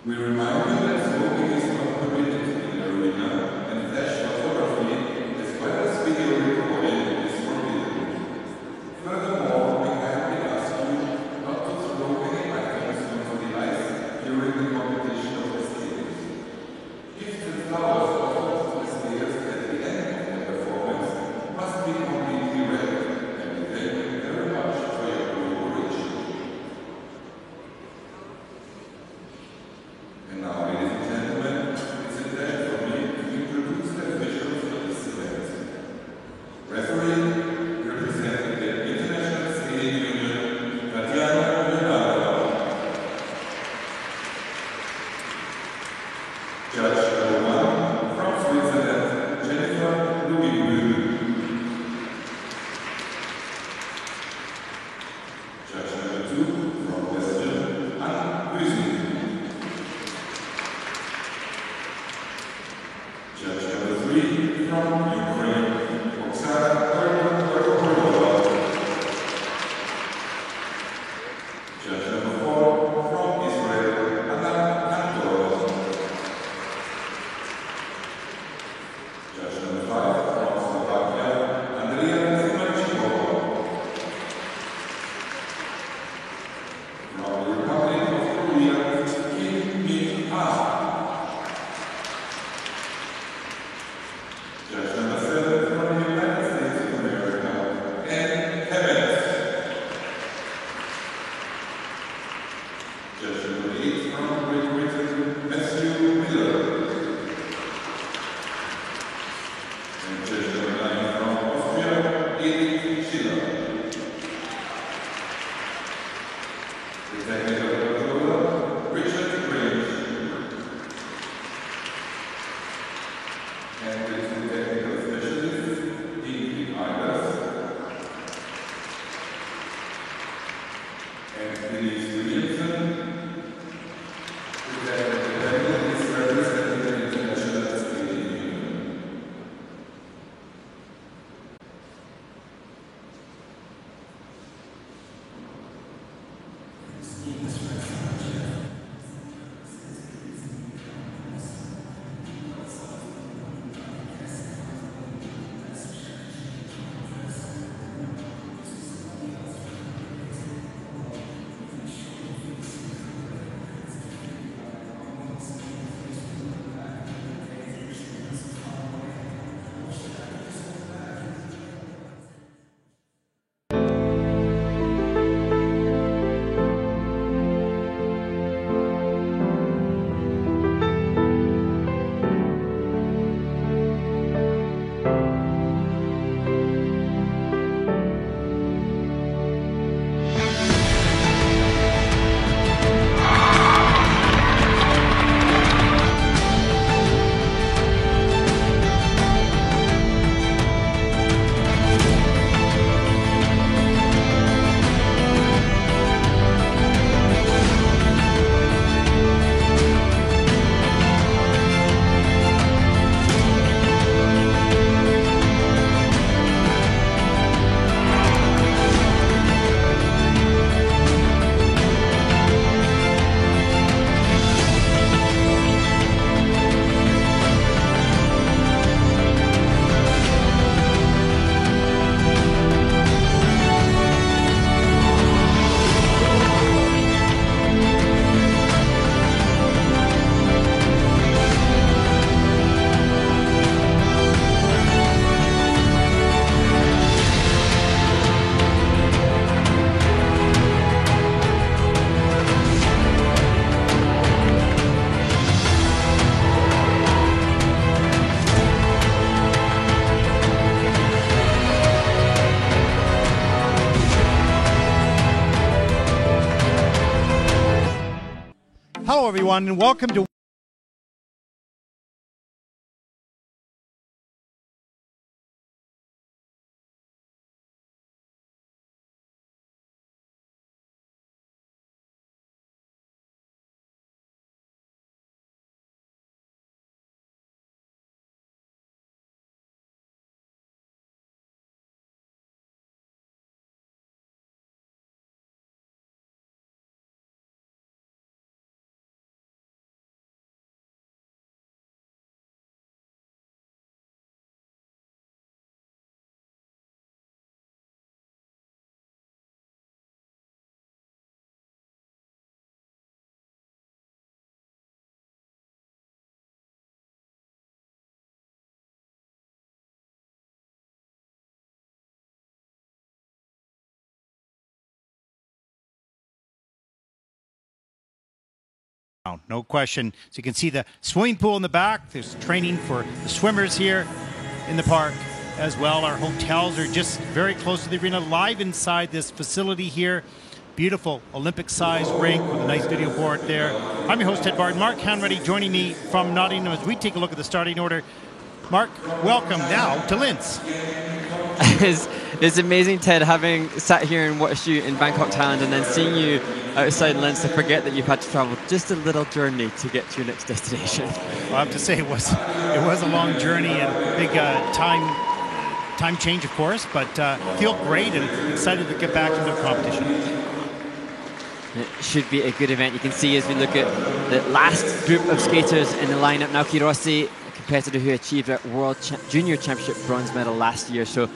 We remind you that smoking is not permitted in the arena and flash photography as well as video recording is forbidden. Furthermore, we kindly ask you not to throw any items onto the ice during the competition of the skiers. Gifts and flowers offered to the skiers at the end of the performance must be completely red, and we thank you very much for your cooperation. And now, ladies and gentlemen, it's a pleasure for me to introduce the officials of this event. Referee, representing the International Skating Union, Tatiana Leonardo. Judge number 1 from Switzerland, Jennifer Lubin. Judge number 2 from Belgium, Anne Buzen. Judge number 3 from Ukraine, Oksana Gorgorova. Judge number 4 from Israel, Anna Kantor. Judge number 5 from Slovakia, Andrea Simanchikova. From the Republic of Korea, Kim Min-ah. Judge number 7 from the United States of America, Ann Hebbett. Judge number 8 from Great Britain, Matthew Miller. And judge number 9 from Austria, Edith Schiller. The technical controller, Richard Grange. And the two technical specialists, Ingrid Eilers and Denise Williamson. The technical panel is representing the International Skating Union. Hello, everyone, and welcome to No question. So you can see the swimming pool in the back. There's training for the swimmers here in the park as well. Our hotels are just very close to the arena, live inside this facility here. Beautiful Olympic-sized rink with a nice video board there. I'm your host, Ted Barton. Mark Hanratty joining me from Nottingham as we take a look at the starting order. Mark, welcome now to Linz. It's amazing, Ted, having sat here and watched you in Bangkok, Thailand, and then seeing you outside Linz to forget that you've had to travel just a little journey to get to your next destination. Well, I have to say it was a long journey and big time change, of course, but feel great and excited to get back into the competition. It should be a good event. You can see as we look at the last group of skaters in the lineup. Naoki Rossi, a competitor who achieved a World Junior Championship bronze medal last year. So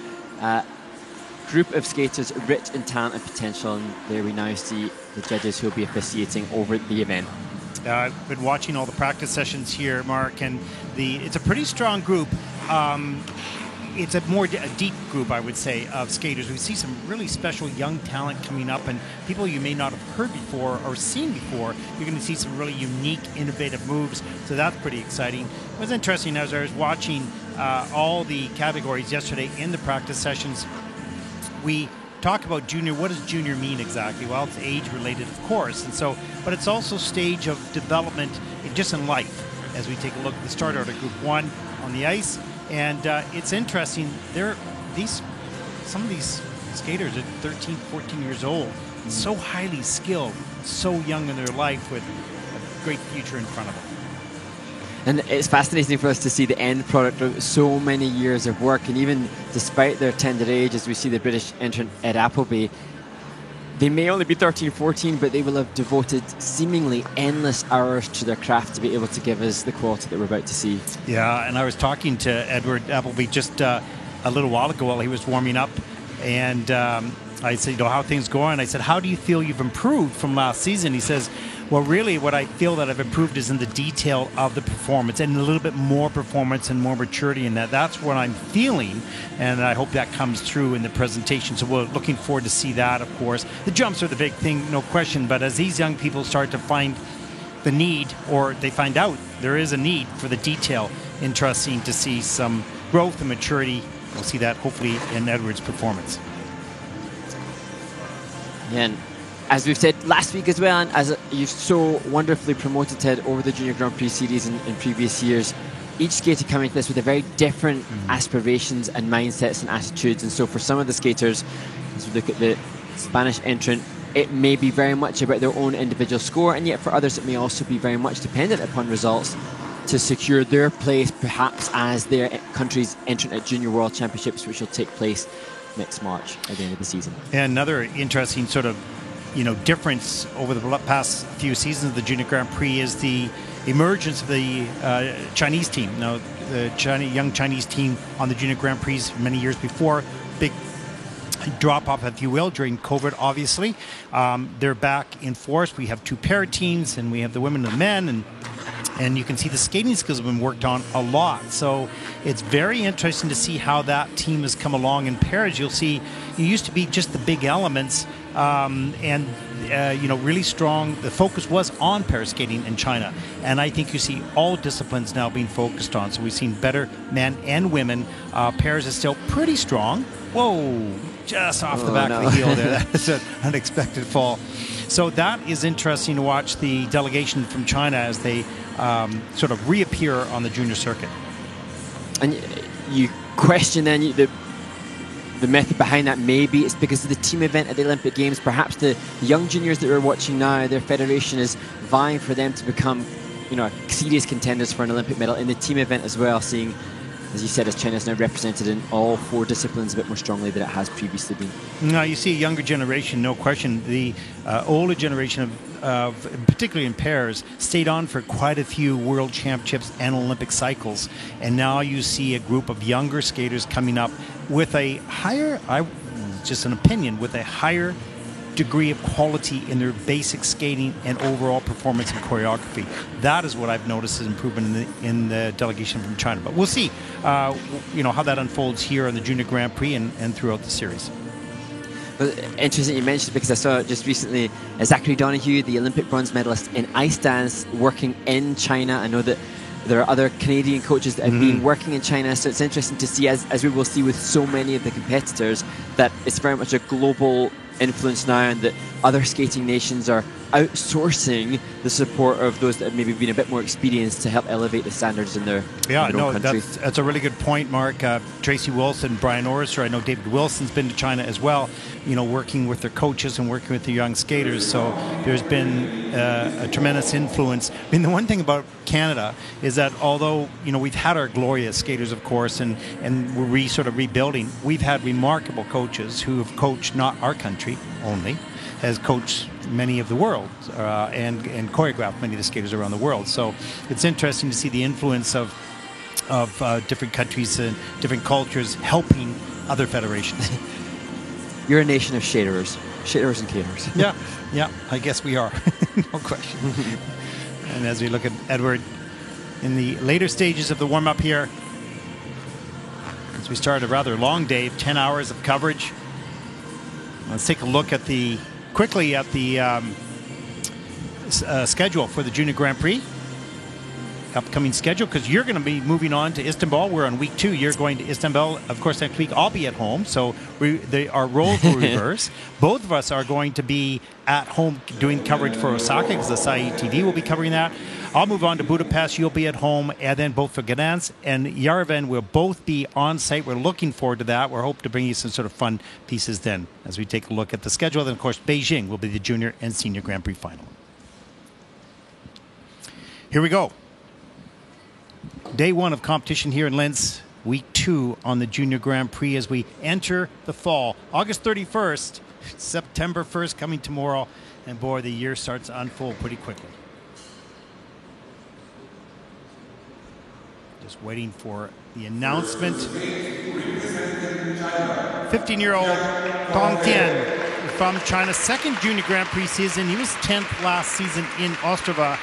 group of skaters rich in talent and potential, and there we now see the judges who will be officiating over the event. I've been watching all the practice sessions here, Mark, and it's a pretty strong group. It's a deep group, I would say, of skaters. We see some really special young talent coming up, and people you may not have heard before or seen before. You're going to see some really unique, innovative moves, so that's pretty exciting. It was interesting as I was watching all the categories yesterday in the practice sessions. We talk about junior. What does junior mean exactly? Well, it's age-related, of course, and so, but it's also stage of development just in life. As we take a look at the start order, Group 1 on the ice. And it's interesting, some of these skaters are 13, 14 years old, so highly skilled, so young in their life with a great future in front of them. And it's fascinating for us to see the end product of so many years of work, and even despite their tender age, as we see the British entrant Ed Appleby, they may only be 13, 14, but they will have devoted seemingly endless hours to their craft to be able to give us the quality that we're about to see. Yeah, and I was talking to Edward Appleby just a little while ago while he was warming up, and I said, how are things going? I said, how do you feel you've improved from last season? He says, well, really what I feel that I've improved is in the detail of the performance and a little bit more performance and more maturity in that. That's what I'm feeling, and I hope that comes through in the presentation. So we're looking forward to see that, of course. The jumps are the big thing, no question, but as these young people start to find the need, or they find out there is a need for the detail, interesting to see some growth and maturity. We'll see that hopefully in Edward's performance. Yeah, and as we've said last week as well, and as you've so wonderfully promoted, Ted, over the Junior Grand Prix series in previous years, each skater coming to this with a very different aspirations and mindsets and attitudes. And so for some of the skaters, as we look at the Spanish entrant, it may be very much about their own individual score, and yet for others it may also be very much dependent upon results to secure their place perhaps as their country's entrant at Junior World Championships, which will take place next March at the end of the season. And another interesting sort of difference over the past few seasons of the Junior Grand Prix is the emergence of the Chinese team. Now, the young Chinese team on the Junior Grand Prix many years before, big drop-off, if you will, during COVID, obviously. They're back in force. We have two pair teams, and we have the women and the men, and you can see the skating skills have been worked on a lot. So it's very interesting to see how that team has come along in pairs. You'll see it used to be just the big elements, really strong. The focus was on pair skating in China, and I think you see all disciplines now being focused on. So we've seen better men and women. Pairs is still pretty strong. Whoa, just off the back of the heel there. That is an unexpected fall. So that is interesting to watch the delegation from China as they sort of reappear on the junior circuit. And you question then the method behind that. Maybe it's because of the team event at the Olympic Games. Perhaps the young juniors that we're watching now, their federation is vying for them to become, serious contenders for an Olympic medal in the team event as well, seeing, as you said, as China's now represented in all four disciplines a bit more strongly than it has previously been. No, you see a younger generation, no question. The older generation of particularly in pairs, stayed on for quite a few World Championships and Olympic cycles. And now you see a group of younger skaters coming up with a higher, just an opinion, with a higher degree of quality in their basic skating and overall performance and choreography. That is what I've noticed as improvement in the delegation from China. But we'll see, how that unfolds here on the Junior Grand Prix and throughout the series. Well, interesting you mentioned, because I saw just recently Zachary Donoghue, the Olympic bronze medalist in ice dance, working in China. I know that there are other Canadian coaches that have been working in China, so it's interesting to see, as we will see with so many of the competitors, that it's very much a global influence now, and that other skating nations are outsourcing the support of those that have maybe been a bit more experienced to help elevate the standards in their, own country. That's a really good point, Mark. Tracy Wilson, Brian Orser, I know David Wilson's been to China as well, working with their coaches and working with the young skaters. So there's been a tremendous influence. I mean, the one thing about Canada is that although, we've had our glorious skaters, of course, and we're sort of rebuilding, we've had remarkable coaches who have coached not our country only, has coached many of the world and choreographed many of the skaters around the world. So it's interesting to see the influence of different countries and different cultures helping other federations. You're a nation of shaderers and caterers. Yeah, I guess we are. No question. And as we look at Edward in the later stages of the warm-up here, as we start a rather long day, 10 hours of coverage. Let's take a look at quickly at the schedule for the Junior Grand Prix. Upcoming schedule, because you're going to be moving on to Istanbul. We're on week 2. You're going to Istanbul. Of course, next week I'll be at home, so our roles will reverse. Both of us are going to be at home doing coverage for Osaka, because the Sai TV will be covering that. I'll move on to Budapest. You'll be at home, and then both for Gdansk and Yerevan will both be on site. We're looking forward to that. We're hoping to bring you some sort of fun pieces then as we take a look at the schedule. Then, of course, Beijing will be the Junior and Senior Grand Prix final. Here we go. Day 1 of competition here in Linz. Week 2 on the Junior Grand Prix as we enter the fall. August 31st, September 1st coming tomorrow. And boy, the year starts to unfold pretty quickly. Just waiting for the announcement. 15-year-old Tong Tian from China. Second Junior Grand Prix season. He was 10th last season in Austria.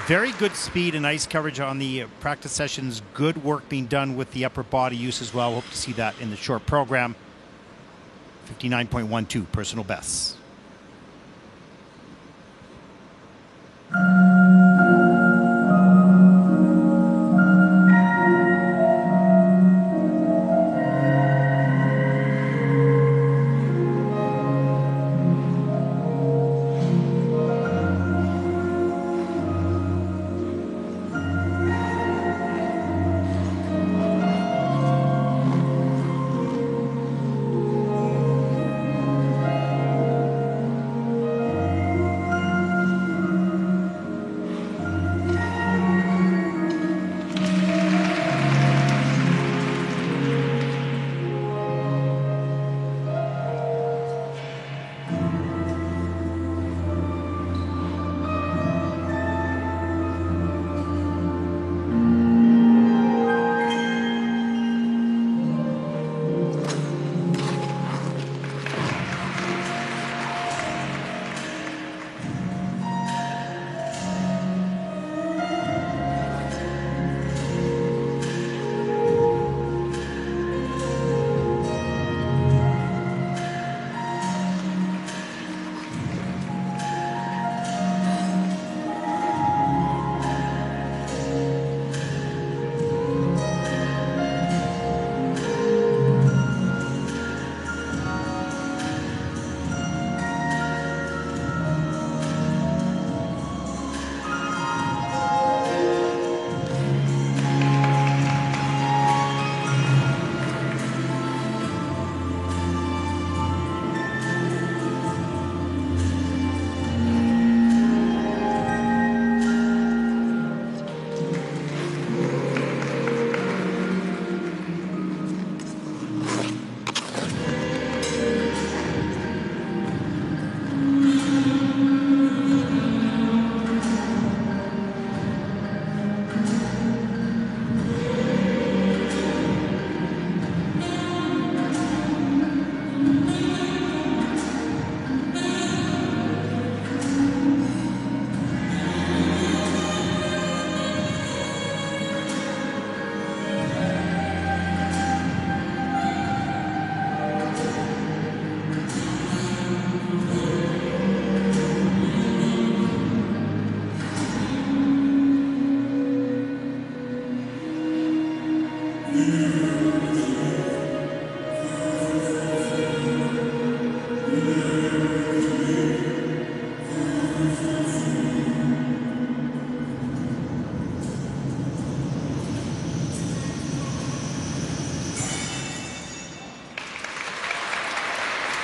Very good speed and ice coverage on the practice sessions. Good work being done with the upper body use as well. Hope to see that in the short program. 59.12 personal bests.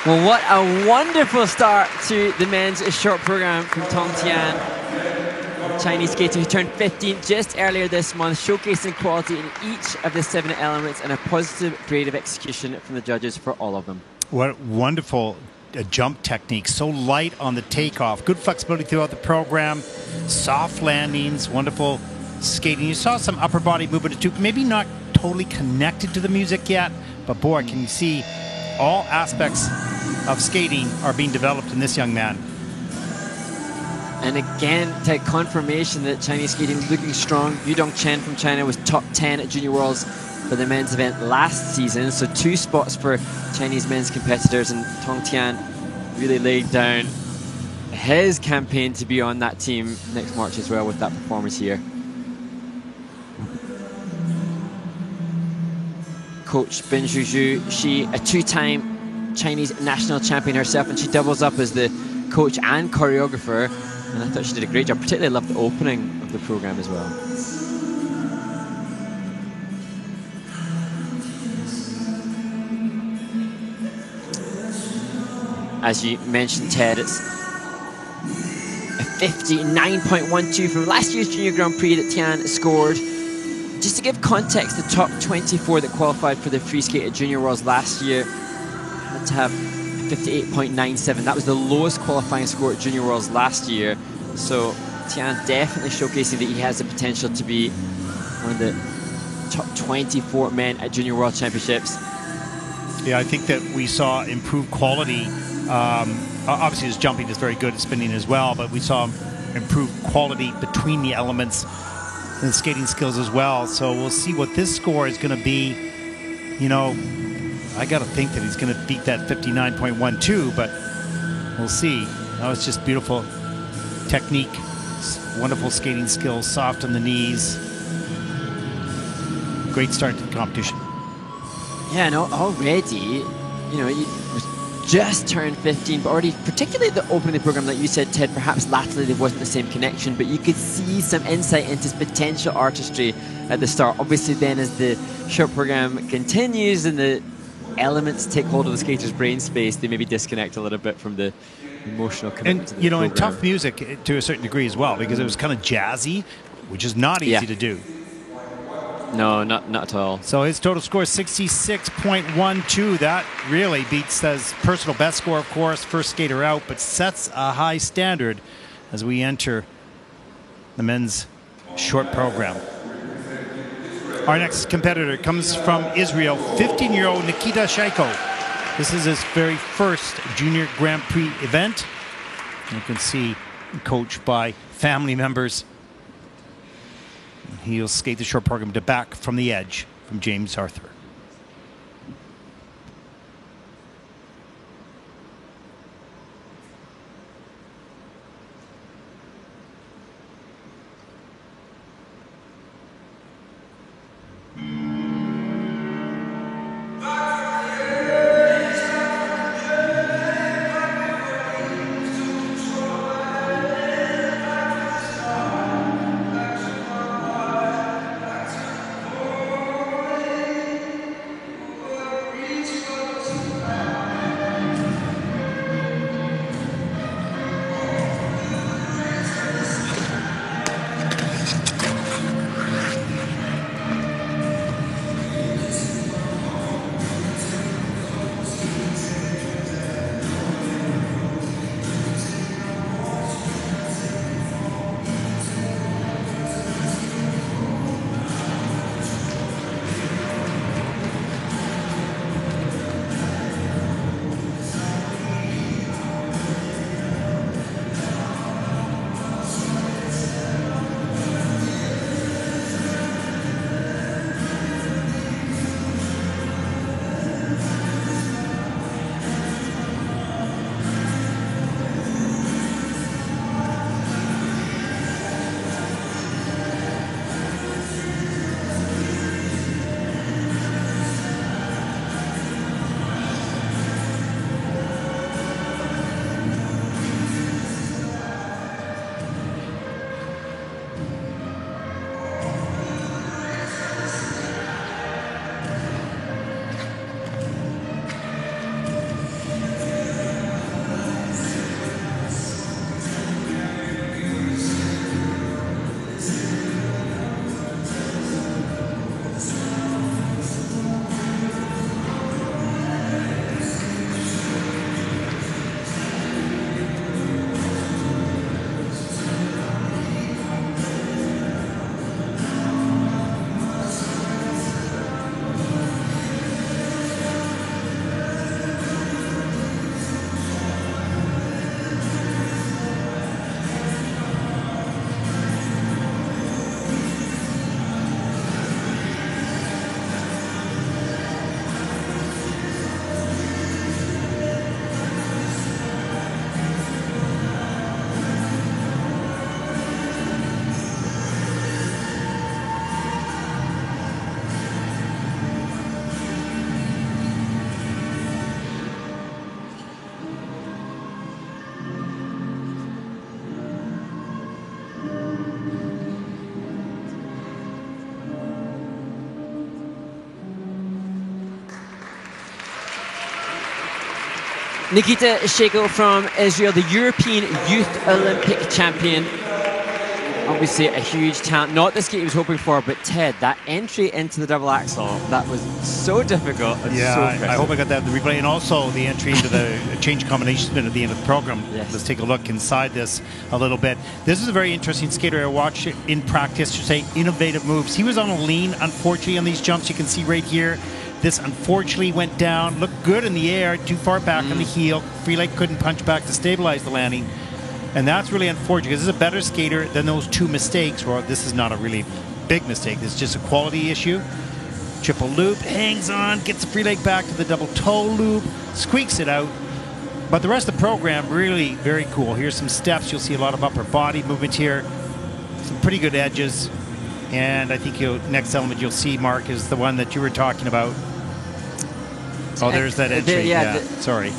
Well, what a wonderful start to the men's short program from Tong Tian. Chinese skater who turned 15 just earlier this month, showcasing quality in each of the 7 elements and a positive grade of execution from the judges for all of them. What wonderful jump technique. So light on the takeoff. Good flexibility throughout the program. Soft landings. Wonderful skating. You saw some upper body movement too. Maybe not totally connected to the music yet, but boy, can you see all aspects of skating are being developed in this young man. And again, to confirmation that Chinese skating is looking strong. Yudong Chen from China was top 10 at Junior Worlds for the men's event last season. So 2 spots for Chinese men's competitors, and Tong Tian really laid down his campaign to be on that team next March as well with that performance here. Coach Bin Zhuzhu, she a 2-time Chinese national champion herself, and she doubles up as the coach and choreographer. And I thought she did a great job. Particularly loved the opening of the program as well. As you mentioned, Ted, it's a 59.12 from last year's Junior Grand Prix that Tian scored. Just to give context, the top 24 that qualified for the free skate at Junior Worlds last year had to have 58.97. That was the lowest qualifying score at Junior Worlds last year. So Tian definitely showcasing that he has the potential to be one of the top 24 men at Junior World Championships. Yeah, I think that we saw improved quality. Obviously his jumping is very good at spinning as well, but we saw improved quality between the elements and skating skills as well. So we'll see what this score is going to be. You know, I got to think that he's going to beat that 59.12, but we'll see. That was just beautiful technique, wonderful skating skills, soft on the knees. Great start to the competition. Yeah, and already, you know, he was just turned 15, but already, particularly the opening of the program, like you said, Ted, perhaps laterally there wasn't the same connection, but you could see some insight into his potential artistry at the start. Obviously then as the short program continues and the elements take hold of the skater's brain space, they maybe disconnect a little bit from the emotional commitment to the you know, program. and tough music to a certain degree as well, because it was kind of jazzy, which is not easy to do. No, not at all. So his total score is 66.12. That really beats his personal best score, of course, first skater out, but sets a high standard as we enter the men's short program. Our next competitor comes from Israel, 15-year-old Nikita Shaiko. This is his very first Junior Grand Prix event. You can see coached by family members. He'll skate the short program to back from the edge from James Arthur. Nikita Shego from Israel, the European Youth Olympic champion. Obviously a huge talent, not the skate he was hoping for, but Ted, that entry into the double axel, that was so difficult and yeah, so I hope I got that in the replay. And also the entry into the change combination spin at the end of the program. Yes. Let's take a look inside this a little bit. This is a very interesting skater. I watched it in practice, to say innovative moves. He was on a lean, unfortunately, on these jumps. You can see right here. This unfortunately went down, looked good in the air, too far back on the heel. Free leg couldn't punch back to stabilize the landing. And that's really unfortunate, because this is a better skater than those two mistakes. Well, this is not a really big mistake. This is just a quality issue. Triple loop, hangs on, gets the free leg back to the double toe loop, squeaks it out. But the rest of the program, really very cool. Here's some steps. You'll see a lot of upper body movement here. Some pretty good edges. And I think next element you'll see, Mark, is the one that you were talking about. Oh, there's that entry. Sorry.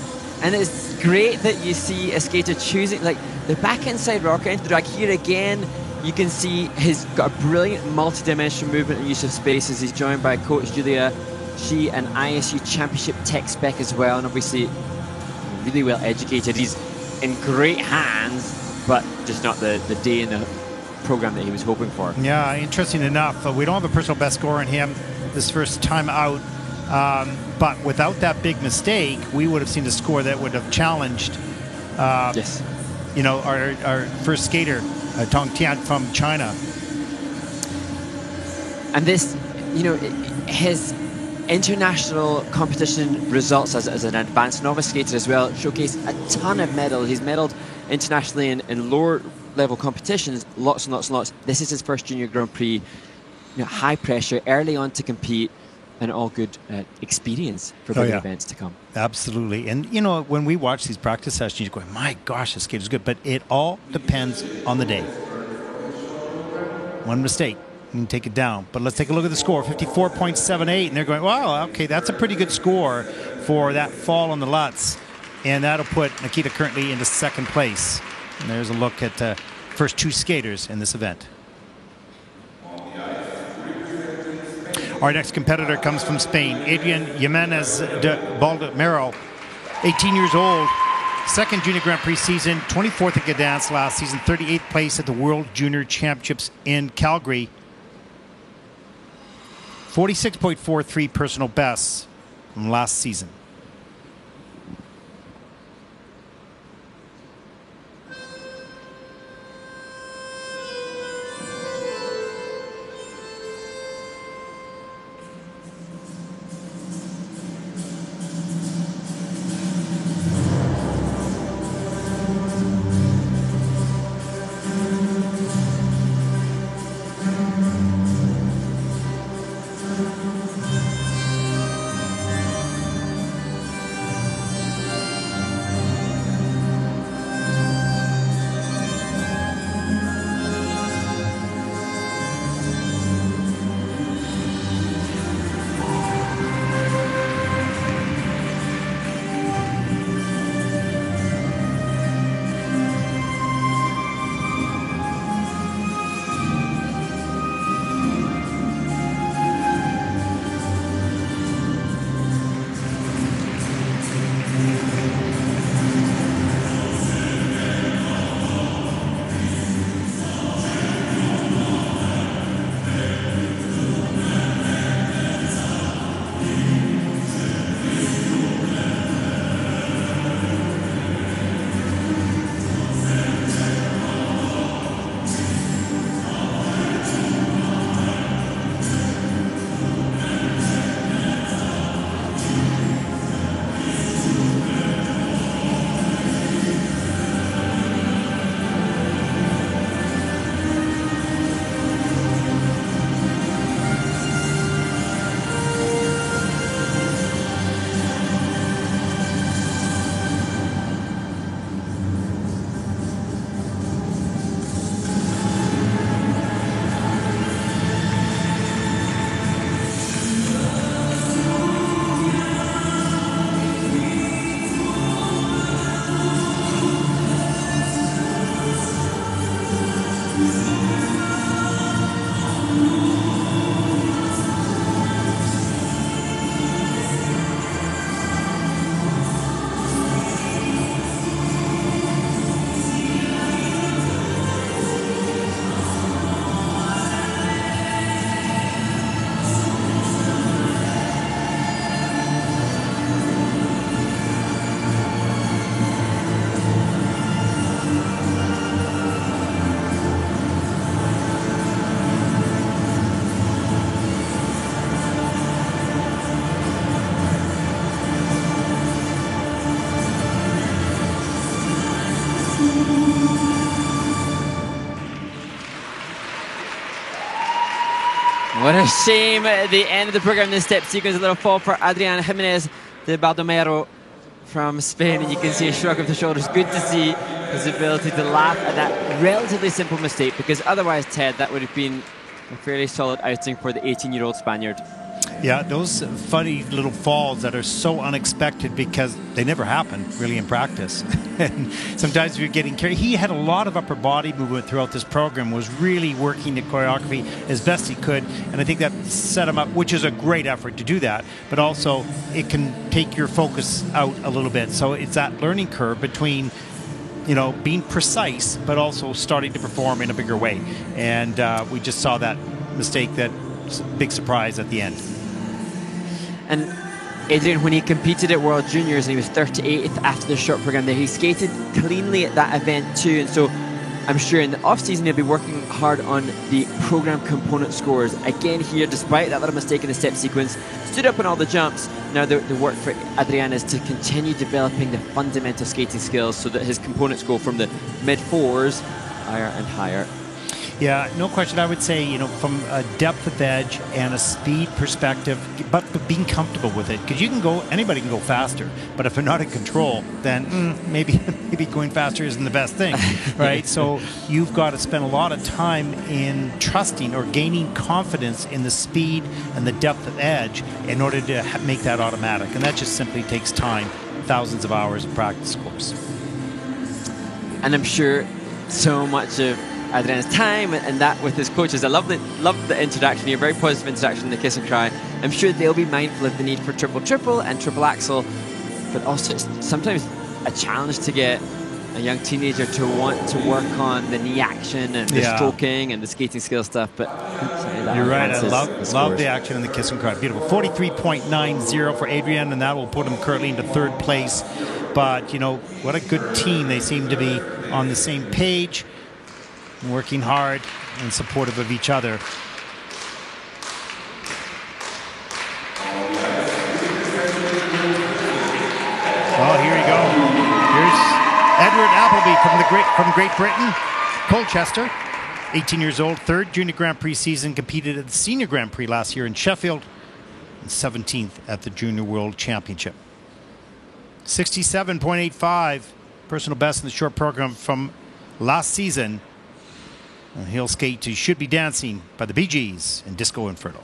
And it's great that you see a skater choosing, like the back inside rocker into the drag. Here again, you can see he's got a brilliant multi-dimensional movement and use of spaces. He's joined by coach Julia. She an ISU championship tech spec as well, and obviously really well educated. He's in great hands, but just not the day in the program that he was hoping for. Yeah, interesting enough. We don't have a personal best score on him this first time out. But without that big mistake, we would have seen a score that would have challenged, yes, you know, our first skater, Tong Tian from China. And this, you know, his international competition results as an advanced novice skater as well showcase a ton of medals. He's medaled internationally in lower level competitions, lots and lots and lots. This is his first Junior Grand Prix. You know, high pressure, early on to compete. And all good experience for bigger events to come. Absolutely. And, you know, when we watch these practice sessions, you're going, my gosh, this skater's good. But it all depends on the day. One mistake, you can take it down. But let's take a look at the score, 54.78. And they're going, wow, okay, that's a pretty good score for that fall on the Lutz. And that'll put Nikita currently into second place. And there's a look at the first two skaters in this event. Our next competitor comes from Spain, Adrian Jimenez de Baldemero, 18 years old, second Junior Grand Prix season, 24th at Gdansk last season, 38th place at the World Junior Championships in Calgary. 46.43 personal bests from last season. What a shame at the end of the program. This step sequence, a little fall for Adrian Jimenez de Baldomero from Spain, and you can see a shrug of the shoulders. Good to see his ability to laugh at that relatively simple mistake, because otherwise, Ted, that would have been a fairly solid outing for the 18-year-old Spaniard. Yeah, those funny little falls that are so unexpected because they never happen really in practice. And sometimes you're getting carried. He had a lot of upper body movement throughout this program, was really working the choreography as best he could. And I think that set him up, which is a great effort to do that. But also it can take your focus out a little bit. So it's that learning curve between, you know, being precise, but also starting to perform in a bigger way. And we just saw that mistake, that big surprise at the end. And Adrian, when he competed at World Juniors and he was 38th after the short program there, he skated cleanly at that event too. And so I'm sure in the off-season he'll be working hard on the program component scores. Again here, despite that little mistake in the step sequence, stood up on all the jumps. Now the work for Adrian is to continue developing the fundamental skating skills so that his components go from the mid-4s higher and higher. Yeah, no question. I would say, you know, from a depth of edge and a speed perspective, but being comfortable with it, because you can go, anybody can go faster, but if they're not in control, then maybe going faster isn't the best thing, right? So you've got to spend a lot of time in trusting or gaining confidence in the speed and the depth of edge in order to make that automatic, and that just simply takes time, thousands of hours of practice course. And I'm sure so much of Adrian's time and that with his coaches. I love the interaction here, very positive interaction in the kiss and cry. I'm sure they'll be mindful of the need for triple and triple axel, but also it's sometimes a challenge to get a young teenager to want to work on the knee action and the stroking and the skating skill stuff. But you're right, I love the action in the kiss and cry. Beautiful. 43.90 for Adrian, and that will put him currently into third place. But you know, what a good team. They seem to be on the same page, working hard and supportive of each other. Oh, here we go. Here's Edward Appleby from Great Britain, Colchester, 18 years old, third Junior Grand Prix season, competed at the Senior Grand Prix last year in Sheffield, and 17th at the Junior World Championship. 67.85, personal best in the short program from last season. And he'll skate to Should Be Dancing by the Bee Gees and Disco Inferno.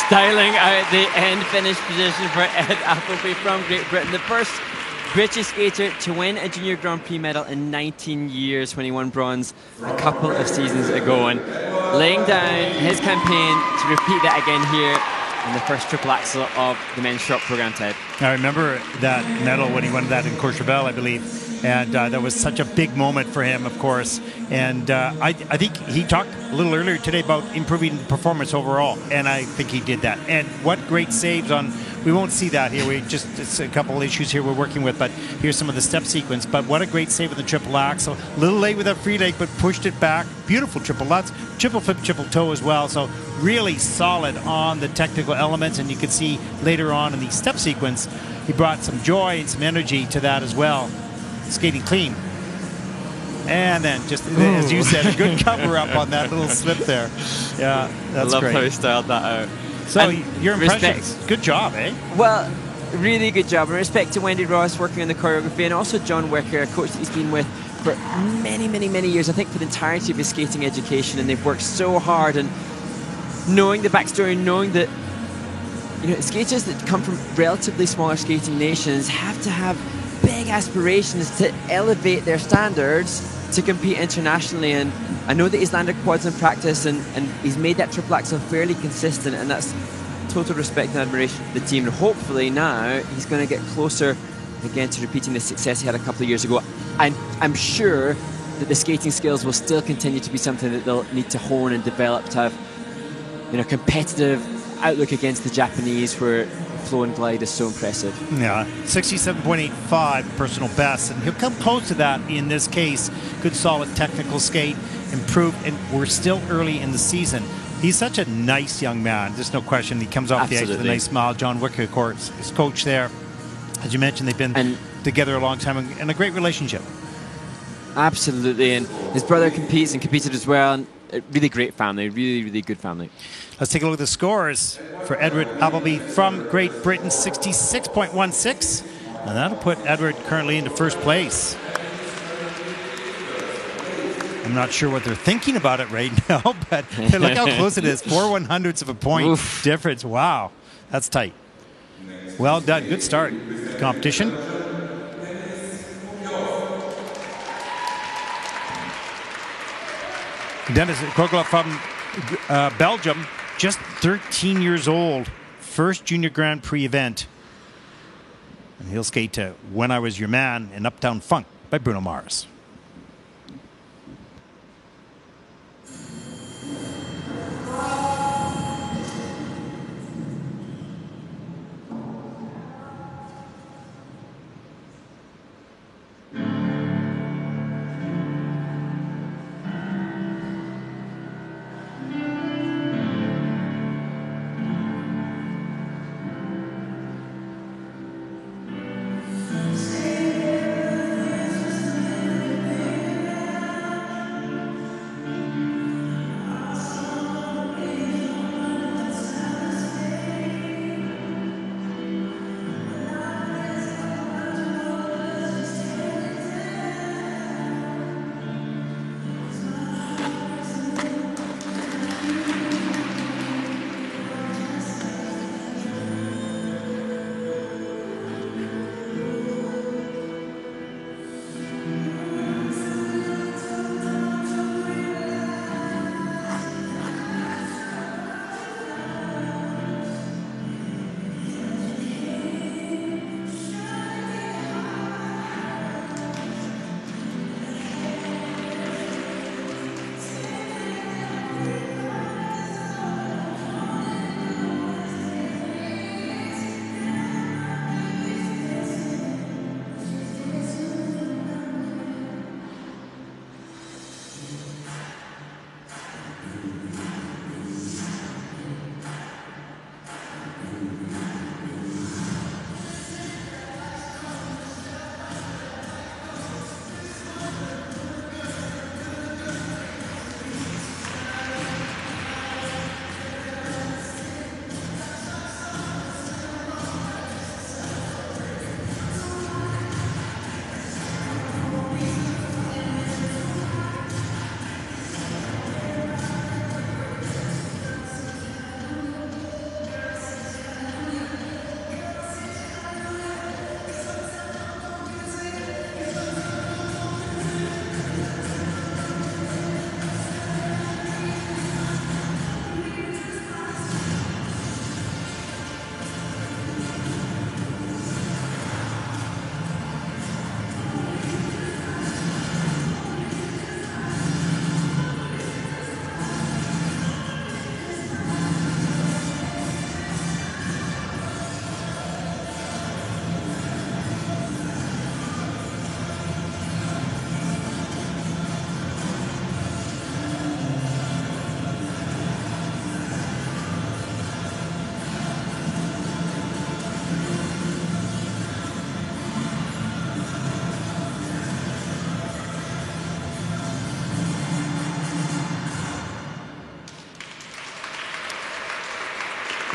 styling out the end finish position for Ed Appleby from Great Britain. The first British skater to win a Junior Grand Prix medal in 19 years when he won bronze a couple of seasons ago. And laying down his campaign to repeat that again here in the first triple axel of the men's short program, Ted. I remember that medal when he won that in Courchevel, I believe. And that was such a big moment for him, of course. And I think he talked a little earlier today about improving performance overall. And I think he did that. And what great saves on... We won't see that here. It's a couple issues here we're working with, but here's some of the step sequence. But what a great save with the triple axel. A little late with that free leg, but pushed it back. Beautiful triple lutz, triple flip, triple toe as well. So really solid on the technical elements. And you can see later on in the step sequence, he brought some joy and some energy to that as well. Skating clean. And then, just as you said, a good cover up on that little slip there. Yeah, that's great. I love how he styled that out. So, your impressions. Good job, eh? Well, really good job. And respect to Wendy Ross working on the choreography, and also John Wicker, a coach that he's been with for many, many, many years, I think for the entirety of his skating education, and they've worked so hard. And knowing the backstory, knowing that skaters that come from relatively smaller skating nations have to have big aspirations to elevate their standards to compete internationally. And I know that he's landed quads in practice, and he's made that triple axel fairly consistent, and that's total respect and admiration for the team. And hopefully now he's going to get closer again to repeating the success he had a couple of years ago. I'm sure that the skating skills will still continue to be something that they'll need to hone and develop to have competitive outlook against the Japanese, where flow and glide is so impressive. Yeah, 67.85 personal best, and he'll come close to that in this case. Good solid technical skate, improved, and we're still early in the season. He's such a nice young man, there's no question. He comes off the ice with a nice smile. John Wicker, of course, his coach there. As you mentioned, they've been together a long time and a great relationship. Absolutely, and his brother competes and competed as well. And a really great family, really, really good family. Let's take a look at the scores for Edward Appleby from Great Britain, 66.16. And that'll put Edward currently into first place. I'm not sure what they're thinking about it right now, but look how close it is. 4/100ths of a point difference. Wow, that's tight. Well done. Good start. Competition. Dennis Kogelov from Belgium, just 13 years old. First Junior Grand Prix event. And he'll skate to When I Was Your Man in Uptown Funk by Bruno Mars.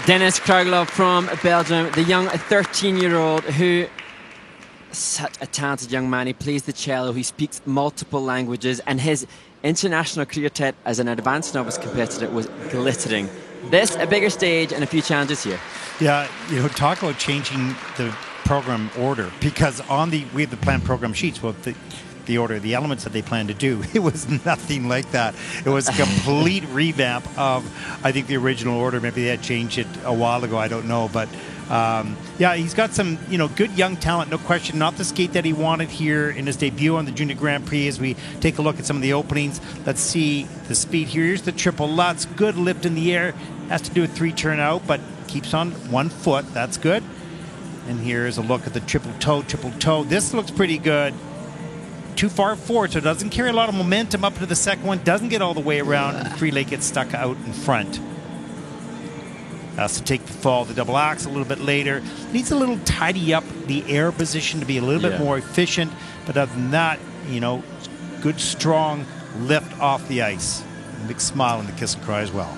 Dennis Kruglov from Belgium, the young 13-year-old who, such a talented young man. He plays the cello, he speaks multiple languages, and his international career, Ted, as an advanced novice competitor was glittering. This, a bigger stage and a few challenges here. Yeah, talk about changing the program order, because we have the planned program sheets. Well, the order, the elements that they plan to do, it was nothing like that. It was a complete revamp of, I think, the original order. Maybe they had changed it a while ago, I don't know. But yeah, he's got some good young talent, no question. Not the skate that he wanted here in his debut on the Junior Grand Prix. As we take a look at some of the openings, let's see the speed here. Here's the triple Lutz, good lift in the air. Has to do a 3 turn out, but keeps on 1 foot. That's good. And here's a look at the triple toe. This looks pretty good. Too far forward, so it doesn't carry a lot of momentum up to the second one. Doesn't get all the way around, and free leg gets stuck out in front. Has to take the fall, the double axe a little bit later. Needs a little tidy up the air position to be a little bit more efficient. But other than that, good strong lift off the ice. A big smile in the kiss and cry as well.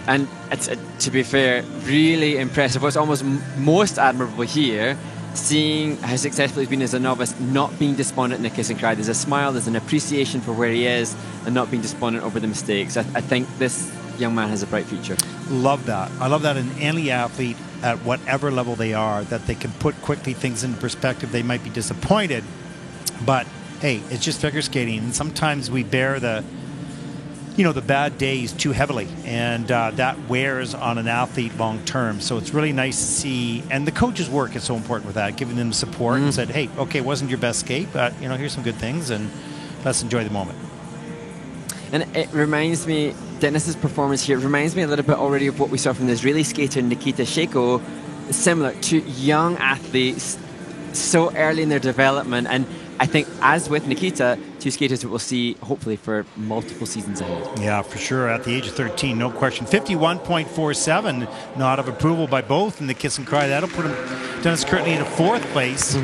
And it's, to be fair, really impressive. What's almost most admirable here, seeing how successful he's been as a novice, not being despondent in the kiss and cry. There's a smile, there's an appreciation for where he is, and not being despondent over the mistakes. I think this young man has a bright future. Love that. I love that in any athlete at whatever level they are, that they can put quickly things into perspective. They might be disappointed, but hey, it's just figure skating, and sometimes we bear the bad days too heavily, and that wears on an athlete long term. So it's really nice to see, and the coach's work is so important with that, giving them support and said, hey, okay, it wasn't your best skate, but here's some good things, and let's enjoy the moment. And it reminds me, Dennis's performance here reminds me a little bit already of what we saw from the Israeli skater Nikita Sheko, similar to young athletes so early in their development. And I think, as with Nikita, two skaters that we'll see hopefully for multiple seasons ahead. Yeah, for sure. At the age of 13, no question. 51.47, nod of approval by both in the kiss and cry. That'll put him, Dennis, currently in 4th place.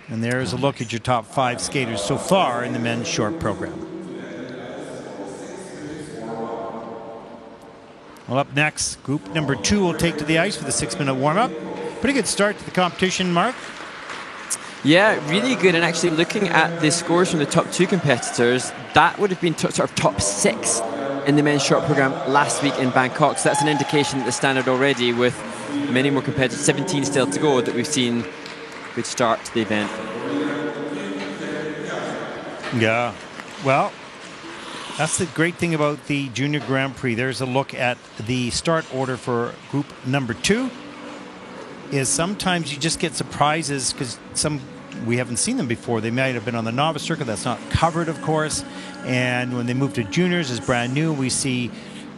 And there's a look at your top 5 skaters so far in the men's short program. Well, up next, group number 2 will take to the ice for the 6-minute warm-up. Pretty good start to the competition, Mark. Yeah, really good. And actually, looking at the scores from the top 2 competitors, that would have been sort of top 6 in the men's short program last week in Bangkok. So that's an indication that the standard already, with many more competitors, 17 still to go, that we've seen a good start to the event. Yeah, well, that's the great thing about the Junior Grand Prix. There's a look at the start order for group number 2. Is sometimes you just get surprises because we haven't seen them before. They might have been on the novice circuit. That's not covered, of course. And when they move to juniors, it's brand new. We see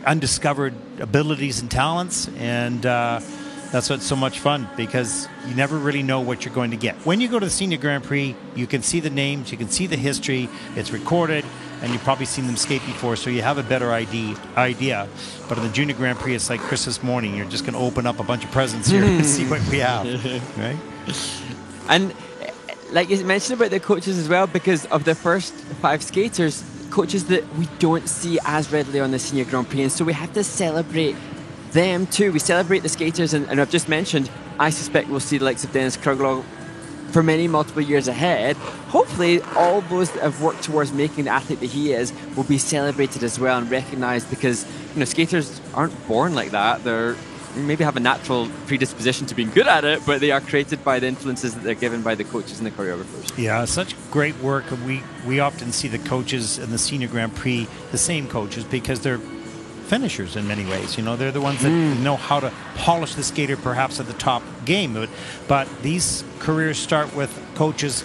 undiscovered abilities and talents. And that's what's so much fun, because you never really know what you're going to get. When you go to the Senior Grand Prix, you can see the names, you can see the history. It's recorded, and you've probably seen them skate before, so you have a better idea. But in the Junior Grand Prix, it's like Christmas morning. You're just going to open up a bunch of presents here and see what we have, right? And like you mentioned about the coaches as well, because of the first 5 skaters, coaches that we don't see as readily on the Senior Grand Prix, and so we have to celebrate them too. We celebrate the skaters, and I've just mentioned, I suspect we'll see the likes of Dennis Kruglov for many multiple years ahead. Hopefully all those that have worked towards making the athlete that he is will be celebrated as well and recognised, because skaters aren't born like that. They maybe have a natural predisposition to being good at it, but they are created by the influences that they're given by the coaches and the choreographers. Yeah, such great work. We often see the coaches in the Senior Grand Prix, the same coaches, because they're finishers in many ways. They're the ones that know how to polish the skater perhaps at the top game. But these careers start with coaches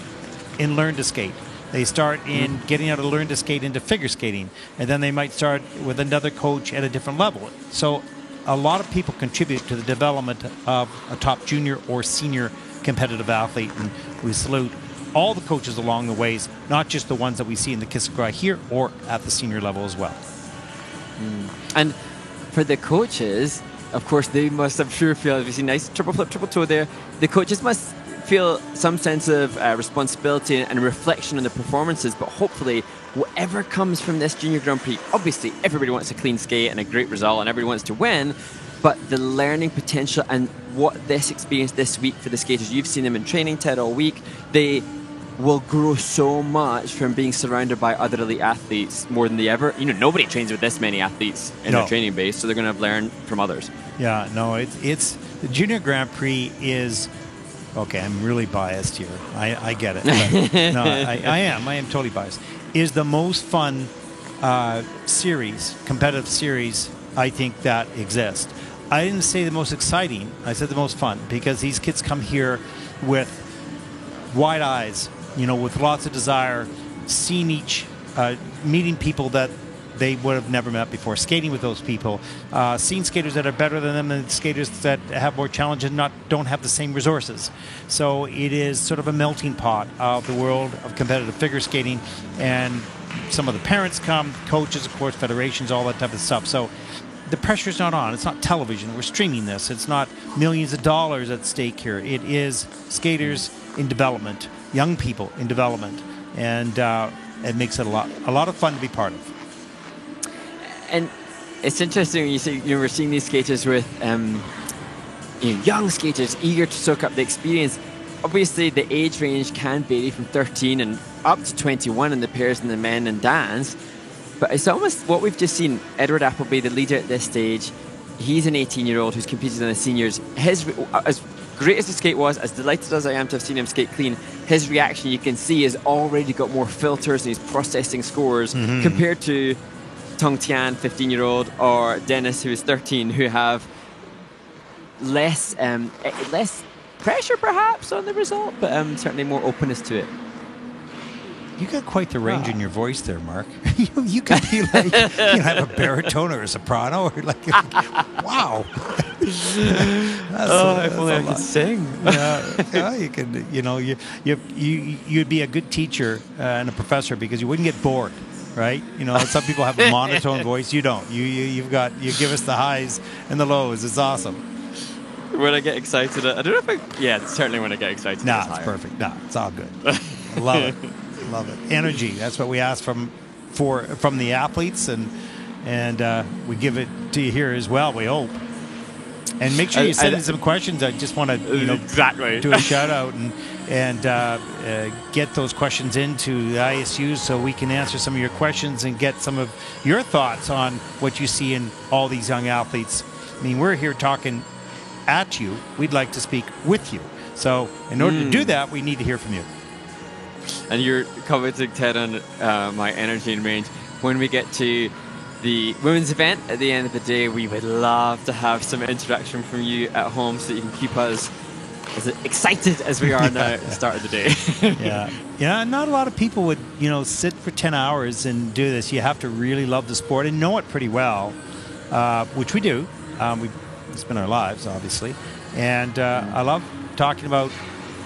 in learn to skate. They start in getting out of learn to skate into figure skating, and then they might start with another coach at a different level. So a lot of people contribute to the development of a top junior or senior competitive athlete, and we salute all the coaches along the ways, not just the ones that we see in the Kiss and Cry here or at the senior level as well. And for the coaches, of course, they must, I'm sure, feel, if you see nice triple flip, triple toe there, the coaches must feel some sense of responsibility and reflection on the performances, but hopefully whatever comes from this Junior Grand Prix, obviously everybody wants a clean skate and a great result and everybody wants to win, but the learning potential and what this experience this week for the skaters, you've seen them in training, Ted, all week, they will grow so much from being surrounded by other elite athletes more than they ever. Nobody trains with this many athletes in their training base, so they're going to have learned from others. Yeah, no, it's the Junior Grand Prix is okay. I'm really biased here. I get it. But no, I am totally biased. Is the most fun competitive series I think that exists. I didn't say the most exciting. I said the most fun, because these kids come here with wide eyes, with lots of desire, meeting people that they would have never met before, skating with those people, seeing skaters that are better than them and skaters that have more challenge and don't have the same resources. So it is sort of a melting pot of the world of competitive figure skating, and some of the parents come, coaches, of course, federations, all that type of stuff. So the pressure's not on. It's not television. We're streaming this. It's not millions of dollars at stake here. It is skaters in development, young people in development, and it makes it a lot of fun to be part of. And it's interesting when you say we're seeing these skaters with young skaters eager to soak up the experience. Obviously, the age range can vary from 13 and up to 21 in the pairs and the men and dance. But it's almost what we've just seen. Edward Appleby, the leader at this stage, he's an 18-year-old who's competed in the seniors. As great as the skate was, as delighted as I am to have seen him skate clean, his reaction, you can see, has already got more filters and he's processing scores compared to Tong Tian, 15-year-old, or Dennis, who is 13, who have less pressure perhaps on the result, but certainly more openness to it. You got quite the range in your voice there, Mark. you could be like, have a baritone or a soprano, or like wow. If only I could sing. Yeah, you could. You'd be a good teacher and a professor, because you wouldn't get bored, right? Some people have a monotone voice. You don't. You give us the highs and the lows. It's awesome. When I get excited, I don't know if certainly when I get excited. Nah, it's perfect. Nah, it's all good. I love it. Love it. Energy. That's what we ask from the athletes, and we give it to you here as well, we hope. And make sure you send in some questions. I just want to do a shout out and get those questions into the ISU so we can answer some of your questions and get some of your thoughts on what you see in all these young athletes. I mean, we're here talking at you. We'd like to speak with you. So in order to do that, we need to hear from you. And you're commenting, Ted, on my energy and range. When we get to the women's event at the end of the day, we would love to have some interaction from you at home so that you can keep us as excited as we are now at the start of the day. Yeah, not a lot of people would, sit for 10 hours and do this. You have to really love the sport and know it pretty well, which we do. We spend our lives, obviously. And I love talking about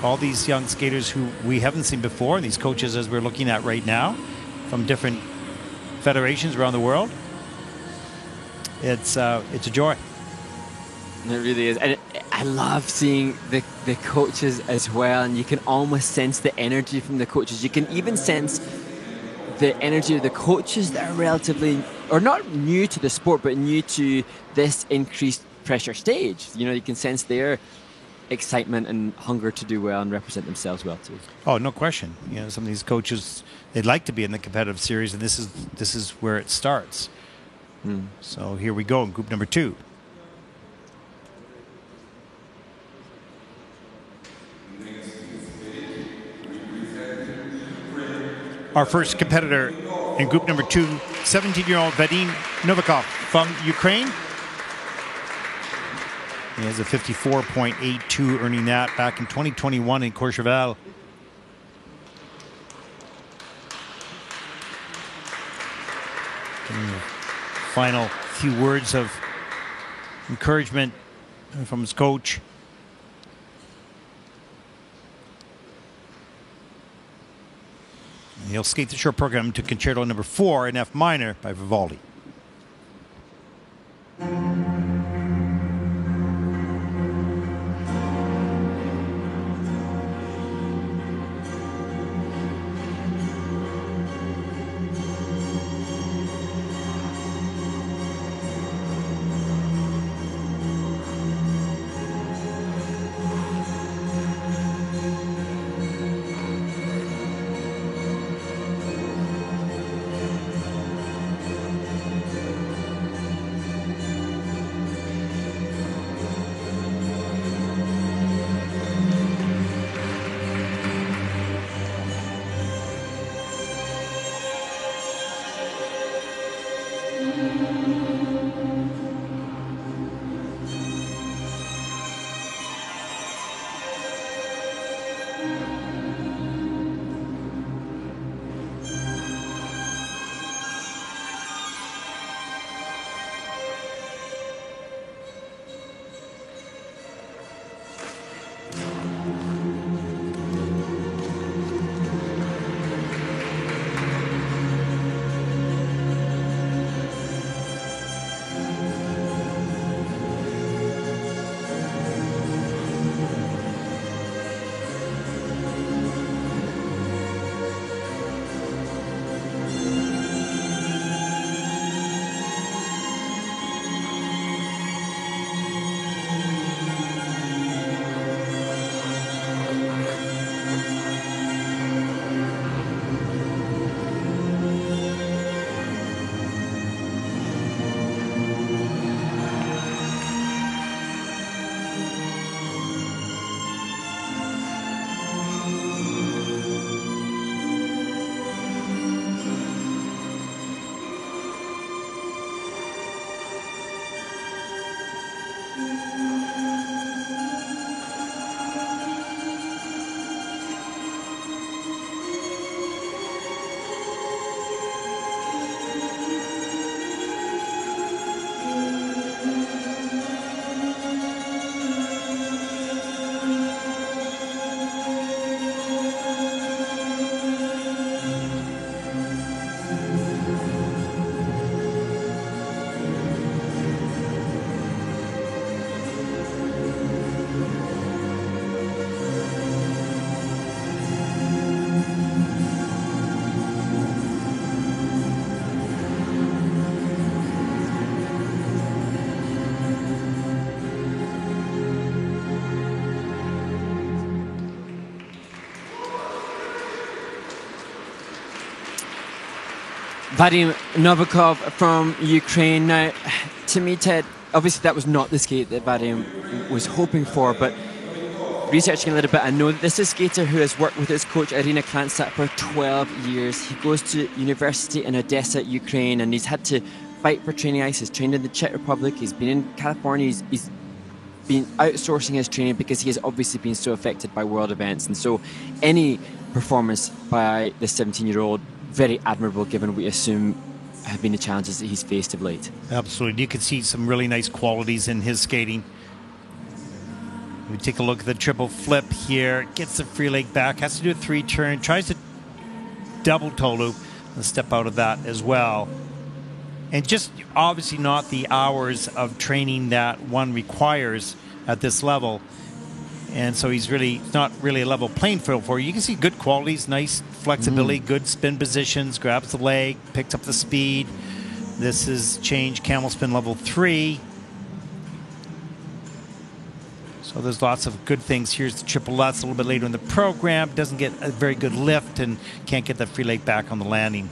all these young skaters who we haven't seen before, and these coaches as we're looking at right now from different federations around the world. It's a joy. It really is. And I love seeing the coaches as well, and you can almost sense the energy from the coaches. You can even sense the energy of the coaches that are relatively, or not new to the sport, but new to this increased pressure stage. You can sense their excitement and hunger to do well and represent themselves well too. Oh, no question. Some of these coaches, they'd like to be in the competitive series, and this is where it starts. So here we go in group number 2. Our first competitor in group number 2, 17-year-old Vadim Novikov from Ukraine. He has a 54.82, earning that back in 2021 in Courchevel. Final few words of encouragement from his coach. And he'll skate the short program to Concerto number 4 in F minor by Vivaldi. Vadim Novikov from Ukraine. Now, to me, Ted, obviously that was not the skate that Vadim was hoping for, but researching a little bit, I know that this is a skater who has worked with his coach Irina Kranczak for 12 years. He goes to university in Odessa, Ukraine, and he's had to fight for training ice. He's trained in the Czech Republic, he's been in California, he's been outsourcing his training because he has obviously been so affected by world events. And so any performance by this 17-year-old, very admirable given we assume have been the challenges that he's faced of late. Absolutely. You can see some really nice qualities in his skating. We take a look at the triple flip here. Gets the free leg back. Has to do a 3-turn. Tries to double toe loop and step out of that as well. And just obviously not the hours of training that one requires at this level. And so he's really not really a level playing field for you. You can see good qualities, nice flexibility, good spin positions, grabs the leg, picks up the speed. This is change camel spin level 3. So there's lots of good things. Here's the triple Lutz a little bit later in the program. Doesn't get a very good lift and can't get that free leg back on the landing.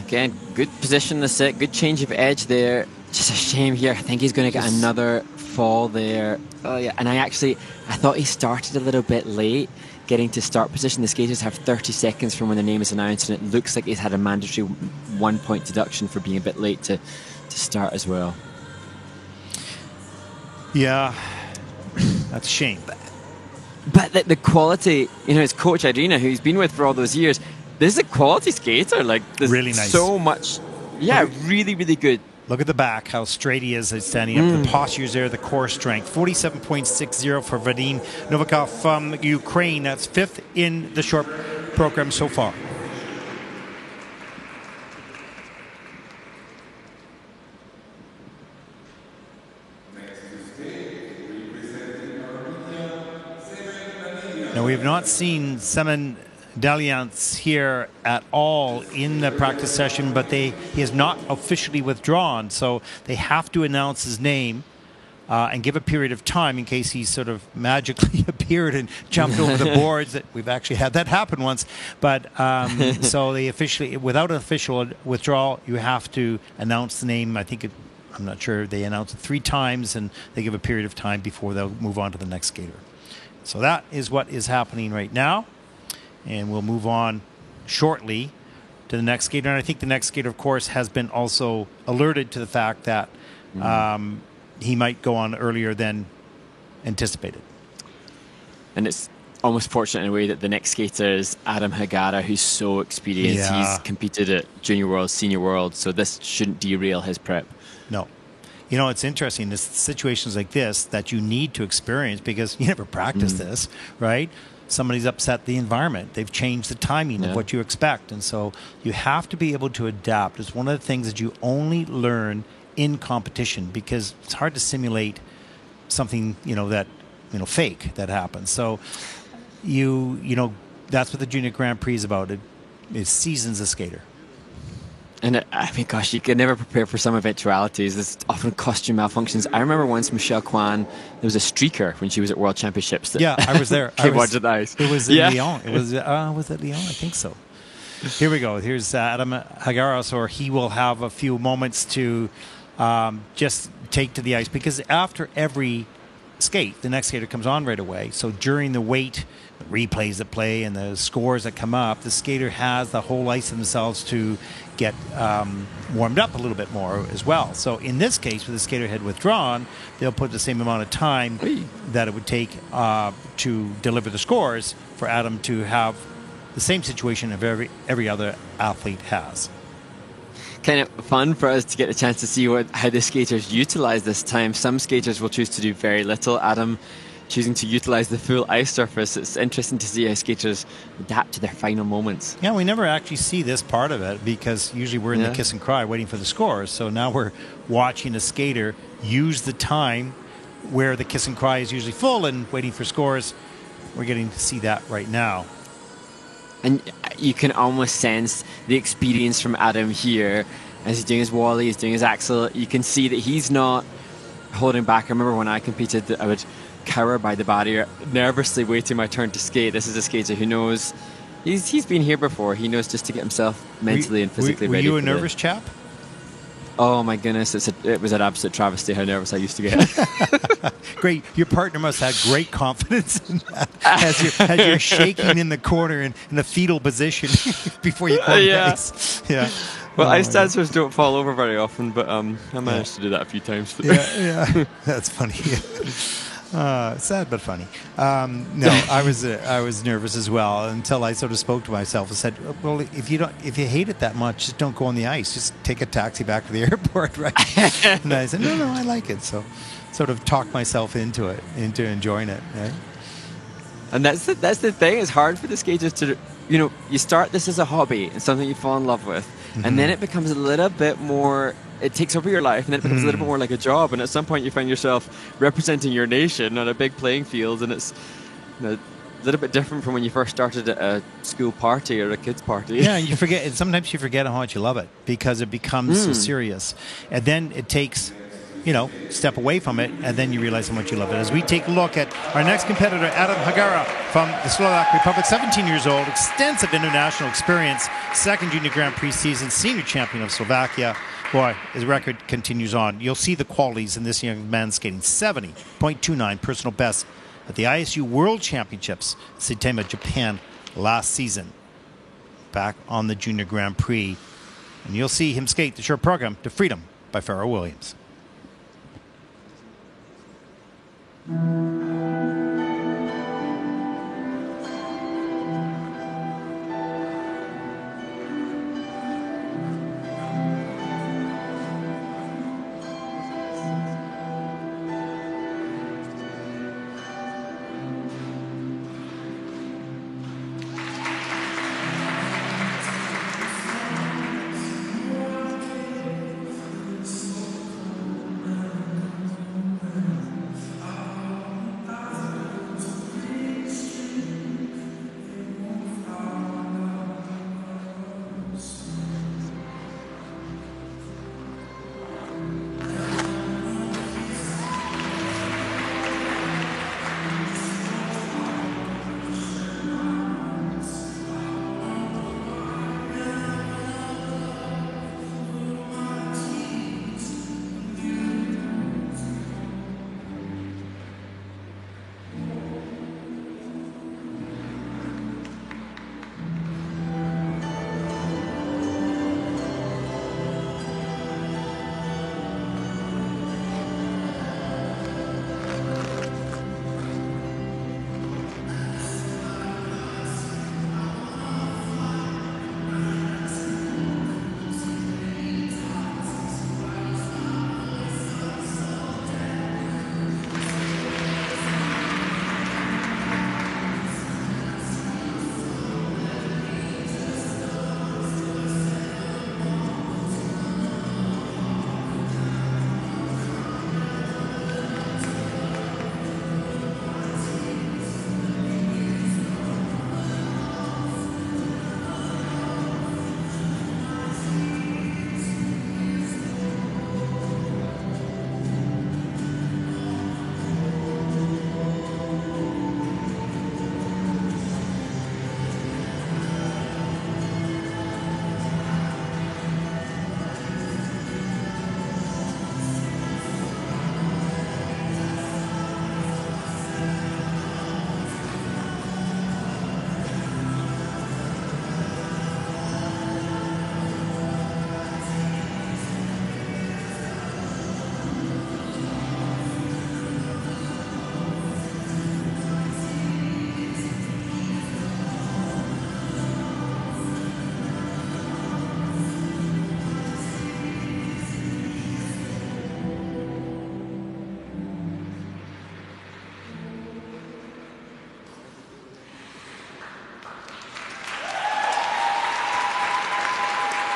Again, good position in the set, good change of edge there. Just a shame here. I think he's going to get another fall there. Oh yeah, and I thought he started a little bit late getting to start position. The skaters have 30 seconds from when the name is announced, and it looks like he's had a mandatory 1-point deduction for being a bit late to start as well. Yeah, that's a shame. But the quality, you know, his coach Irina, who he's been with for all those years, this is a quality skater. Like, there's really nice. So much. Yeah, really, really good. Look at the back, how straight he is standing up. The posture's there, the core strength. 47.60 for Vadim Novikov from Ukraine. That's 5th in the short program so far. Now, we have not seen Semen Dalliance here at all in the practice session, but he has not officially withdrawn, so they have to announce his name and give a period of time in case he sort of magically appeared and jumped over the boards. That we've actually had that happen once, but so they officially, without an official withdrawal, you have to announce the name. I'm not sure, they announce it 3 times and they give a period of time before they'll move on to the next skater. So that is what is happening right now. And we'll move on shortly to the next skater. And I think the next skater, of course, has been also alerted to the fact that he might go on earlier than anticipated. And it's almost fortunate in a way that the next skater is Adam Hagara, who's so experienced. Yeah. He's competed at Junior World, Senior World, so this shouldn't derail his prep. No. You know, it's interesting. There's situations like this that you need to experience because you never practice this, right? Somebody's upset the environment. They've changed the timing of what you expect. And so you have to be able to adapt. It's one of the things that you only learn in competition because it's hard to simulate something, fake that happens. So you know, that's what the Junior Grand Prix is about. It seasons a skater. And I mean, gosh, you can never prepare for some eventualities. There's often costume malfunctions. I remember once Michelle Kwan, there was a streaker when she was at World Championships. Yeah, I was there. Came onto the ice. It was in Lyon. It was it Lyon? I think so. Here we go. Here's Adam Hagaros, or he will have a few moments to just take to the ice because after every skate, the next skater comes on right away. So during the wait, the replays that play and the scores that come up, the skater has the whole ice themselves to get warmed up a little bit more as well. So in this case, with the skater had withdrawn, they'll put the same amount of time that it would take to deliver the scores for Adam to have the same situation of every other athlete has. Kind of fun for us to get a chance to see how the skaters utilize this time. Some skaters will choose to do very little. Adam choosing to utilize the full ice surface. It's interesting to see how skaters adapt to their final moments. Yeah, we never actually see this part of it because usually we're in the kiss and cry waiting for the scores. So now we're watching a skater use the time where the kiss and cry is usually full and waiting for scores. We're getting to see that right now. And you can almost sense the experience from Adam here as he's doing his wally, he's doing his axel. You can see that he's not holding back. I remember when I competed that I would cower by the barrier, nervously waiting my turn to skate. This is a skater who knows He's been here before. He knows just to get himself mentally and physically ready. Were you a nervous chap? Oh my goodness, it was an absolute travesty how nervous I used to get. Great. Your partner must have great confidence in that as you're shaking in the corner in the fetal position before you go on the ice. Yeah. Well, ice dancers don't fall over very often, but I managed to do that a few times. Yeah. That's funny. Sad but funny. No, I was nervous as well until I sort of spoke to myself and said, "Well, if you hate it that much, just don't go on the ice. Just take a taxi back to the airport, right?" And I said, "No, I like it." So, sort of talked myself into enjoying it. Right? And that's the thing. It's hard for the skaters to, you start this as a hobby and something you fall in love with, and then it becomes a little bit more. It takes over your life, and then it becomes a little bit more like a job. And at some point, you find yourself representing your nation on a big playing field, and it's a little bit different from when you first started at a school party or a kids' party. Yeah, and you forget. And sometimes you forget how much you love it because it becomes so serious, and then it takes, step away from it, and then you realize how much you love it. As we take a look at our next competitor, Adam Hagara from the Slovak Republic, 17 years old, extensive international experience, second Junior Grand Prix season, senior champion of Slovakia. Boy, his record continues on. You'll see the qualities in this young man skating. 70.29 personal best at the ISU World Championships, Saitama, Japan, last season. Back on the Junior Grand Prix. And you'll see him skate the short program to Freedom by Pharrell Williams.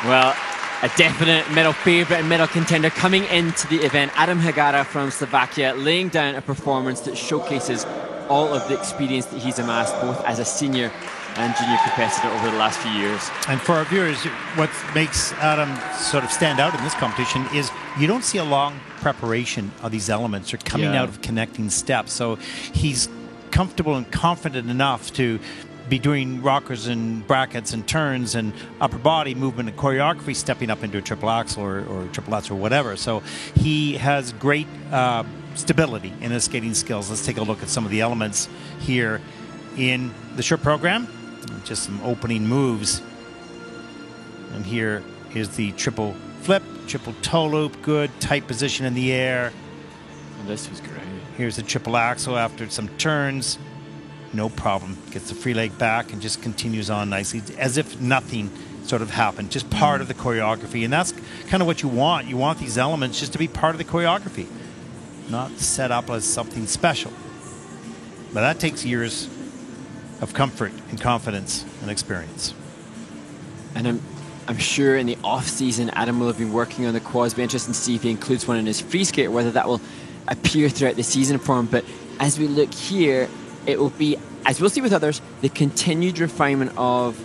Well, a definite medal favourite and medal contender coming into the event. Adam Hagara from Slovakia laying down a performance that showcases all of the experience that he's amassed both as a senior and junior competitor over the last few years. And for our viewers, what makes Adam sort of stand out in this competition is you don't see a long preparation of these elements or coming out of connecting steps. So he's comfortable and confident enough to be doing rockers and brackets and turns and upper body movement and choreography, stepping up into a triple axel or triple Lutz or whatever. So he has great stability in his skating skills. Let's take a look at some of the elements here in the short program. Just some opening moves. And here is the triple flip, triple toe loop, good tight position in the air. Oh, this was great. Here's the triple axel after some turns. No problem. Gets the free leg back and just continues on nicely, as if nothing sort of happened. Just part of the choreography. And that's kind of what you want. You want these elements just to be part of the choreography, not set up as something special. But that takes years of comfort and confidence and experience. And I'm sure in the off-season, Adam will have been working on the quads. Be interesting to see if he includes one in his free skate, or whether that will appear throughout the season for him. But as we look here, it will be, as we'll see with others, the continued refinement of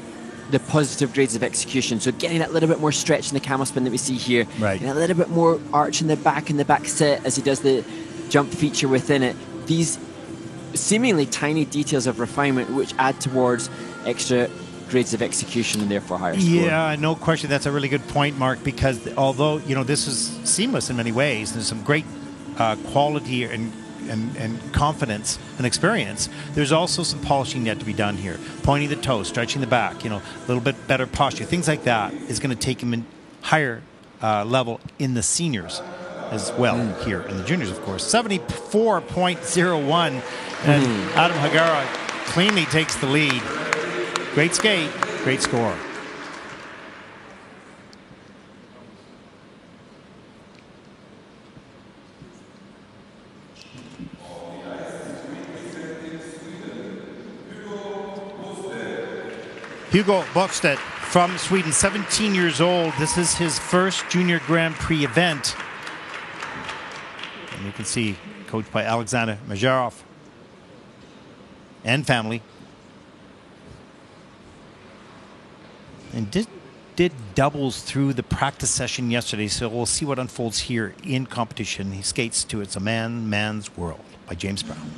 the positive grades of execution. So getting that little bit more stretch in the camel spin that we see here, right, and a little bit more arch in the back set as he does the jump feature within it. These seemingly tiny details of refinement which add towards extra grades of execution and therefore higher score. Yeah, no question. That's a really good point, Mark, because although, you know, this is seamless in many ways, there's some great quality and confidence and experience, there's also some polishing yet to be done here. Pointing the toes, stretching the back, you know, a little bit better posture, things like that is going to take him in higher level in the seniors as well here in the juniors, of course. 74.01, and Adam Hagara cleanly takes the lead. Great skate, great score. Hugo Bokstedt from Sweden, 17 years old. This is his first Junior Grand Prix event. And you can see, coached by Alexander Majarov and family. And did doubles through the practice session yesterday, so we'll see what unfolds here in competition. He skates to It's a Man's World by James Brown.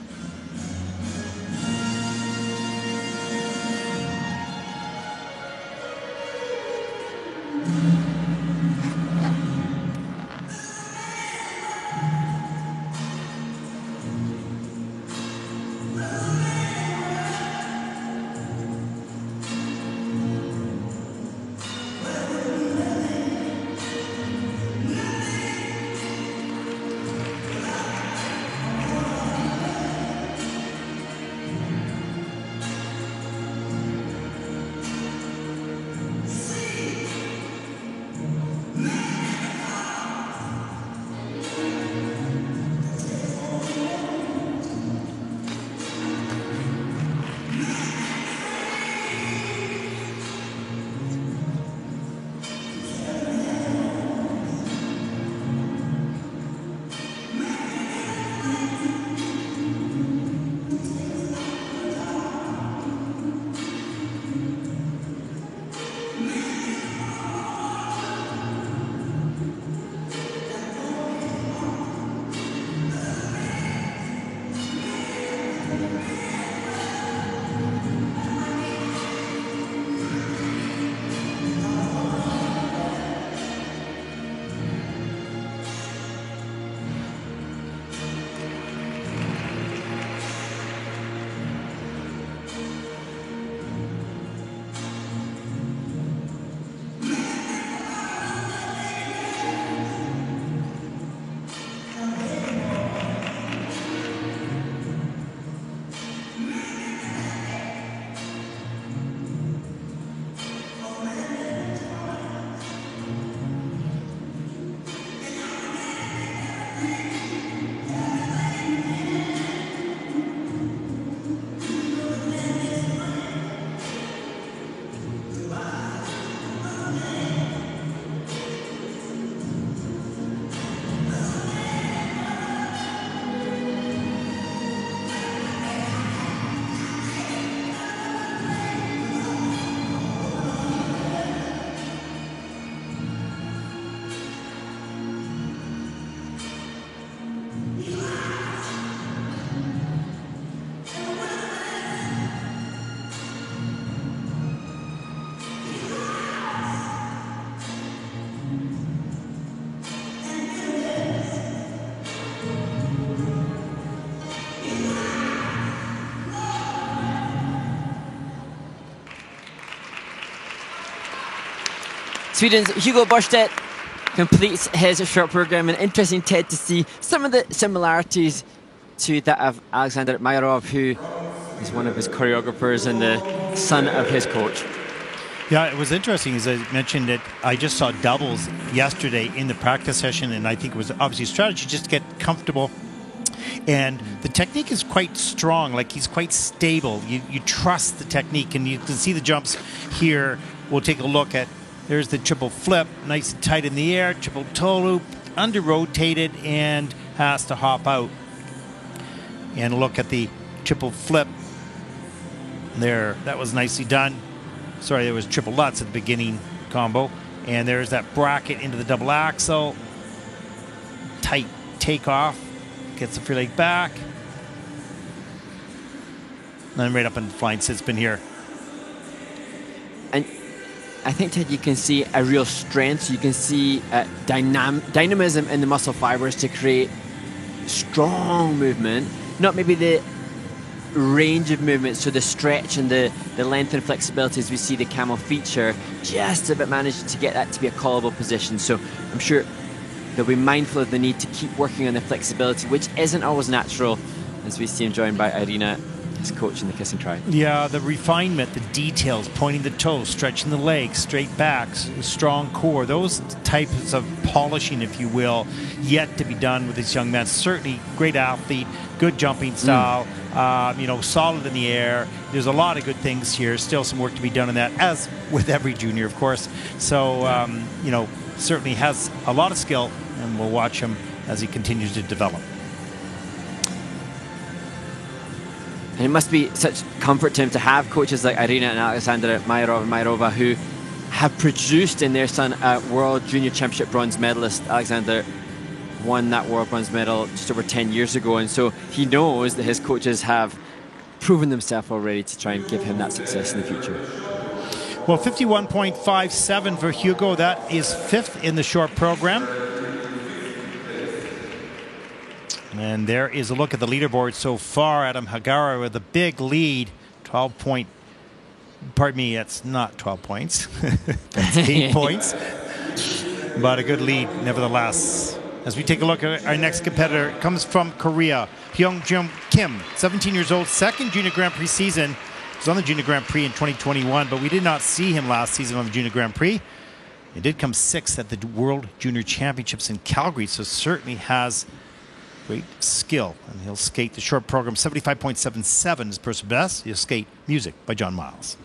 Sweden's Hugo Borstedt completes his short program, and interesting, Ted, to see some of the similarities to that of Alexander Mayrov, who is one of his choreographers and the son of his coach. Yeah, it was interesting, as I mentioned, that I just saw doubles yesterday in the practice session, and I think it was obviously a strategy just to get comfortable. And the technique is quite strong, like he's quite stable. You trust the technique, and you can see the jumps here. We'll take a look at, there's the triple flip, nice and tight in the air, triple toe loop, under rotated, and has to hop out. And look at the triple flip there. That was nicely done. Sorry, there was triple Lutz at the beginning combo. And there's that bracket into the double axel. Tight takeoff. Gets the free leg back. And then right up in the flying sit spin here. And I think, Ted, you can see a real strength. You can see dynamism in the muscle fibers to create strong movement. Not maybe the range of movement, so the stretch and the length and flexibility as we see the camel feature, just about managed to get that to be a callable position. So I'm sure they'll be mindful of the need to keep working on the flexibility, which isn't always natural, as we see him joined by Irina, his coach in the kiss and try. Yeah, the refinement, the details, pointing the toes, stretching the legs, straight backs, strong core, those types of polishing, if you will, yet to be done with this young man. Certainly great athlete, good jumping style, solid in the air. There's a lot of good things here. Still some work to be done in that, as with every junior, of course. So, certainly has a lot of skill, and we'll watch him as he continues to develop. And it must be such comfort to him to have coaches like Irina and Alexander Mayrova, who have produced in their son a World Junior Championship bronze medalist. Alexander won that World Bronze medal just over 10 years ago, and so he knows that his coaches have proven themselves already to try and give him that success in the future. Well, 51.57 for Hugo. That is fifth in the short program. And there is a look at the leaderboard so far. Adam Hagara with a big lead. 12 point. Pardon me, that's not 12 points. That's 8 points. But a good lead, nevertheless. As we take a look at our next competitor, it comes from Korea. Hyungjum Kim, 17 years old, second Junior Grand Prix season. He was on the Junior Grand Prix in 2021, but we did not see him last season on the Junior Grand Prix. He did come sixth at the World Junior Championships in Calgary, so certainly has great skill. And he'll skate the short program. 75.77 is personal best. He'll skate Music by John Miles.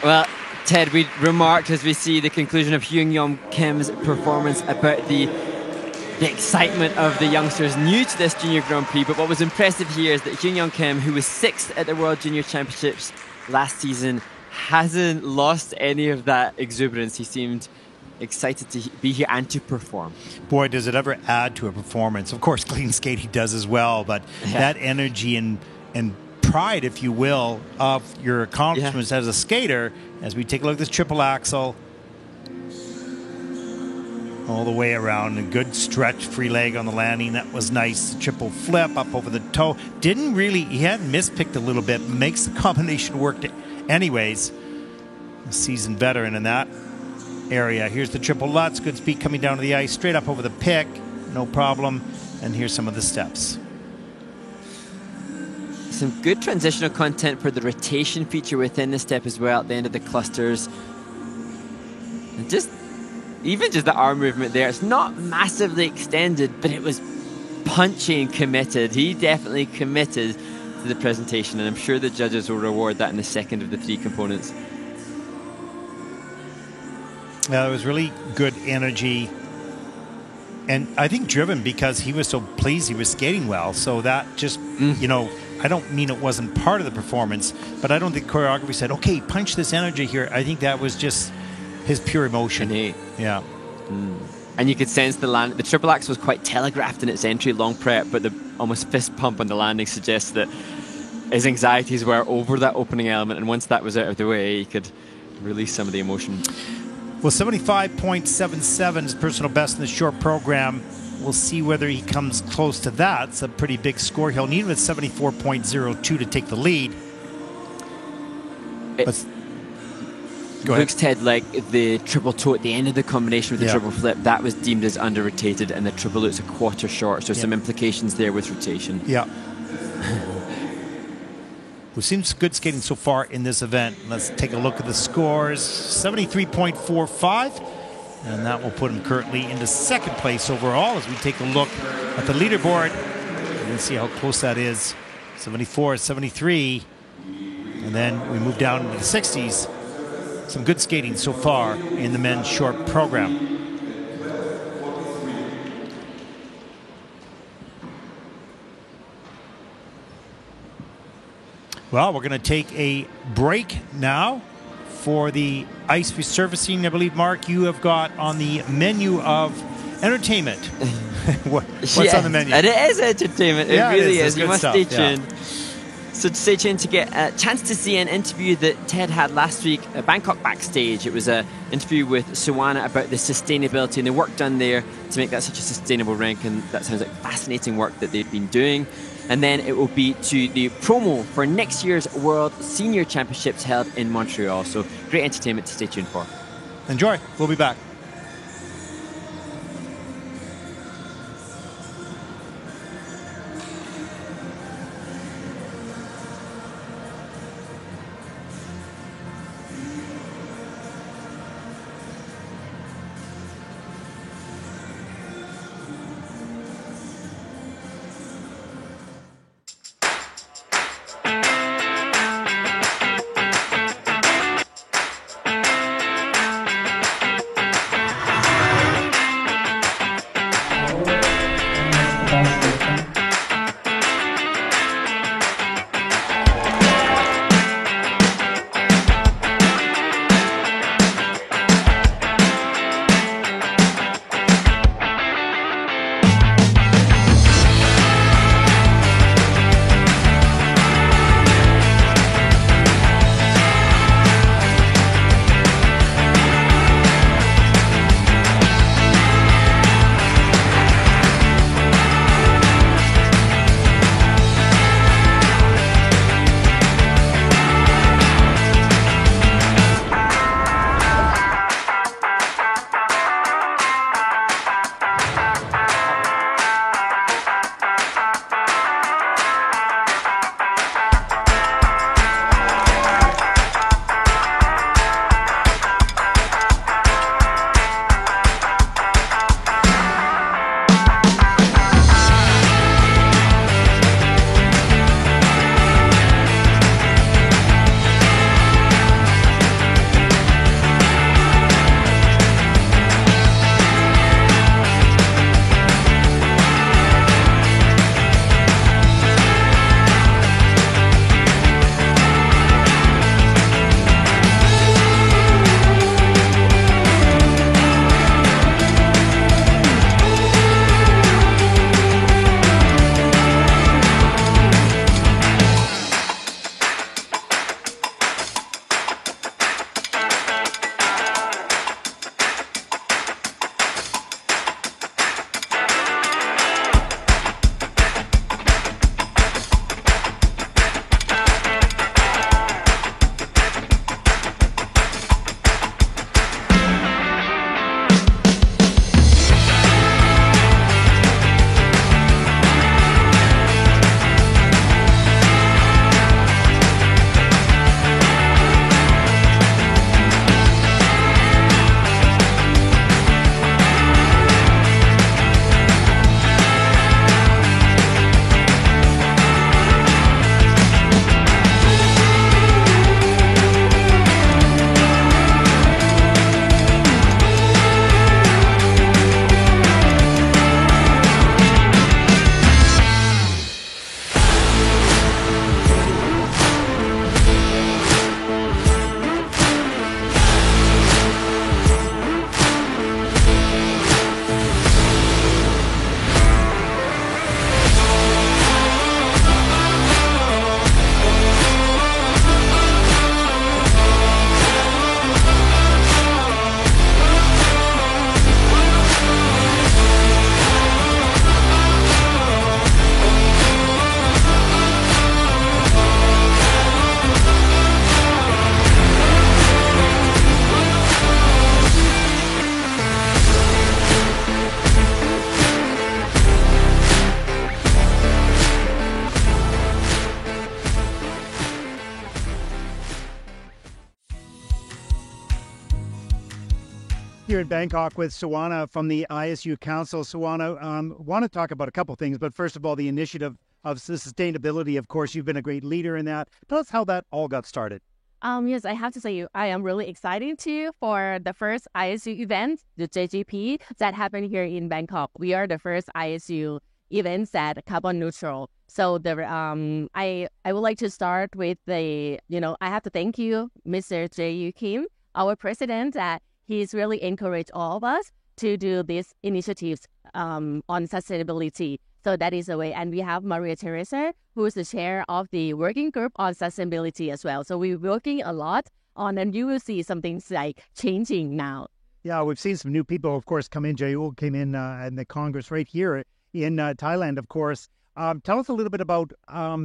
Well, Ted, we remarked as we see the conclusion of Hyun-Yong Kim's performance about the excitement of the youngsters new to this Junior Grand Prix. But what was impressive here is that Hyun-Yong Kim, who was 6th at the World Junior Championships last season, hasn't lost any of that exuberance. He seemed excited to be here and to perform. Boy, does it ever add to a performance. Of course, clean skating does as well, but that energy and pride, if you will, of your accomplishments as a skater, as we take a look at this triple axel, all the way around, a good stretch, free leg on the landing, that was nice. Triple flip up over the toe. He had mispicked a little bit, makes the combination work anyways. A seasoned veteran in that area. Here's the triple Lutz, good speed coming down to the ice, straight up over the pick, no problem. And here's some of the steps. Some good transitional content for the rotation feature within the step as well at the end of the clusters. And even just the arm movement there, it's not massively extended, but it was punchy and committed. He definitely committed to the presentation, and I'm sure the judges will reward that in the second of the 3 components. It was really good energy, and I think driven because he was so pleased he was skating well. So that just, I don't mean it wasn't part of the performance, but I don't think choreography said, okay, punch this energy here. I think that was just his pure emotion. Yeah. And you could sense the triple axe was quite telegraphed in its entry, long prep, but the almost fist pump on the landing suggests that his anxieties were over that opening element, and once that was out of the way, he could release some of the emotion. Well, 75.77 is personal best in the short program. We'll see whether he comes close to that. It's a pretty big score. He'll need him at 74.02 to take the lead. Go ahead. Looks, Ted, like the triple toe at the end of the combination with the triple flip, that was deemed as under-rotated, and the triple loop's a quarter short, so some implications there with rotation. Yeah. We've seen good skating so far in this event. Let's take a look at the scores. 73.45, and that will put him currently into second place overall as we take a look at the leaderboard. Let's see how close that is. 74, 73, and then we move down into the 60s. Some good skating so far in the men's short program. Well, we're going to take a break now for the ice resurfacing. I believe, Mark, you have got on the menu of entertainment. What's on the menu? And it is entertainment. It really is. You must stay tuned. Yeah. So stay tuned to get a chance to see an interview that Ted had last week at Bangkok Backstage. It was an interview with Suwana about the sustainability and the work done there to make that such a sustainable rink, and that sounds like fascinating work that they've been doing. And then it will be to the promo for next year's World Senior Championships held in Montreal. So great entertainment to stay tuned for. Enjoy. We'll be back. here in Bangkok with Suwana from the ISU Council. Suwana, want to talk about a couple things, but first of all, the initiative of sustainability. Of course, you've been a great leader in that. Tell us how that all got started. Yes, I have to say I am really excited too for the first ISU event, the JGP, that happened here in Bangkok. We are the first ISU events that carbon neutral. So I would like to start with I have to thank you, Mr. J.U. Kim, our president, that he's really encouraged all of us to do these initiatives on sustainability. So that is the way. And we have Maria Teresa, who is the chair of the working group on sustainability as well. So we're working a lot on, and you will see some things like changing now. Yeah, we've seen some new people, of course, come in. Jayu came in the Congress right here in Thailand, of course. Tell us a little bit about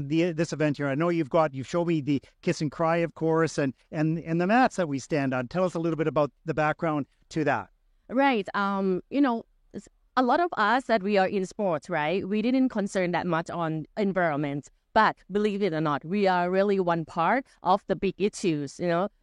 this event here. I know you've showed me the kiss and cry, of course, and the mats that we stand on. Tell us a little bit about the background to that. Right. A lot of us that we are in sports, right? We didn't concern that much on environment, but believe it or not, we are really one part of the big issues.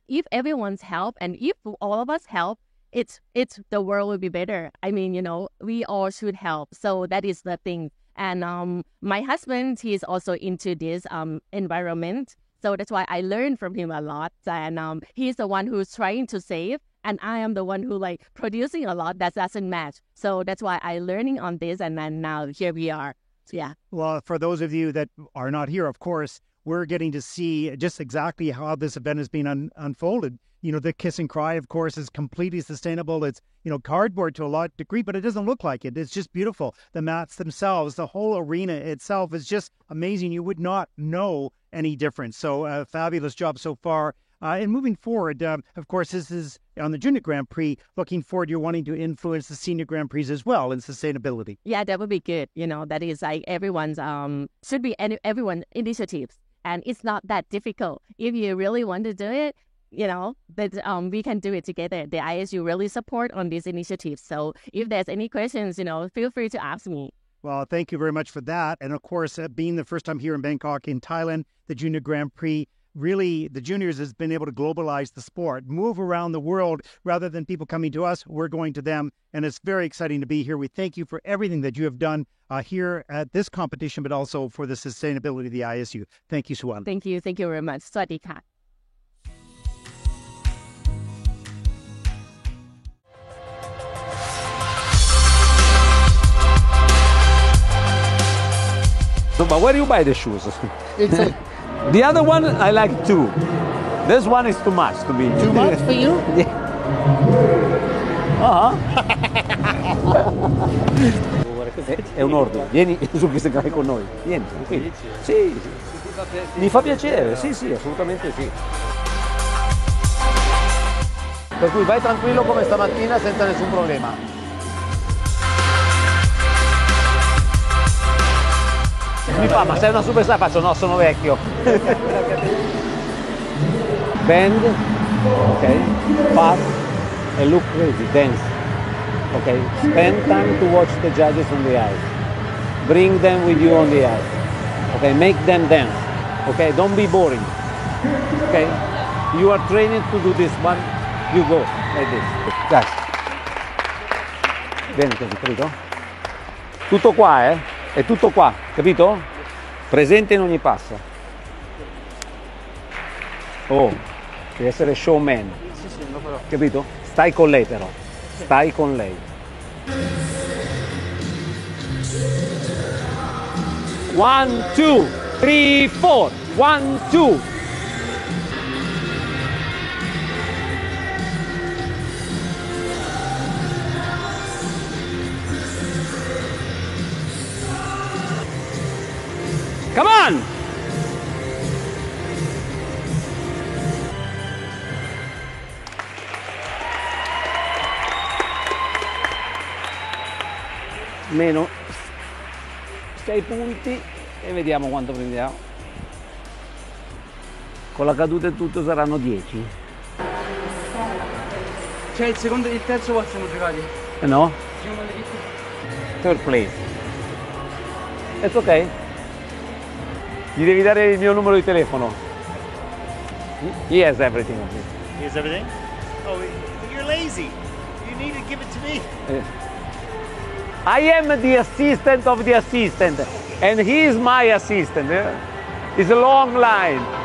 If everyone's help and if all of us help, it's the world will be better. I mean, we all should help. So that is the thing. And my husband, he's also into this environment. So that's why I learned from him a lot. And he's the one who's trying to save. And I am the one who producing a lot that doesn't match. So that's why I learning on this. And then now here we are. So, yeah. Well, for those of you that are not here, of course, we're getting to see just exactly how this event has been unfolded. The kiss and cry, of course, is completely sustainable. It's, cardboard to a large degree, but it doesn't look like it. It's just beautiful. The mats themselves, the whole arena itself is just amazing. You would not know any difference. So fabulous job so far. And moving forward, of course, this is on the Junior Grand Prix. Looking forward, you're wanting to influence the Senior Grand Prix as well in sustainability. Yeah, that would be good. That is everyone's should be everyone initiatives, and it's not that difficult. If you really want to do it, that we can do it together. The ISU really support on these initiatives. So if there's any questions, feel free to ask me. Well, thank you very much for that. And of course, being the first time here in Bangkok, in Thailand, the Junior Grand Prix. Really, the juniors has been able to globalize the sport, move around the world rather than people coming to us. We're going to them. And it's very exciting to be here. We thank you for everything that you have done here at this competition, but also for the sustainability of the ISU. Thank you, Suwan. Thank you. Thank you very much. สวัสดีค่ะ But where do you buy the shoes? The other one I like too. This one is too much to me. Too much for you? Yeah. È un ordine. Vieni su che stai con noi. Vieni, tranquillo. Sì, sì. Mi fa piacere, sì, sì, assolutamente sì. Per cui vai tranquillo come stamattina senza nessun problema. Mi fa, ma sei una superstar? Faccio, no, sono vecchio. Bend, ok, fast, and look crazy, dance. Okay, spend time to watch the judges on the ice. Bring them with you on the ice. Okay, make them dance. Okay, don't be boring. Okay, you are trained to do this one, you go like this. Guys. Bene così, capito? Tutto qua, è tutto qua, capito? Presente in ogni passo. Oh, devi essere showman. Sì, sì, lo farò. Capito? Stai con lei però. Stai con lei. 1, 2, 3, 4. 1, 2. Come on! Meno 6 punti e vediamo quanto prendiamo. Con la caduta e tutto saranno 10. Cioè il secondo e il terzo posto siamo giocati? No? Third place. It's okay. Gli devi dare il mio numero di telefono. He has everything. He has everything? Oh, you're lazy. You need it, give it to me. I am the assistant of the assistant, and he is my assistant. It's a long line.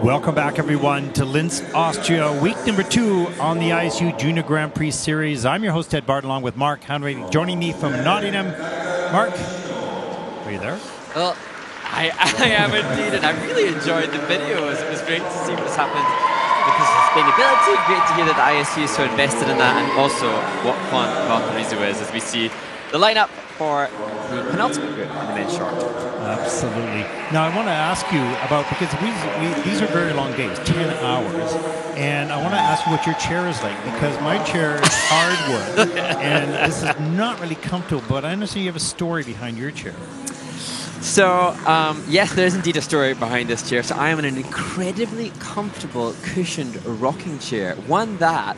Welcome back, everyone, to Linz, Austria, week number 2 on the ISU Junior Grand Prix Series. I'm your host, Ted Bart, along with Mark Hungary, joining me from Nottingham. Mark, are you there? Well, I am indeed, and I really enjoyed the videos. It was great to see what's happened with the sustainability. Great to hear that the ISU is so invested in that, and also what fun Valparaiso is as we see the lineup for the penultimate group in the men's short. Absolutely. Now, I want to ask you about, because these are very long days, 10 hours, and I want to ask you what your chair is like, because my chair is hardwood, and this is not really comfortable, but I understand you have a story behind your chair. So, yes, there is indeed a story behind this chair. So I am in an incredibly comfortable, cushioned rocking chair. One that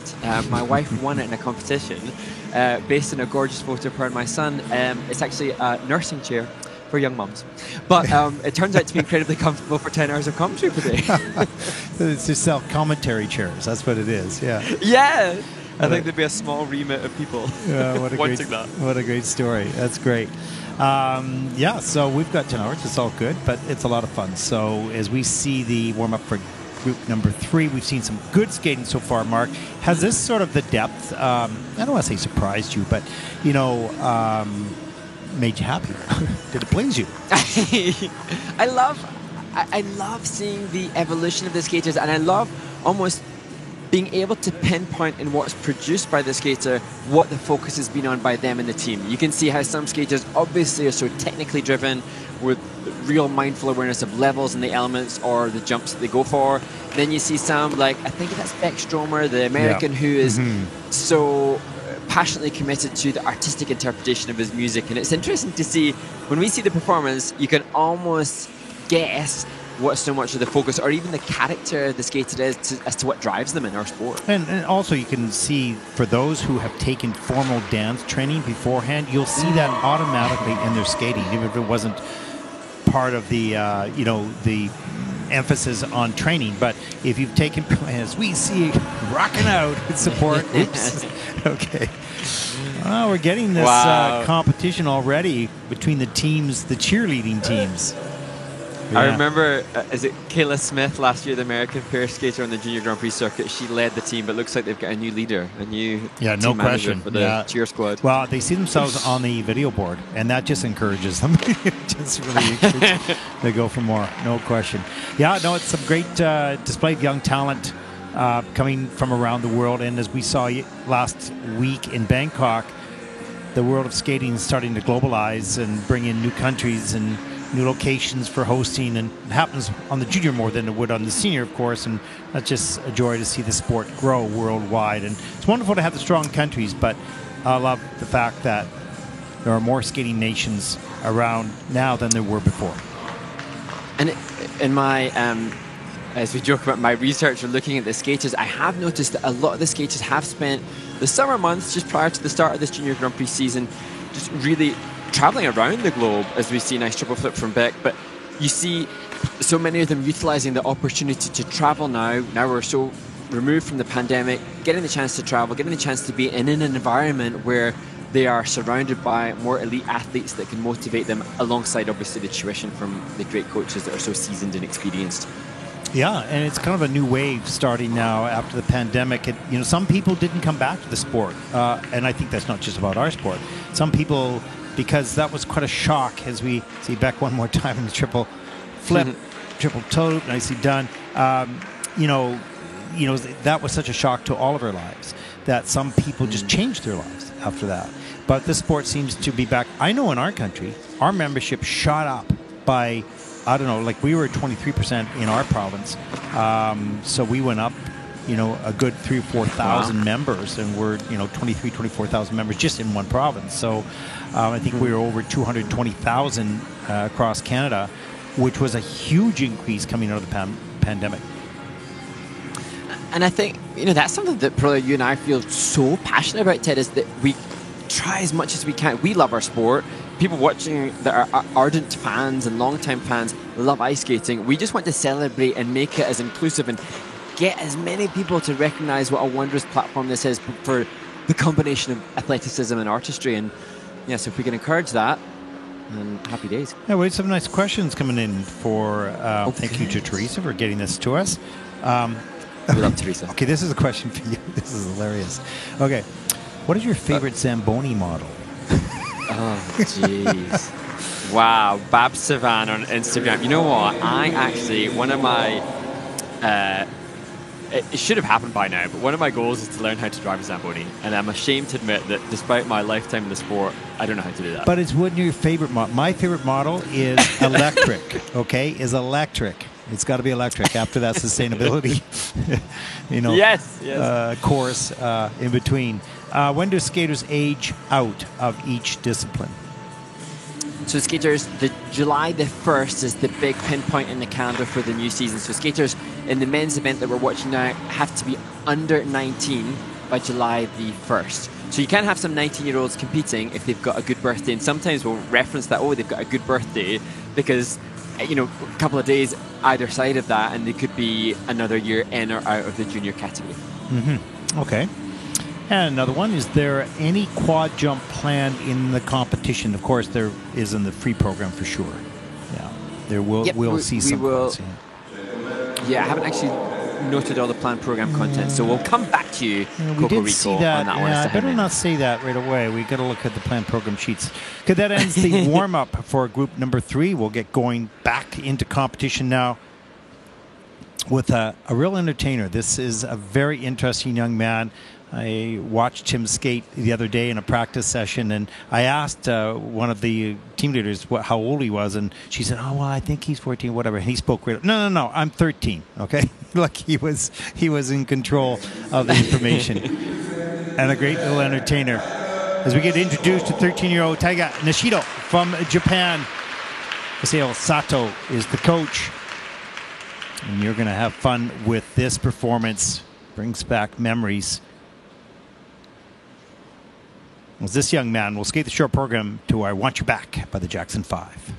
my wife won it in a competition based on a gorgeous photo of her and my son. It's actually a nursing chair for young mums. But it turns out to be incredibly comfortable for 10 hours of commentary per day. It's just self-commentary chairs. That's what it is, yeah. Yeah. I think there'd be a small remit of people wanting that. What a great story. That's great. Yeah, so we've got 10 hours. It's all good, but it's a lot of fun. So as we see the warm-up for group number 3, we've seen some good skating so far, Mark. Has this sort of the depth, I don't want to say surprised you, but, you know, made you happy? Did it please you? I love seeing the evolution of the skaters, and I love almost being able to pinpoint in what's produced by the skater what the focus has been on by them and the team. You can see how some skaters obviously are so technically driven with real mindful awareness of levels and the elements or the jumps that they go for. Then you see some, like, I think that's Beck Stromer, the American, who is so passionately committed to the artistic interpretation of his music. And it's interesting to see, when we see the performance, you can almost guess what so much of the focus, or even the character the skater is, as to what drives them in our sport. And also you can see, for those who have taken formal dance training beforehand, you'll see that automatically in their skating, even if it wasn't part of the, you know, the emphasis on training. But if you've taken, as we see, rocking out with support. Oops. Okay. Well, we're getting this competition already between the teams, the cheerleading teams. Yeah. I remember, is it Kayla Smith last year, the American pair skater on the Junior Grand Prix circuit? She led the team, but it looks like they've got a new leader, a new team manager for the cheer squad. Well, they see themselves on the video board, and that just encourages them. It just really encourages they go for more, no question. Yeah, no, it's some great display of young talent coming from around the world, and as we saw last week in Bangkok, the world of skating is starting to globalize and bring in new countries and new locations for hosting, and it happens on the junior more than it would on the senior, of course, and that's just a joy to see the sport grow worldwide. And it's wonderful to have the strong countries, but I love the fact that there are more skating nations around now than there were before. And in my, as we joke about my research or looking at the skaters, I have noticed that a lot of the skaters have spent the summer months just prior to the start of this Junior Grand Prix season just really traveling around the globe, as we see nice triple flip from Beck. But you see so many of them utilizing the opportunity to travel now. Now we're so removed from the pandemic, getting the chance to travel, getting the chance to be in an environment where they are surrounded by more elite athletes that can motivate them, alongside obviously the tuition from the great coaches that are so seasoned and experienced. Yeah, and it's kind of a new wave starting now after the pandemic. You know, some people didn't come back to the sport, and I think that's not just about our sport. Some people, because that was quite a shock, as we see Beck one more time in the triple flip, triple toe, nicely done. You know, that was such a shock to all of our lives that some people just changed their lives after that. But the sport seems to be back. I know in our country, our membership shot up by, I don't know, like we were at 23% in our province. So we went up, you know, a good 3,000 or 4,000 members, and we're, 24,000 members just in one province. So I think we were over 220,000 across Canada, which was a huge increase coming out of the pandemic. And I think, that's something that probably you and I feel so passionate about, Ted, is that we try as much as we can. We love our sport. People watching that are ardent fans and long-time fans love ice skating. We just want to celebrate and make it as inclusive and get as many people to recognize what a wondrous platform this is for the combination of athleticism and artistry. And yes, if we can encourage that, and happy days. Yeah, we have some nice questions coming in for. Thank you to Teresa for getting this to us. We love Teresa. Okay, this is a question for you. This is hilarious. Okay, what is your favorite Zamboni model? Oh, jeez. Wow, Bab Savan on Instagram. You know what? One of my, it should have happened by now, but one of my goals is to learn how to drive a Zamboni. And I'm ashamed to admit that despite my lifetime in the sport, I don't know how to do that. But it's one of your favorite model. My favorite model is electric, okay? Is electric. It's got to be electric after that sustainability, course in between. When do skaters age out of each discipline? So skaters, July the 1st is the big pinpoint in the calendar for the new season. So skaters in the men's event that we're watching now have to be under 19 by July the 1st. So you can have some 19-year-olds competing if they've got a good birthday. And sometimes we'll reference that, they've got a good birthday because, a couple of days either side of that, and they could be another year in or out of the junior category. Mm-hmm. Okay. And another one, is there any quad jump planned in the competition? Of course, there is in the free program for sure. Yeah, there will. We'll see some. Quads, yeah, I haven't actually noted all the planned program content, so we'll come back to you, we did see that. I better not say that right away. We got to look at the planned program sheets. Okay, that ends the warm up for group number 3. We'll get going back into competition now with a real entertainer. This is a very interesting young man. I watched him skate the other day in a practice session, and I asked one of the team leaders how old he was, and she said, "Oh, well, I think he's 14, whatever." And he spoke right up. No, I'm 13. Okay, like he was in control of the information, and a great little entertainer. As we get introduced to 13-year-old Taiga Nishido from Japan, Masao Sato is the coach, and you're going to have fun with this performance. Brings back memories. As this young man will skate the short program to I Want You Back by the Jackson 5.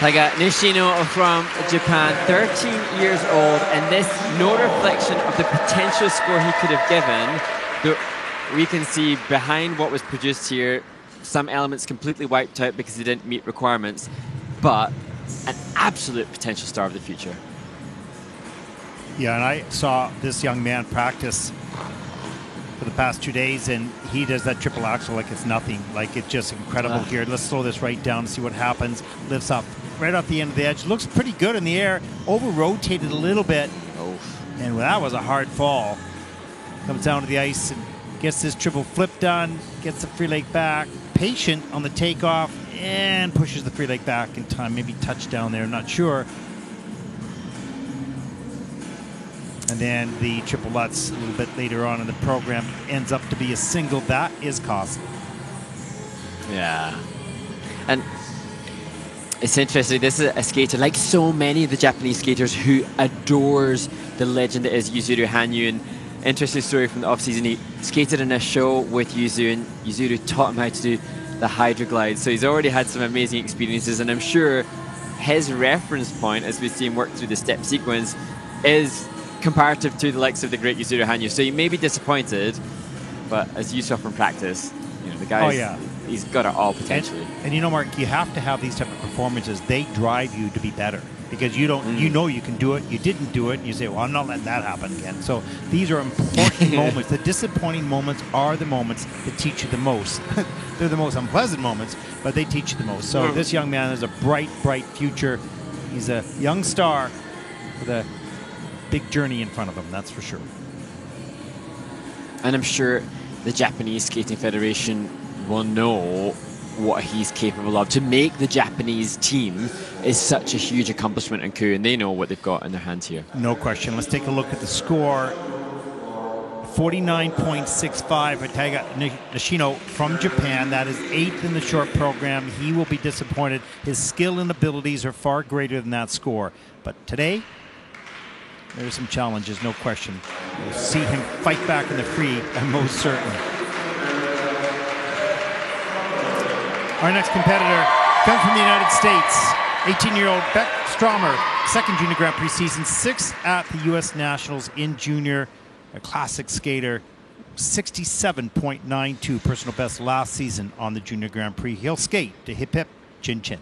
Taiga Nishino from Japan, 13 years old, and this no reflection of the potential score he could have given. We can see behind what was produced here, some elements completely wiped out because they didn't meet requirements, but an absolute potential star of the future. Yeah, and I saw this young man practice for the past 2 days, and he does that triple axel like it's nothing. Like, it's just incredible here. Let's slow this right down and see what happens. Lifts up right off the end of the edge. Looks pretty good in the air. Over-rotated a little bit. Oh. And that was a hard fall. Comes down to the ice and gets this triple flip done. Gets the free leg back. Patient on the takeoff and pushes the free leg back in time. Maybe touchdown there, not sure. And then the triple Lutz a little bit later on in the program ends up to be a single. That is costly. Yeah. And it's interesting. This is a skater, like so many of the Japanese skaters, who adores the legend that is Yuzuru Hanyu. And interesting story from the off-season. He skated in a show with Yuzuru, and Yuzuru taught him how to do the hydroglide. So he's already had some amazing experiences, and I'm sure his reference point, as we see him work through the step sequence, is comparative to the likes of the great Yuzuru Hanyu. So you may be disappointed, but as you saw from practice, you know, the guy, he's got it all potentially. And you know, Mark, you have to have these type of performances. They drive you to be better, because you don't, you know, you can do it. You didn't do it, and you say, "Well, I'm not letting that happen again." So these are important moments. The disappointing moments are the moments that teach you the most. They're the most unpleasant moments, but they teach you the most. So this young man has a bright, bright future. He's a young star with a big journey in front of him, that's for sure. And I'm sure the Japanese Skating Federation will know what he's capable of. To make the Japanese team is such a huge accomplishment in coup, and they know what they've got in their hands here. No question. Let's take a look at the score. 49.65 for Taiga Nishino from Japan. That is 8th in the short program. He will be disappointed. His skill and abilities are far greater than that score. But today, there are some challenges, no question. We'll see him fight back in the free, I'm most certain. Our next competitor comes from the United States. 18-year-old Beck Stromer, second Junior Grand Prix season, 6th at the U.S. Nationals in junior. A classic skater, 67.92 personal best last season on the Junior Grand Prix. He'll skate to Hip Hip Chin Chin.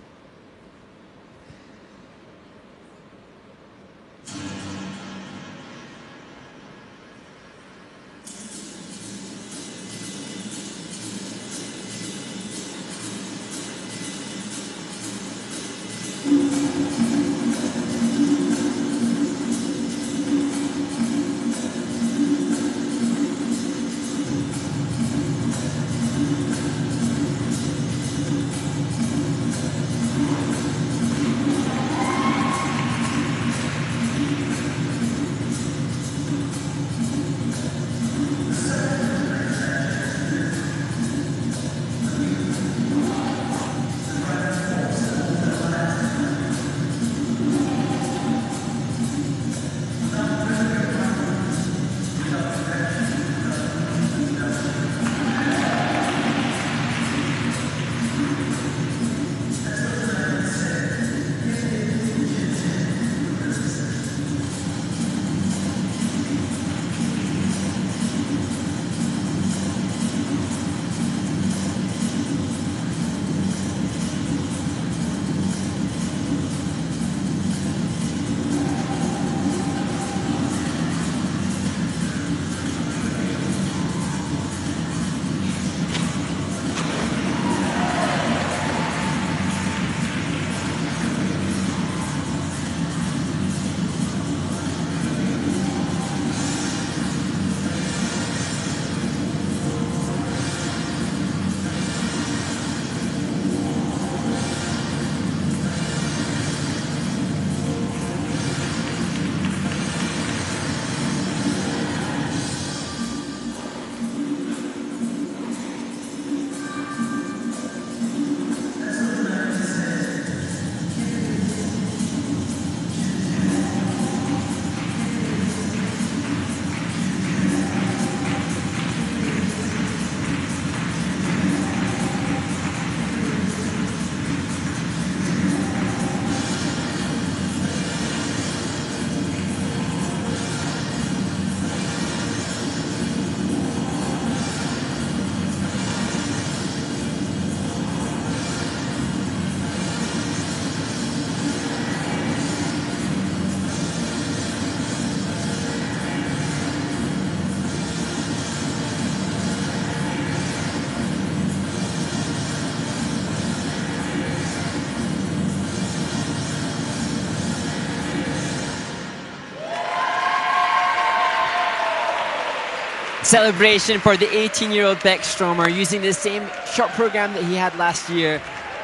celebration for the 18-year-old Beckstromer, using the same short program that he had last year.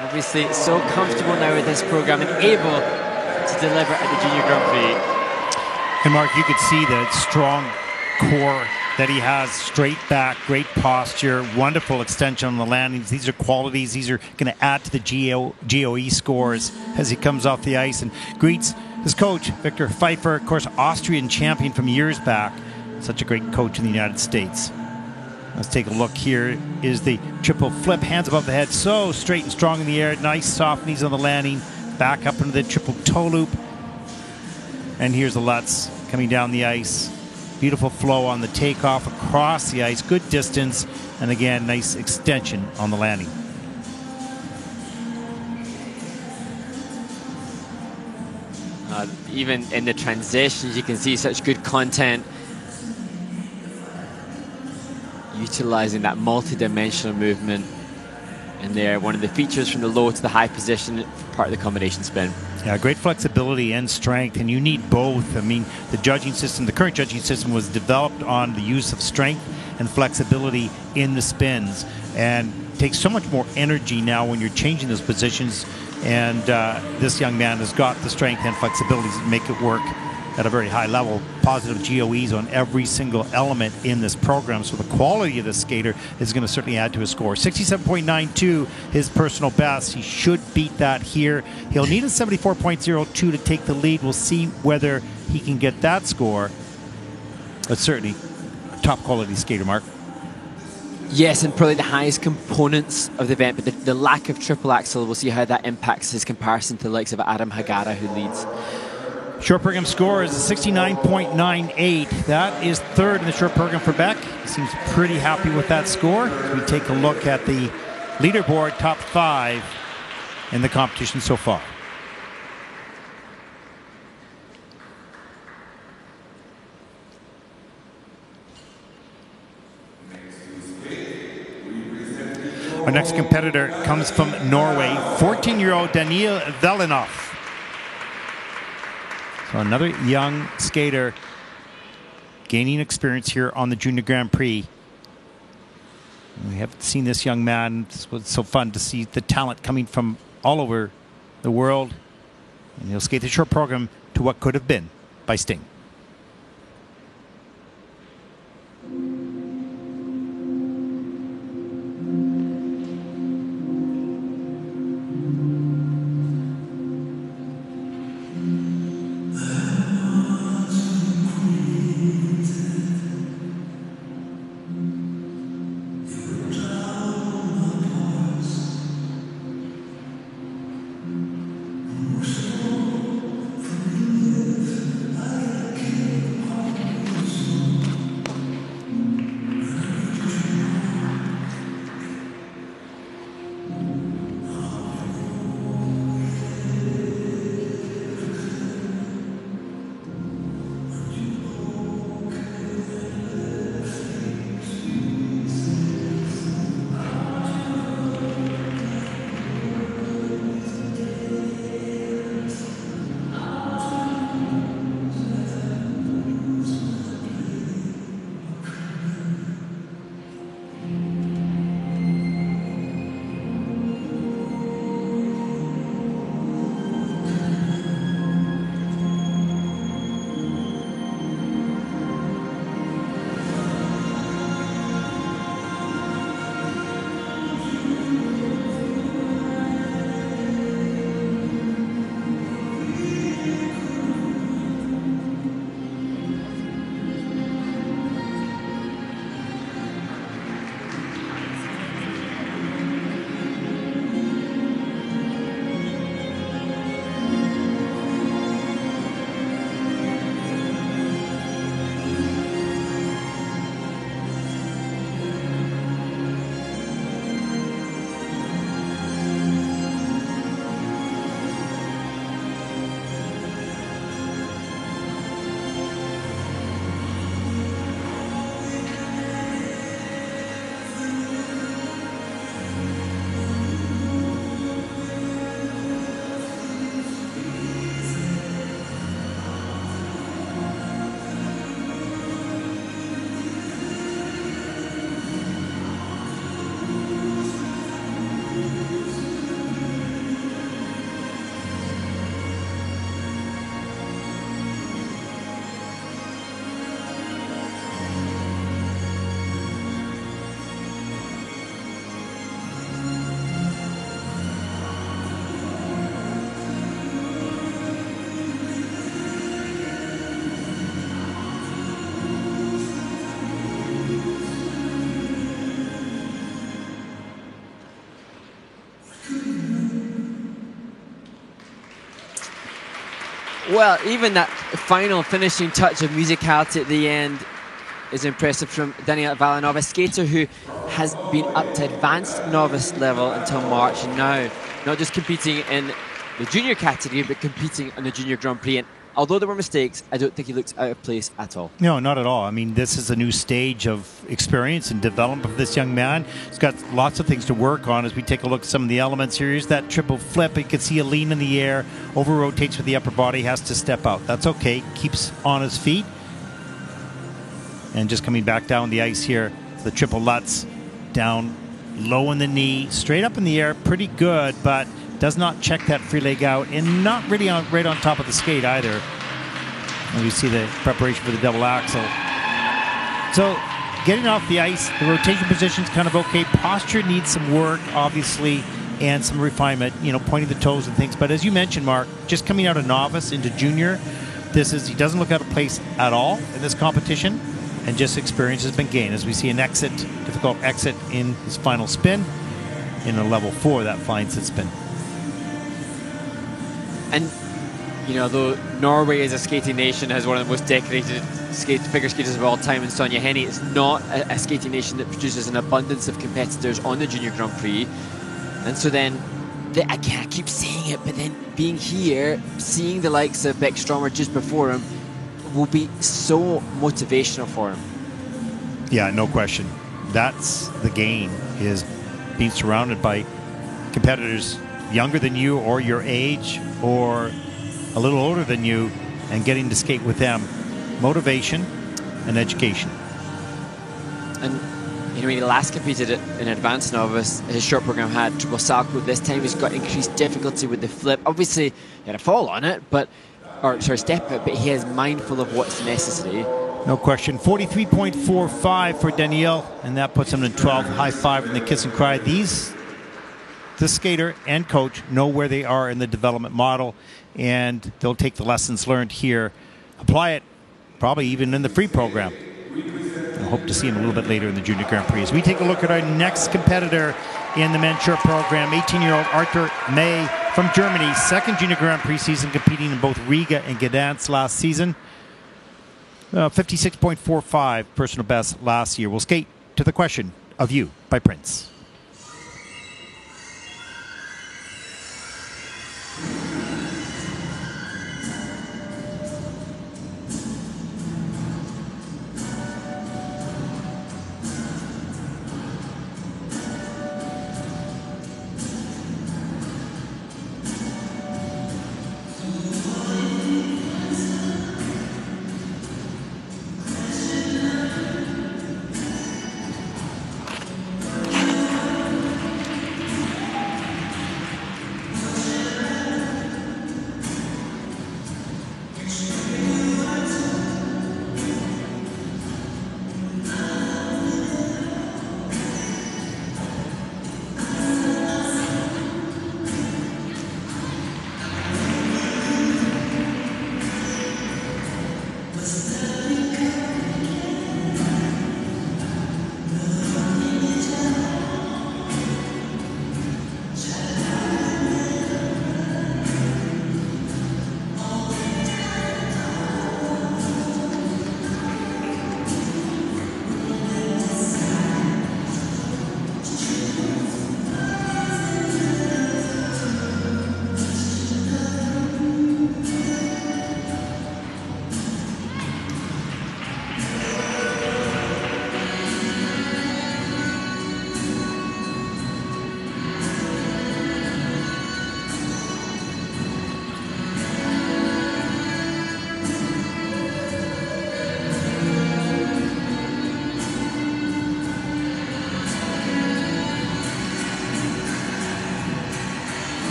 Obviously, so comfortable now with this program and able to deliver at the Junior Grand Prix. And Mark, you could see the strong core that he has, straight back, great posture, wonderful extension on the landings. These are qualities. These are going to add to the GOE scores as he comes off the ice and greets his coach, Victor Pfeiffer, of course, Austrian champion from years back. Such a great coach in the United States. Let's take a look. Here is the triple flip, hands above the head, so straight and strong in the air. Nice soft knees on the landing, back up into the triple toe loop. And here's the Lutz coming down the ice. Beautiful flow on the takeoff across the ice, good distance, and again, nice extension on the landing. Even in the transitions, you can see such good content, utilizing that multi-dimensional movement. And they're one of the features from the low to the high position, part of the combination spin. Yeah, great flexibility and strength, and you need both. I mean, the judging system, the current judging system was developed on the use of strength and flexibility in the spins, and takes so much more energy now when you're changing those positions. And this young man has got the strength and flexibility to make it work at a very high level. Positive GOEs on every single element in this program. So the quality of the skater is going to certainly add to his score. 67.92, his personal best. He should beat that here. He'll need a 74.02 to take the lead. We'll see whether he can get that score. But certainly a top quality skater, Mark. Yes, and probably the highest components of the event, but the lack of triple axel, we'll see how that impacts his comparison to the likes of Adam Hagara, who leads. Short program score is 69.98. That is third in the short program for Beck. He seems pretty happy with that score. As we take a look at the leaderboard, top 5 in the competition so far. Our next competitor comes from Norway, 14-year-old Daniel Velinov. So another young skater gaining experience here on the Junior Grand Prix. We haven't seen this young man. It was so fun to see the talent coming from all over the world. And he'll skate the short program to what could have been by Sting. Well, even that final finishing touch of musicality at the end is impressive from Daniel Valanov, a skater who has been up to advanced novice level until March, and now not just competing in the junior category, but competing in the Junior Grand Prix. And although there were mistakes, I don't think he looks out of place at all. No, not at all. I mean, this is a new stage of experience and development for this young man. He's got lots of things to work on as we take a look at some of the elements here. Here's that triple flip. You can see a lean in the air, over-rotates with the upper body, has to step out. That's okay. Keeps on his feet. And just coming back down the ice here, the triple Lutz down low in the knee, straight up in the air, pretty good, but does not check that free leg out, and not really right on top of the skate either. And we see the preparation for the double axel. So getting off the ice, the rotation position's kind of okay. Posture needs some work, obviously, and some refinement, you know, pointing the toes and things. But as you mentioned, Mark, just coming out of novice into junior, he doesn't look out of place at all in this competition. And just experience has been gained as we see an difficult exit in his final spin in a level 4, that flying sit spin. And, you know, though Norway as a skating nation has one of the most decorated figure skaters of all time in Sonja Hennie, it's not a skating nation that produces an abundance of competitors on the Junior Grand Prix. And so then, I keep saying it, but then being here, seeing the likes of Beck Stromer just before him, will be so motivational for him. Yeah, no question. That's the gain, is being surrounded by competitors younger than you or your age or a little older than you and getting to skate with them. Motivation and education. And you know, when he last competed in advanced novice, his short program had triple salchow. This time he's got increased difficulty with the flip. Obviously, he had a fall on it, step out, but he is mindful of what's necessary. No question. 43.45 for Daniel, and that puts him in 12th. High five in the kiss and cry. This skater and coach know where they are in the development model, and they'll take the lessons learned here, apply it probably even in the free program. I hope to see him a little bit later in the Junior Grand Prix. As we take a look at our next competitor in the men's short program, 18-year-old Arthur May from Germany, second Junior Grand Prix season, competing in both Riga and Gdansk last season. 56.45 personal best last year. We'll skate to the question of you by Prince.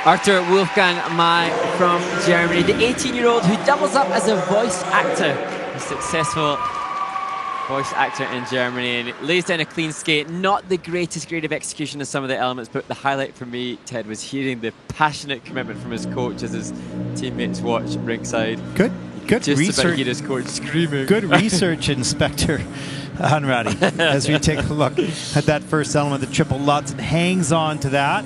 Arthur Wolfgang May from Germany, the 18-year-old who doubles up as a voice actor, a successful voice actor in Germany, and lays down a clean skate. Not the greatest grade of execution of some of the elements, but the highlight for me, Ted, was hearing the passionate commitment from his coach as his teammates watch ringside. Good Just research. about hear his coach screaming. Good research, Inspector Hanratty. As we take a look at that first element, the triple Lutz, it hangs on to that.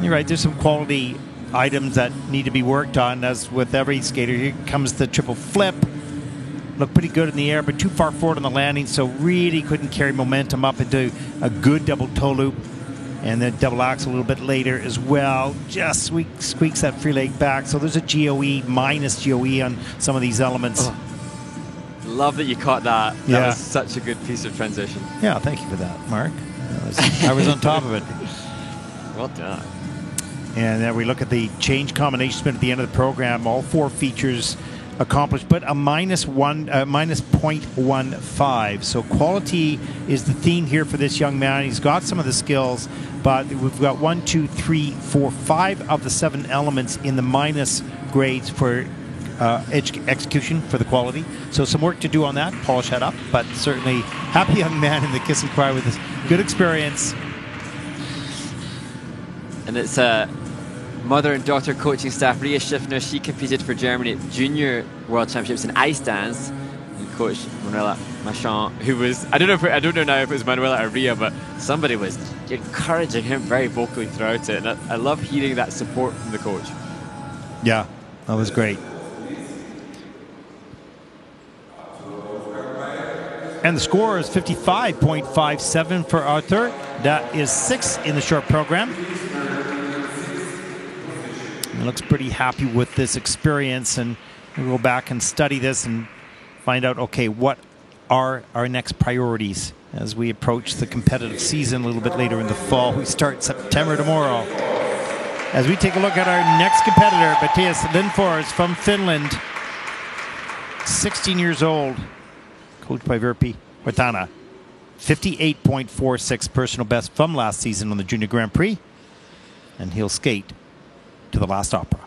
You're right, there's some quality items that need to be worked on, as with every skater. Here comes the triple flip. Looked pretty good in the air, but too far forward on the landing, so really couldn't carry momentum up into a good double toe loop. And then double axel a little bit later as well. Just squeaks that free leg back. So there's a GOE, minus GOE on some of these elements. Oh. Love that you caught that. That was such a good piece of transition. Yeah, thank you for that, Mark. I was on top of it. Well done. And then we look at the change combination spin at the end of the program. All 4 features accomplished, but a minus 0.15. So quality is the theme here for this young man. He's got some of the skills, but we've got 1, 2, 3, 4, 5 of the 7 elements in the minus grades for execution for the quality. So some work to do on that, polish that up, but certainly happy young man in the kiss and cry with this good experience. And it's mother and daughter coaching staff. Ria Schiffner, she competed for Germany at Junior World Championships in ice dance, and coach Manuela Machon, who was, I don't know now if it was Manuela or Ria, but somebody was encouraging him very vocally throughout it, and I love hearing that support from the coach. Yeah, that was great. And the score is 55.57 for Arthur. That is 6th in the short program. He looks pretty happy with this experience, and we'll go back and study this and find out, okay, what are our next priorities as we approach the competitive season a little bit later in the fall. We start September tomorrow. As we take a look at our next competitor, Matthias Lindfors from Finland, 16 years old, coached by Virpi Vartana. 58.46 personal best from last season on the Junior Grand Prix, and he'll skate to the last opera.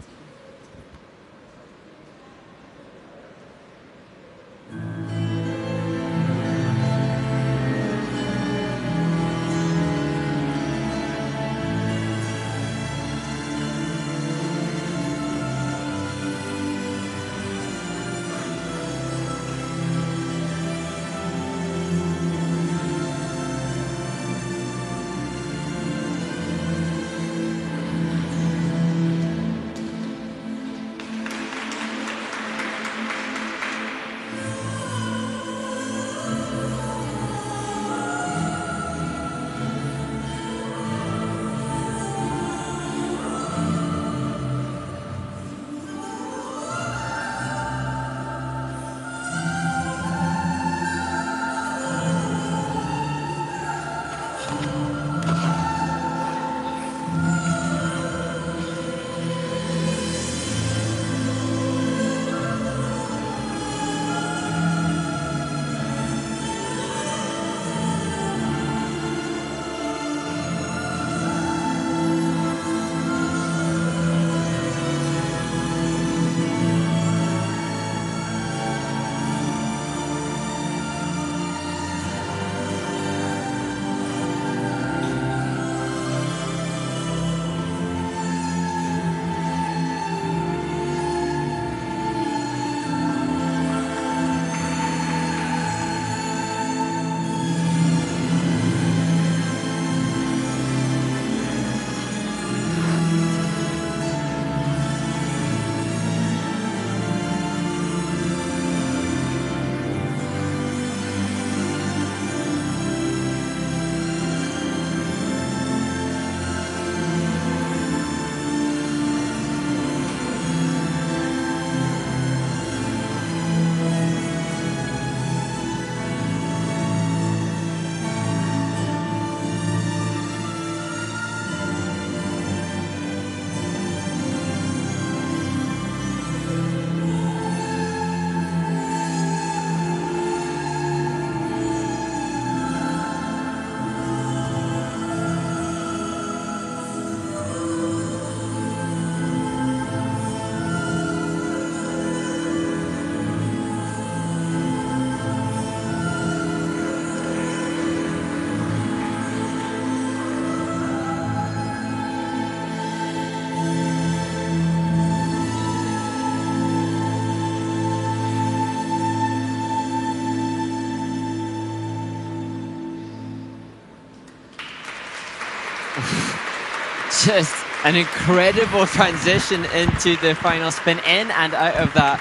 Just an incredible transition into the final spin, in and out of that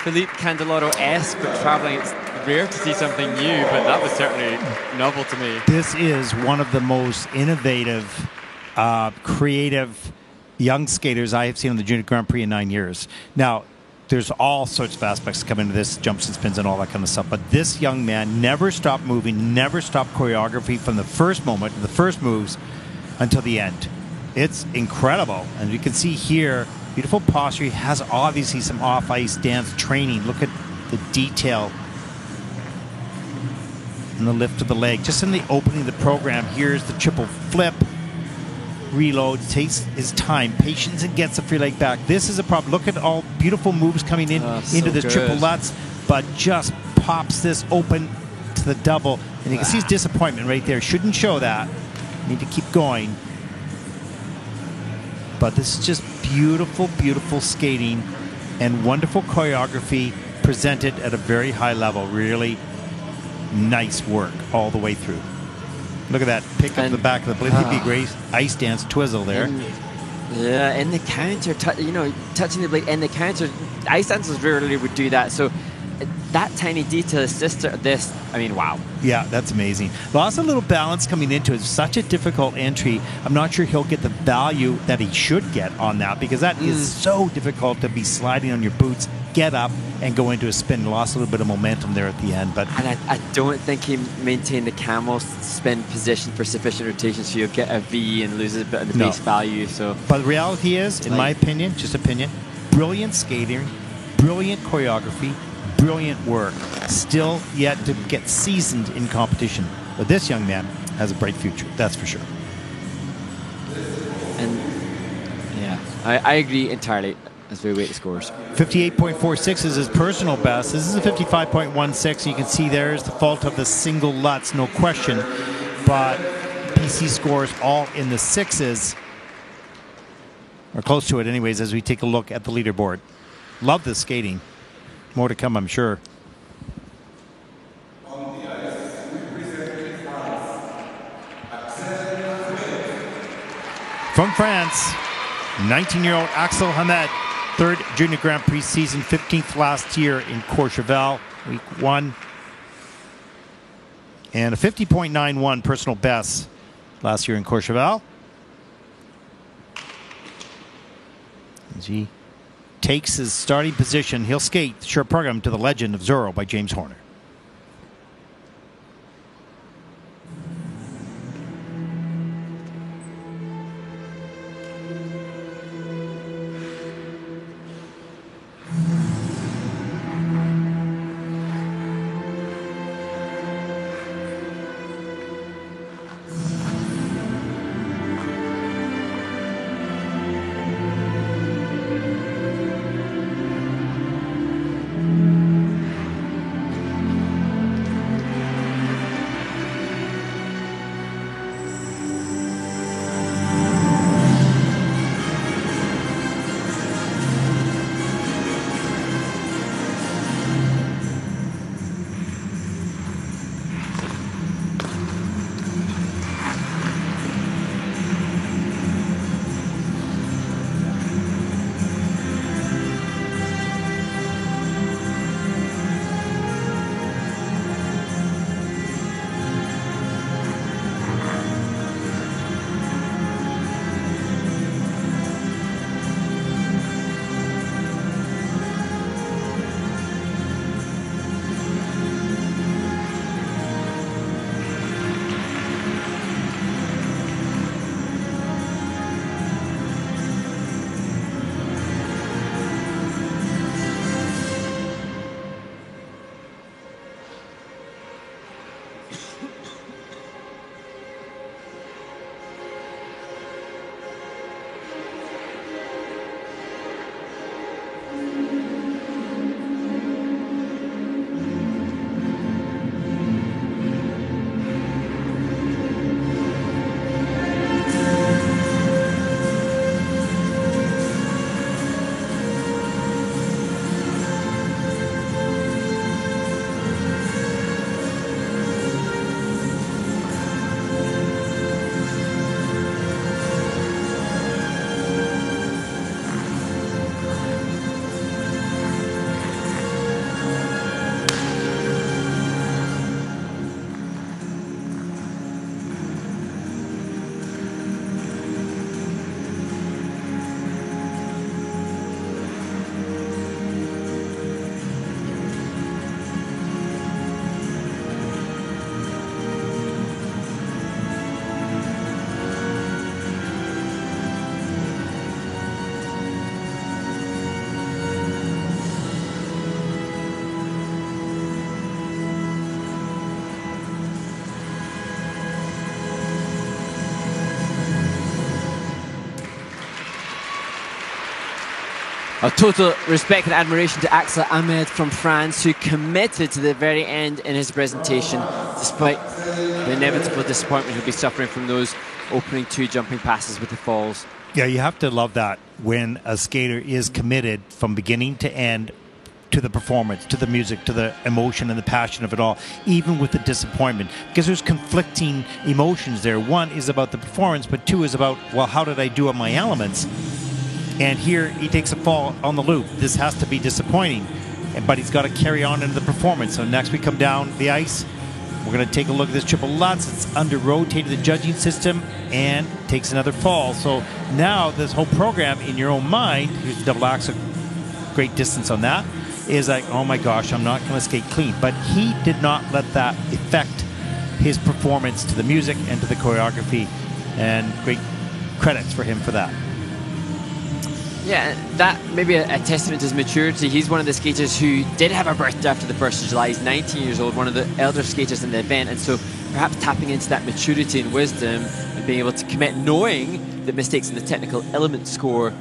Philippe Candeloro-esque, but traveling. It's rare to see something new, but that was certainly novel to me. This is one of the most innovative, creative young skaters I have seen on the Junior Grand Prix in 9 years. Now, there's all sorts of aspects that come into this, jumps and spins and all that kind of stuff, but this young man never stopped moving, never stopped choreography from the first moment, the first moves, until the end. It's incredible. And you can see here, beautiful posture. He has obviously some off-ice dance training. Look at the detail and the lift of the leg. Just in the opening of the program, here's the triple flip. Reload, takes his time, patience, and gets the free leg back. This is a problem. Look at all beautiful moves coming in into the triple lutz, but just pops this open to the double. And you can see his disappointment right there. Shouldn't show that. Need to keep going. But this is just beautiful, beautiful skating and wonderful choreography presented at a very high level. Really nice work all the way through. Look at that pick up the back of the Blippy Grace ice dance twizzle there. Yeah, in the counter, touching the blade in the counter. Ice dancers rarely would do that. So that tiny detail is just this. I mean, wow. Yeah, that's amazing. Lost a little balance coming into it. Such a difficult entry. I'm not sure he'll get the value that he should get on that, because that is so difficult to be sliding on your boots, get up, and go into a spin. Lost a little bit of momentum there at the end. But I don't think he maintained the camel spin position for sufficient rotation, so you'll get a V and loses a bit of the base value. So, but the reality is, in my opinion, just opinion, brilliant skating, brilliant choreography, brilliant work, still yet to get seasoned in competition. But this young man has a bright future, that's for sure. And yeah, I agree entirely as we wait the scores. 58.46 is his personal best. This is a 55.16. You can see there's the fault of the single lutz, no question. But PC scores all in the sixes, or close to it anyways, as we take a look at the leaderboard. Love this skating. More to come, I'm sure. On the ice, we present From France, 19-year-old Axel Hamed, third Junior Grand Prix season, 15th last year in Courchevel, week 1. And a 50.91 personal best last year in Courchevel. As he takes his starting position, he'll skate the short program to The Legend of Zorro by James Horner. A total respect and admiration to Axel Ahmed from France, who committed to the very end in his presentation, despite the inevitable disappointment he'll be suffering from those opening 2 jumping passes with the falls. Yeah, you have to love that when a skater is committed from beginning to end to the performance, to the music, to the emotion and the passion of it all, even with the disappointment. Because there's conflicting emotions there. One is about the performance, but 2 is about, well, how did I do on my elements? And here he takes a fall on the loop. This has to be disappointing, but he's got to carry on into the performance. So next we come down the ice. We're going to take a look at this triple Lutz. It's under-rotated the judging system and takes another fall. So now this whole program in your own mind, here's the double axel, great distance on that, is like, oh my gosh, I'm not going to skate clean. But he did not let that affect his performance to the music and to the choreography, and great credits for him for that. Yeah, that may be a testament to his maturity. He's one of the skaters who did have a birthday after the 1st of July. He's 19 years old, one of the elder skaters in the event, and so perhaps tapping into that maturity and wisdom and being able to commit, knowing that mistakes in the technical element score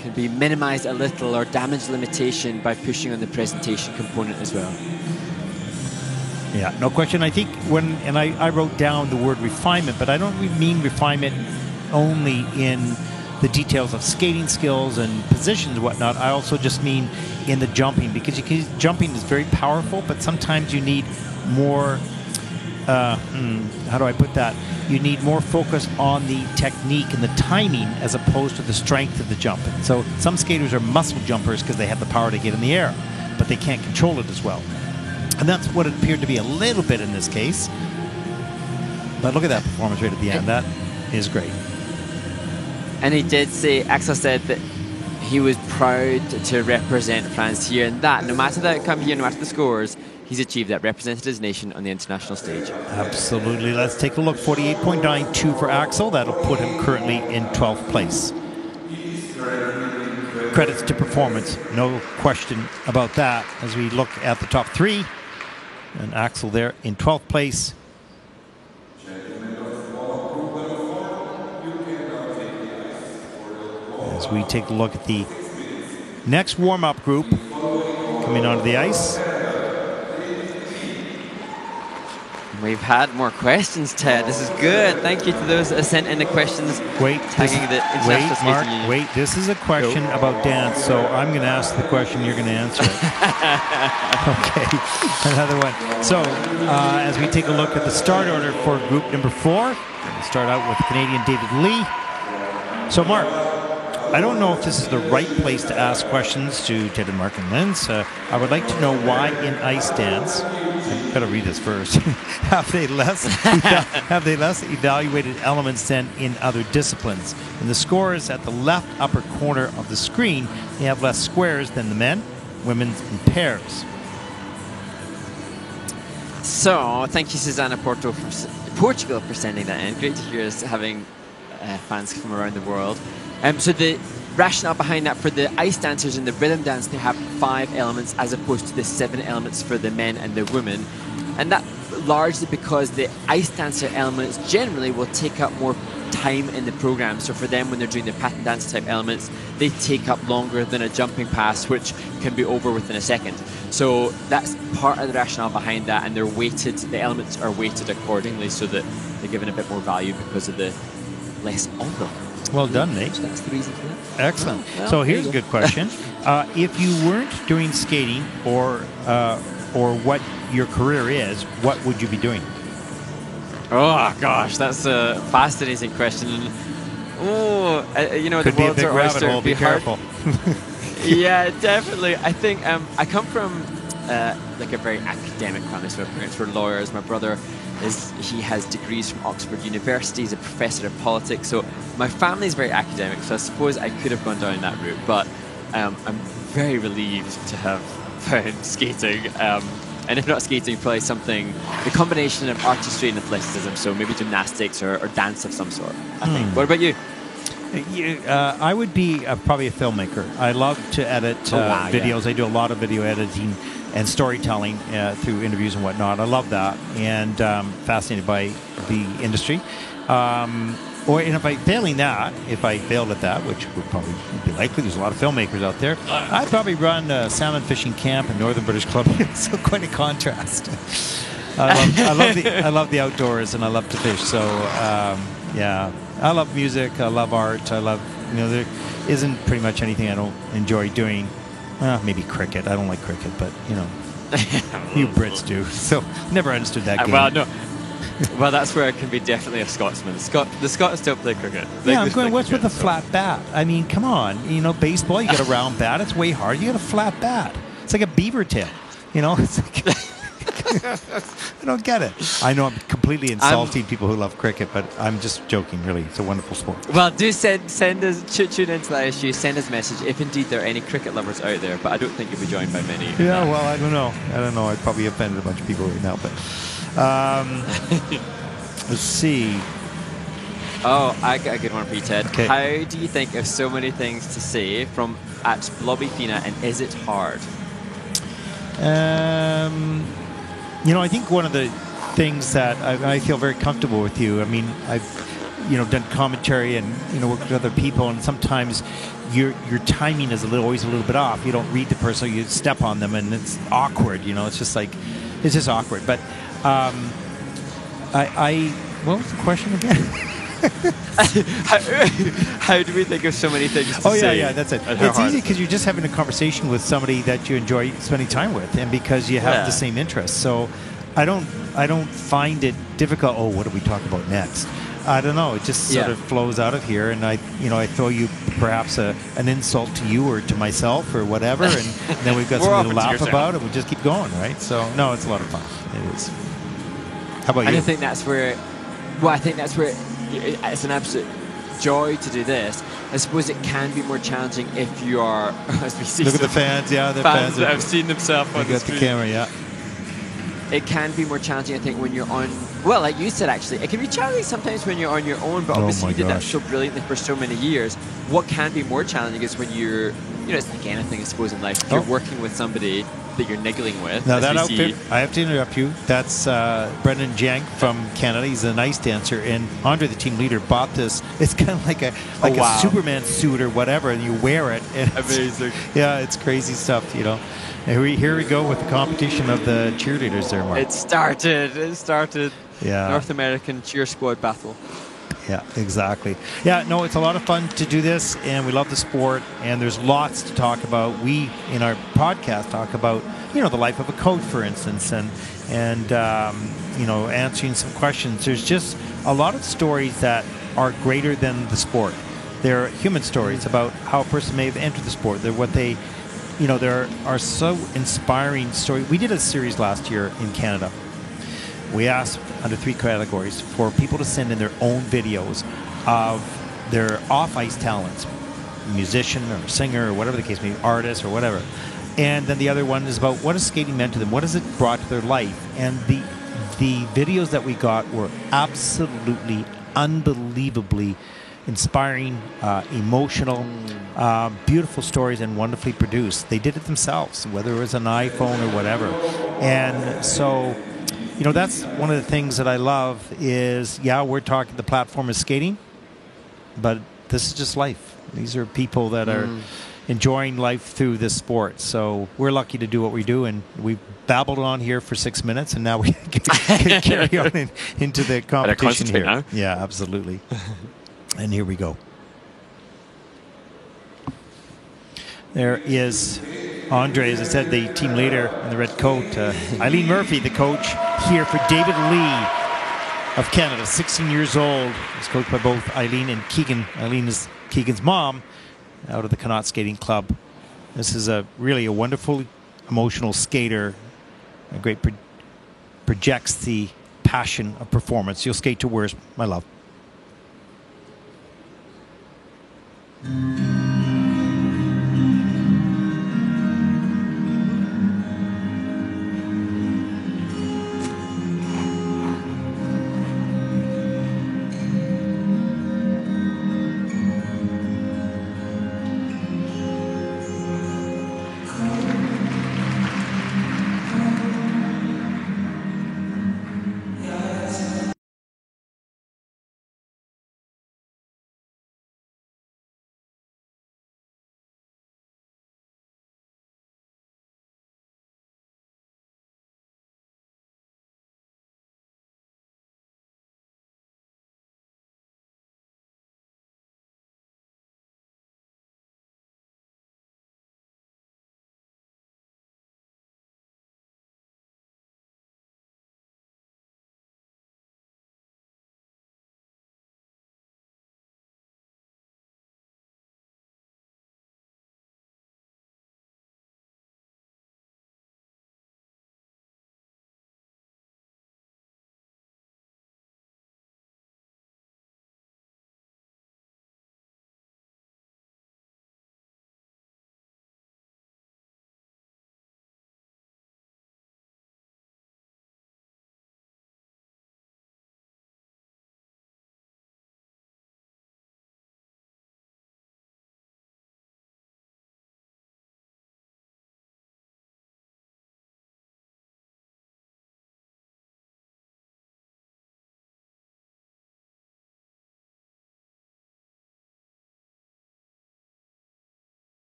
can be minimized a little or damage limitation by pushing on the presentation component as well. Yeah, no question. I think I wrote down the word refinement, but I don't mean refinement only in the details of skating skills and positions and whatnot. I also just mean in the jumping, because jumping is very powerful, but sometimes you need more, how do I put that? You need more focus on the technique and the timing as opposed to the strength of the jump. And so some skaters are muscle jumpers because they have the power to get in the air, but they can't control it as well. And that's what it appeared to be a little bit in this case. But look at that performance right at the end. That is great. And he did say, Axel said that he was proud to represent France here, and that no matter the outcome here, no matter the scores, he's achieved that, represented his nation on the international stage. Absolutely. Let's take a look. 48.92 for Axel. That'll put him currently in 12th place. Credits to performance. No question about that as we look at the top 3. And Axel there in 12th place. As we take a look at the next warm-up group coming onto the ice. We've had more questions, Ted. This is good. Thank you to those that sent in the questions. Tagging the International Skating Union. Wait, this is a question about dance, so I'm going to ask the question, you're going to answer it. Okay, another one. So, as we take a look at the start order for group number 4, we'll start out with Canadian David Lee. So, Mark, I don't know if this is the right place to ask questions to Ted and Mark and Linz. I would like to know why in ice dance, I've got to read this first, have they less evaluated elements than in other disciplines? And the scores at the left upper corner of the screen, they have less squares than the men, women's, and pairs. So, thank you, Susana Porto from Portugal, for sending that in. Great to hear us having fans from around the world. So the rationale behind that, for the ice dancers in the rhythm dance, they have 5 elements as opposed to the 7 elements for the men and the women. And that largely because the ice dancer elements generally will take up more time in the program. So for them, when they're doing the pattern dance type elements, they take up longer than a jumping pass, which can be over within a second. So that's part of the rationale behind that, and they're weighted, the elements are weighted accordingly so that they're given a bit more value because of the less of them. Well done, Nate. So that's the reason for that. Excellent. So here's a good question. If you weren't doing skating or what your career is, what would you be doing? Oh, gosh, that's a fascinating question. Oh, you know, could the be a world's big our rabbit oyster. hole. Be careful. Yeah, definitely. I think I come from like a very academic family. So my parents were lawyers. My brother he has degrees from Oxford University. He's a professor of politics. So my family is very academic. So I suppose I could have gone down that route. But I'm very relieved to have found skating. And if not skating, probably something, the combination of artistry and athleticism. So maybe gymnastics or dance of some sort, I think. What about you? I would be probably a filmmaker. I love to edit videos. Yeah. I do a lot of video editing and storytelling through interviews and whatnot. I love that, and fascinated by the industry. and if if I failed at that, which would probably be likely, there's a lot of filmmakers out there, I'd probably run a salmon fishing camp in northern British Columbia. So quite a contrast. I love the outdoors and I love to fish. So yeah, I love music. I love art. I love, there isn't pretty much anything I don't enjoy doing. Maybe cricket. I don't like cricket, but you Brits do. So never understood that game. Well, no. Well, that's where it can be definitely a Scotsman. The Scots don't play cricket. I'm going, what's with a flat bat? I mean, come on. Baseball, you got a round bat. It's way hard. You got a flat bat. It's like a beaver tail. It's like, I don't get it. I know I'm completely insulting people who love cricket, but I'm just joking, really. It's a wonderful sport. Well, do send us, tune into that issue, send us a message if indeed there are any cricket lovers out there, but I don't think you'll be joined by many. Yeah, well, I don't know. I'd probably offended a bunch of people right now, but... let's see. Oh, I got a good one for you, Ted. Okay. How do you think of so many things to say from at Blobbyfina, and is it hard? I think one of the things that I feel very comfortable with you. I mean, I've done commentary and worked with other people, and sometimes your timing is always a little bit off. You don't read the person, you step on them, and it's awkward. It's just awkward. But what was the question again? How do we think of so many things to say? Yeah, that's it. It's easy because you're just having a conversation with somebody that you enjoy spending time with, and because you have the same interests. So I don't find it difficult. Oh, what do we talk about next? I don't know. It just sort of flows out of here, and I throw you perhaps an insult to you or to myself or whatever, and then we've got something to laugh about, and we just keep going, right? So no, it's a lot of fun. It is. How about you? And I think that's where it's an absolute joy to do this. I suppose it can be more challenging if you are, as we see. Look at the fans, the fans that have seen themselves on the screen. The camera, yeah. It can be more challenging, I think, when you're on. Well, like you said, actually, it can be challenging sometimes when you're on your own. But obviously, you did that so brilliantly for so many years. What can be more challenging is when you're, it's like anything, I suppose, in life. If you're working with somebody that you're niggling with. Now that outfit, I have to interrupt you. That's Brendan Jank from Canada. He's an ice dancer, and Andre, the team leader, bought this. It's kind of like a Superman suit or whatever, and you wear it. And amazing. Yeah, it's crazy stuff, And here we go with the competition of the cheerleaders there, Mark. It started. Yeah. North American cheer squad battle. Yeah, exactly. Yeah, no, it's a lot of fun to do this, and we love the sport, and there's lots to talk about. We, in our podcast, talk about, the life of a coach, for instance, and answering some questions. There's just a lot of stories that are greater than the sport. They're human stories about how a person may have entered the sport. They're what they, there are so inspiring stories. We did a series last year in Canada. We asked under 3 categories for people to send in their own videos of their off-ice talents, musician or singer or whatever the case may be, artist or whatever. And then the other one is about what has skating meant to them, what has it brought to their life. And the videos that we got were absolutely, unbelievably inspiring, emotional, beautiful stories, and wonderfully produced. They did it themselves, whether it was an iPhone or whatever. And so... that's one of the things that I love is, we're talking, the platform is skating, but this is just life. These are people that are enjoying life through this sport. So we're lucky to do what we do, and we've babbled on here for 6 minutes, and now we can carry on into the competition here. Now. Yeah, absolutely. And here we go. There is Andre, as I said, the team leader in the red coat. Eileen Murphy, the coach here for David Lee of Canada, 16 years old. He's coached by both Eileen and Keegan. Eileen is Keegan's mom out of the Connaught Skating Club. This is really a wonderful, emotional skater. A great projects the passion of performance. You'll skate to words, my love.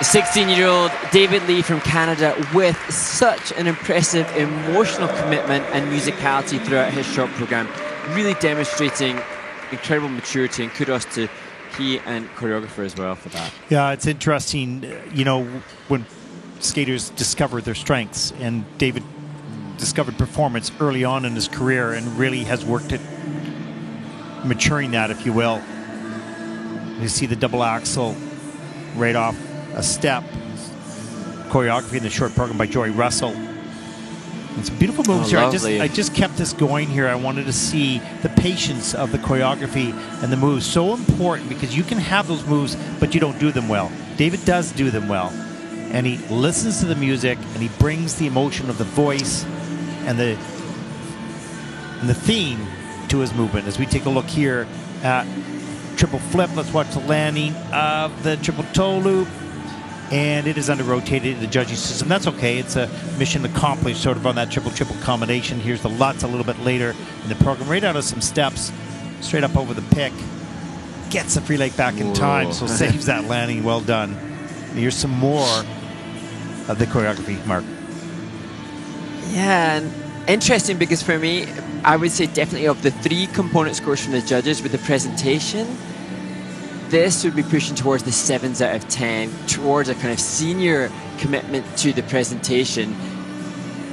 16-year-old David Lee from Canada with such an impressive emotional commitment and musicality throughout his short program, really demonstrating incredible maturity, and kudos to he and choreographer as well for that. Yeah, it's interesting, you know, when skaters discover their strengths, and David discovered performance early on in his career and really has worked at maturing that, if you will. You see the double axel right off a step. Choreography in the short program by Joey Russell. It's beautiful moves here. I just kept this going here. I wanted to see the patience of the choreography and the moves. So important, because you can have those moves, but you don't do them well. David does do them well. And he listens to the music, and he brings the emotion of the voice and the theme to his movement. As we take a look here at triple flip, let's watch the landing of the triple toe loop. And it is under-rotated in the judging system. That's okay. It's a mission accomplished sort of on that triple-triple combination. Here's the Lutz a little bit later in the program. Right out of some steps, straight up over the pick. Gets the free leg back in time, so saves that landing. Well done. Here's some more of the choreography, Mark. Yeah, and interesting, because for me, I would say definitely of the 3 component scores from the judges with the presentation, this would be pushing towards the 7s out of 10, towards a kind of senior commitment to the presentation.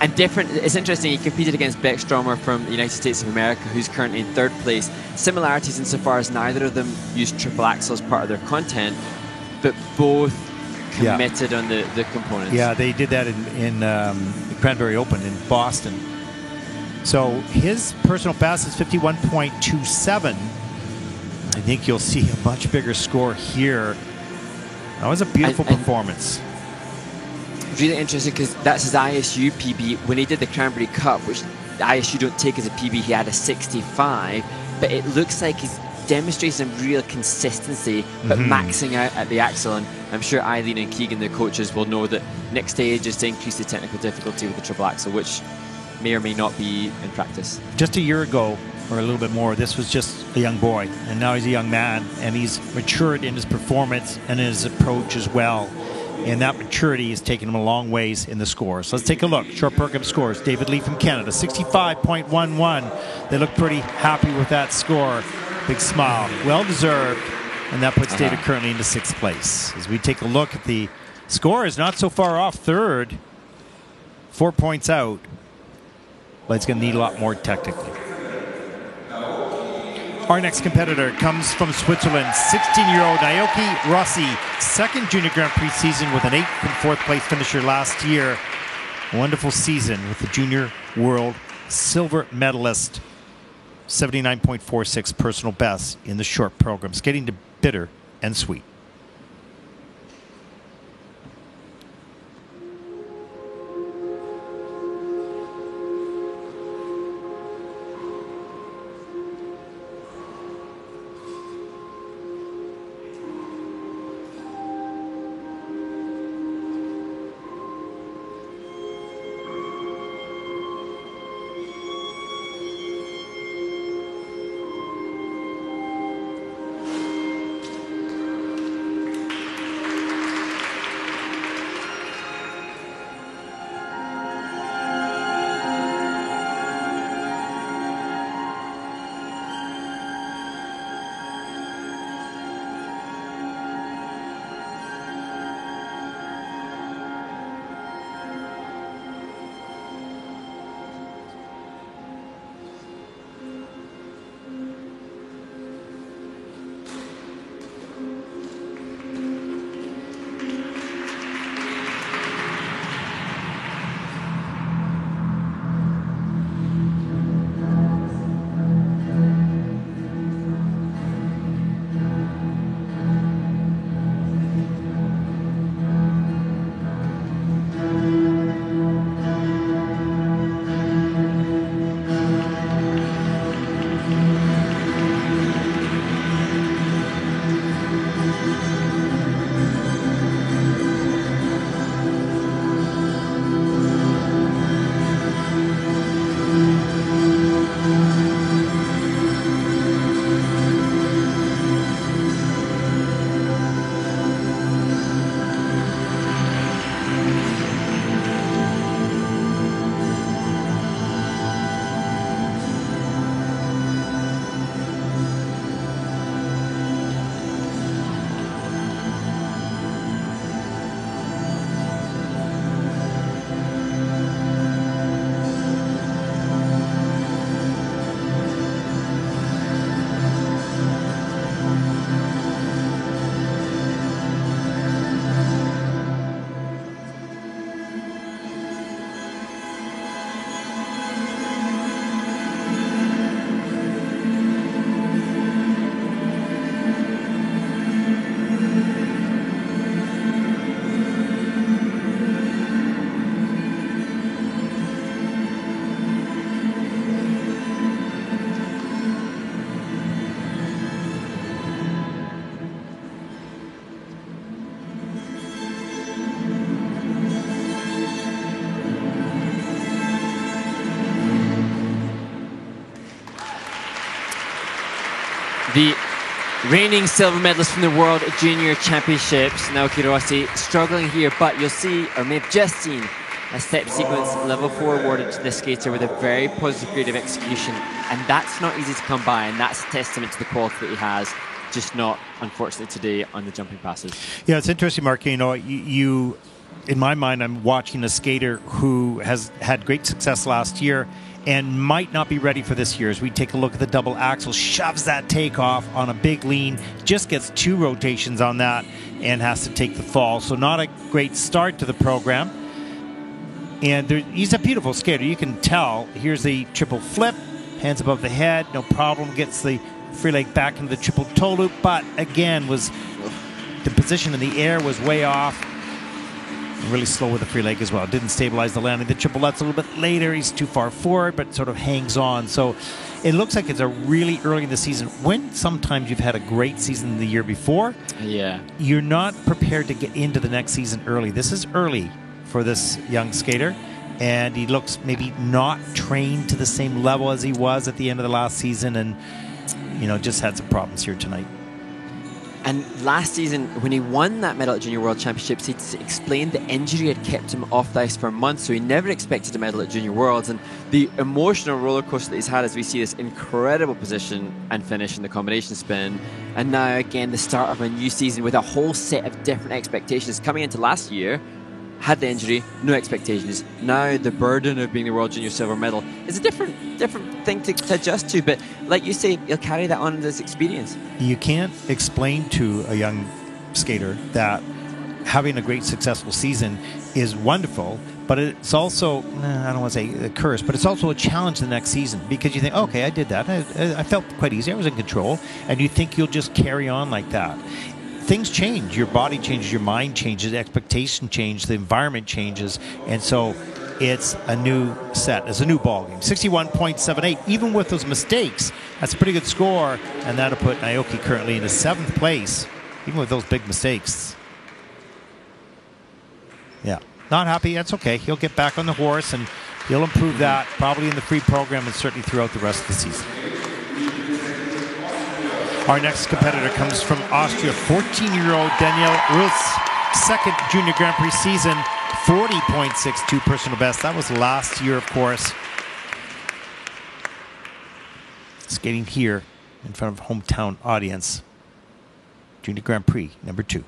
And different, it's interesting, he competed against Beck Stromer from the United States of America, who's currently in 3rd place. Similarities insofar as neither of them used triple axel as part of their content, but both committed on the components. Yeah, they did that in Cranberry Open in Boston. So his personal best is 51.27. I think you'll see a much bigger score here. That was a beautiful performance. Really interesting, because that's his ISU PB. When he did the Cranberry Cup, which the ISU don't take as a PB, he had a 65. But it looks like he's demonstrating some real consistency, but maxing out at the axle. And I'm sure Eileen and Keegan, the coaches, will know that next stage is to increase the technical difficulty with the triple axle, which may or may not be in practice. Just a year ago, or a little bit more, this was just a young boy, and now he's a young man, and he's matured in his performance and in his approach as well. And that maturity has taken him a long ways in the scores. So let's take a look. Short program scores. David Lee from Canada, 65.11. They look pretty happy with that score. Big smile. Well deserved. And that puts David currently into 6th place. As we take a look at the score, is not so far off 3rd. 4 points out. But it's going to need a lot more technically. Our next competitor comes from Switzerland, 16-year-old Naoki Rossi, 2nd Junior Grand Prix season with an 8th and 4th place finisher last year. Wonderful season with the Junior World Silver medalist, 79.46 personal best in the short program, skating to bitter and sweet. The reigning silver medalist from the World Junior Championships, Naoki Rossi, struggling here, but you'll see, or may have just seen, a step sequence level 4 awarded to this skater with a very positive creative execution, and that's not easy to come by, and that's a testament to the quality that he has, just not, unfortunately, today on the jumping passes. Yeah, it's interesting, Mark. You know, you in my mind, I'm watching a skater who has had great success last year and might not be ready for this year. As we take a look at the double axel, shoves that takeoff on a big lean, just gets 2 rotations on that and has to take the fall. So not a great start to the program. And he's a beautiful skater. You can tell. Here's the triple flip, hands above the head, no problem. Gets the free leg back into the triple toe loop, but again, the position in the air was way off. Really slow with the free leg as well. Didn't stabilize the landing. The triple Lutz a little bit later. He's too far forward, but sort of hangs on. So it looks like it's a really early in the season. When sometimes you've had a great season the year before, you're not prepared to get into the next season early. This is early for this young skater, and he looks maybe not trained to the same level as he was at the end of the last season, and you know, just had some problems here tonight. And last season, when he won that medal at Junior World Championships, he explained the injury had kept him off the ice for months, so he never expected a medal at Junior Worlds. And the emotional roller coaster that he's had as we see this incredible position and finish in the combination spin. And now, again, the start of a new season with a whole set of different expectations. Coming into last year, had the injury, no expectations. Now the burden of being the World Junior Silver Medal is a different thing to adjust to. But like you say, he'll carry that on in his experience. You can't explain to a young skater that having a great successful season is wonderful, but it's also, I don't want to say a curse, but it's also a challenge the next season, because you think, okay, I did that. I felt quite easy. I was in control. And you think you'll just carry on like that. Things change. Your body changes, your mind changes, expectation changes, the environment changes, and so it's a new set. It's a new ballgame. 61.78, even with those mistakes, that's a pretty good score, and that'll put Naoki currently in the 7th place, even with those big mistakes. Yeah, not happy. That's okay. He'll get back on the horse, and he'll improve that probably in the free program and certainly throughout the rest of the season. Our next competitor comes from Austria, 14-year-old Daniel Rulz, second Junior Grand Prix season, 40.62 personal best. That was last year, of course. Skating here in front of a hometown audience. Junior Grand Prix, number 2.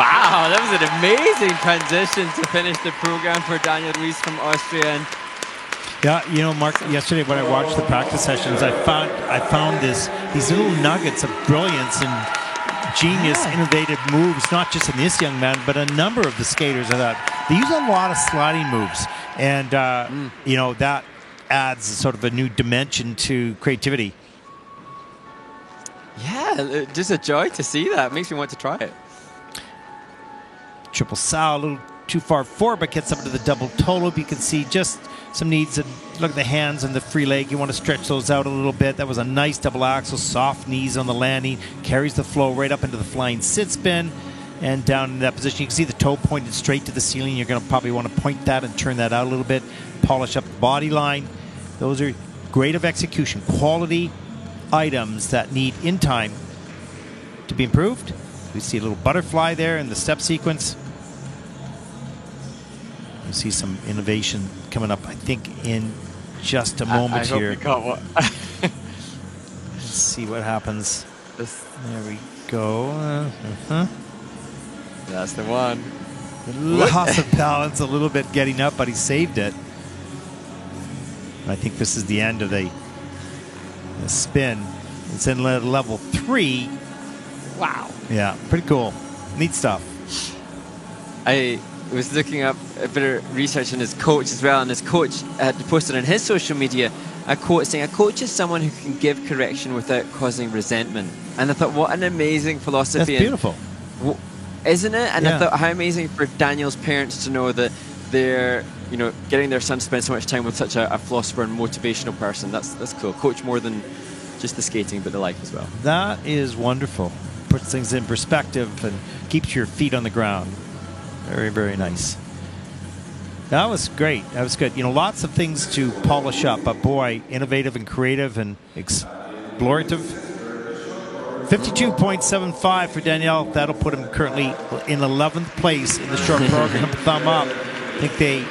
Wow, that was an amazing transition to finish the program for Daniel Ruiz from Austria. And yeah, you know, Mark, yesterday when I watched the practice sessions, I found these little nuggets of brilliance and genius, innovative moves, not just in this young man, but a number of the skaters. I thought they use a lot of sliding moves, and you know, that adds sort of a new dimension to creativity. Yeah, just a joy to see that. It makes me want to try it. Triple sow, a little too far forward, but gets up to the double toe loop. You can see just some needs. Look at the hands and the free leg. You want to stretch those out a little bit. That was a nice double axel, soft knees on the landing. Carries the flow right up into the flying sit spin and down in that position. You can see the toe pointed straight to the ceiling. You're going to probably want to point that and turn that out a little bit. Polish up the body line. Those are great of execution. Quality items that need in time to be improved. We see a little butterfly there in the step sequence. You see some innovation coming up, I think, in just a moment here. Hope you caught one. Let's see what happens. There we go. That's the one. Loss of balance a little bit getting up, but he saved it. I think this is the end of the spin. It's in level 3. Wow. Yeah, pretty cool. Neat stuff. I was looking up a bit of research on his coach as well, and his coach had posted on his social media a quote saying, "A coach is someone who can give correction without causing resentment." And I thought, what an amazing philosophy. That's beautiful. Isn't it? And yeah. I thought, how amazing for Daniel's parents to know that they're, you know, getting their son to spend so much time with such a philosopher and motivational person. That's cool. Coach more than just the skating, but the life as well. That is wonderful. Puts things in perspective and keeps your feet on the ground. Very, very nice. That was great. That was good. You know, lots of things to polish up, but boy, innovative and creative and explorative. 52.75 for Daniel. That'll put him currently in 11th place in the short program. Thumb up. I think they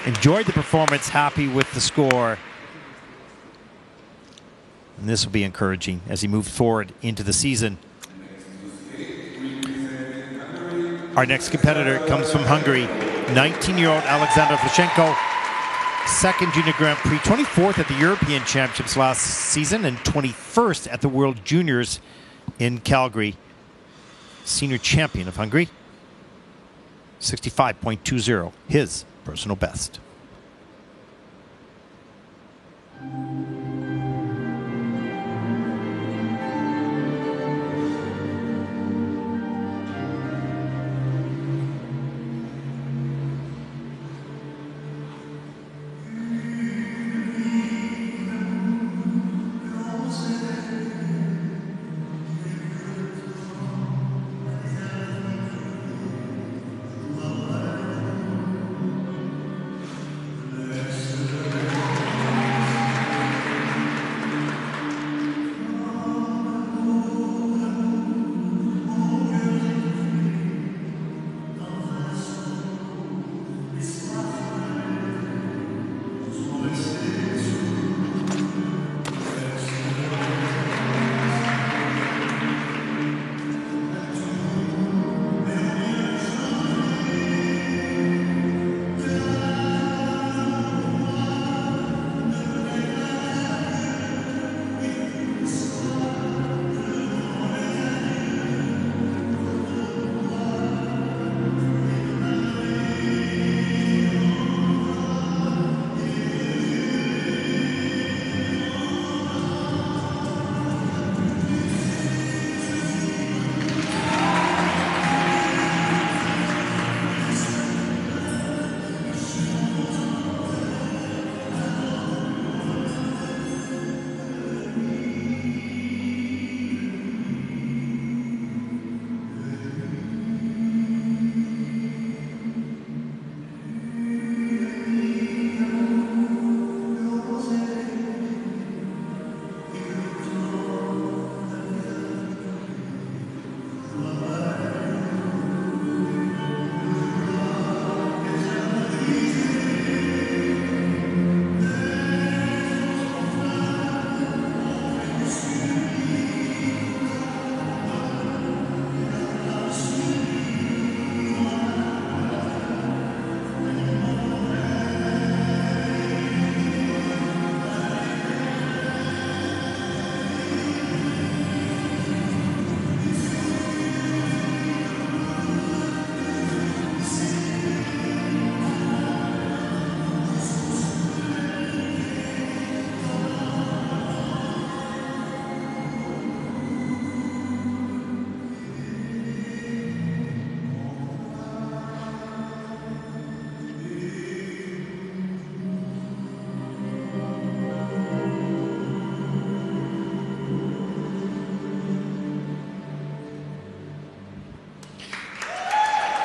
enjoyed the performance, happy with the score. And this will be encouraging as he moves forward into the season. Our next competitor comes from Hungary, 19-year-old Alexander Vlashenko, second Junior Grand Prix, 24th at the European Championships last season and 21st at the World Juniors in Calgary. Senior champion of Hungary, 65.20, his personal best.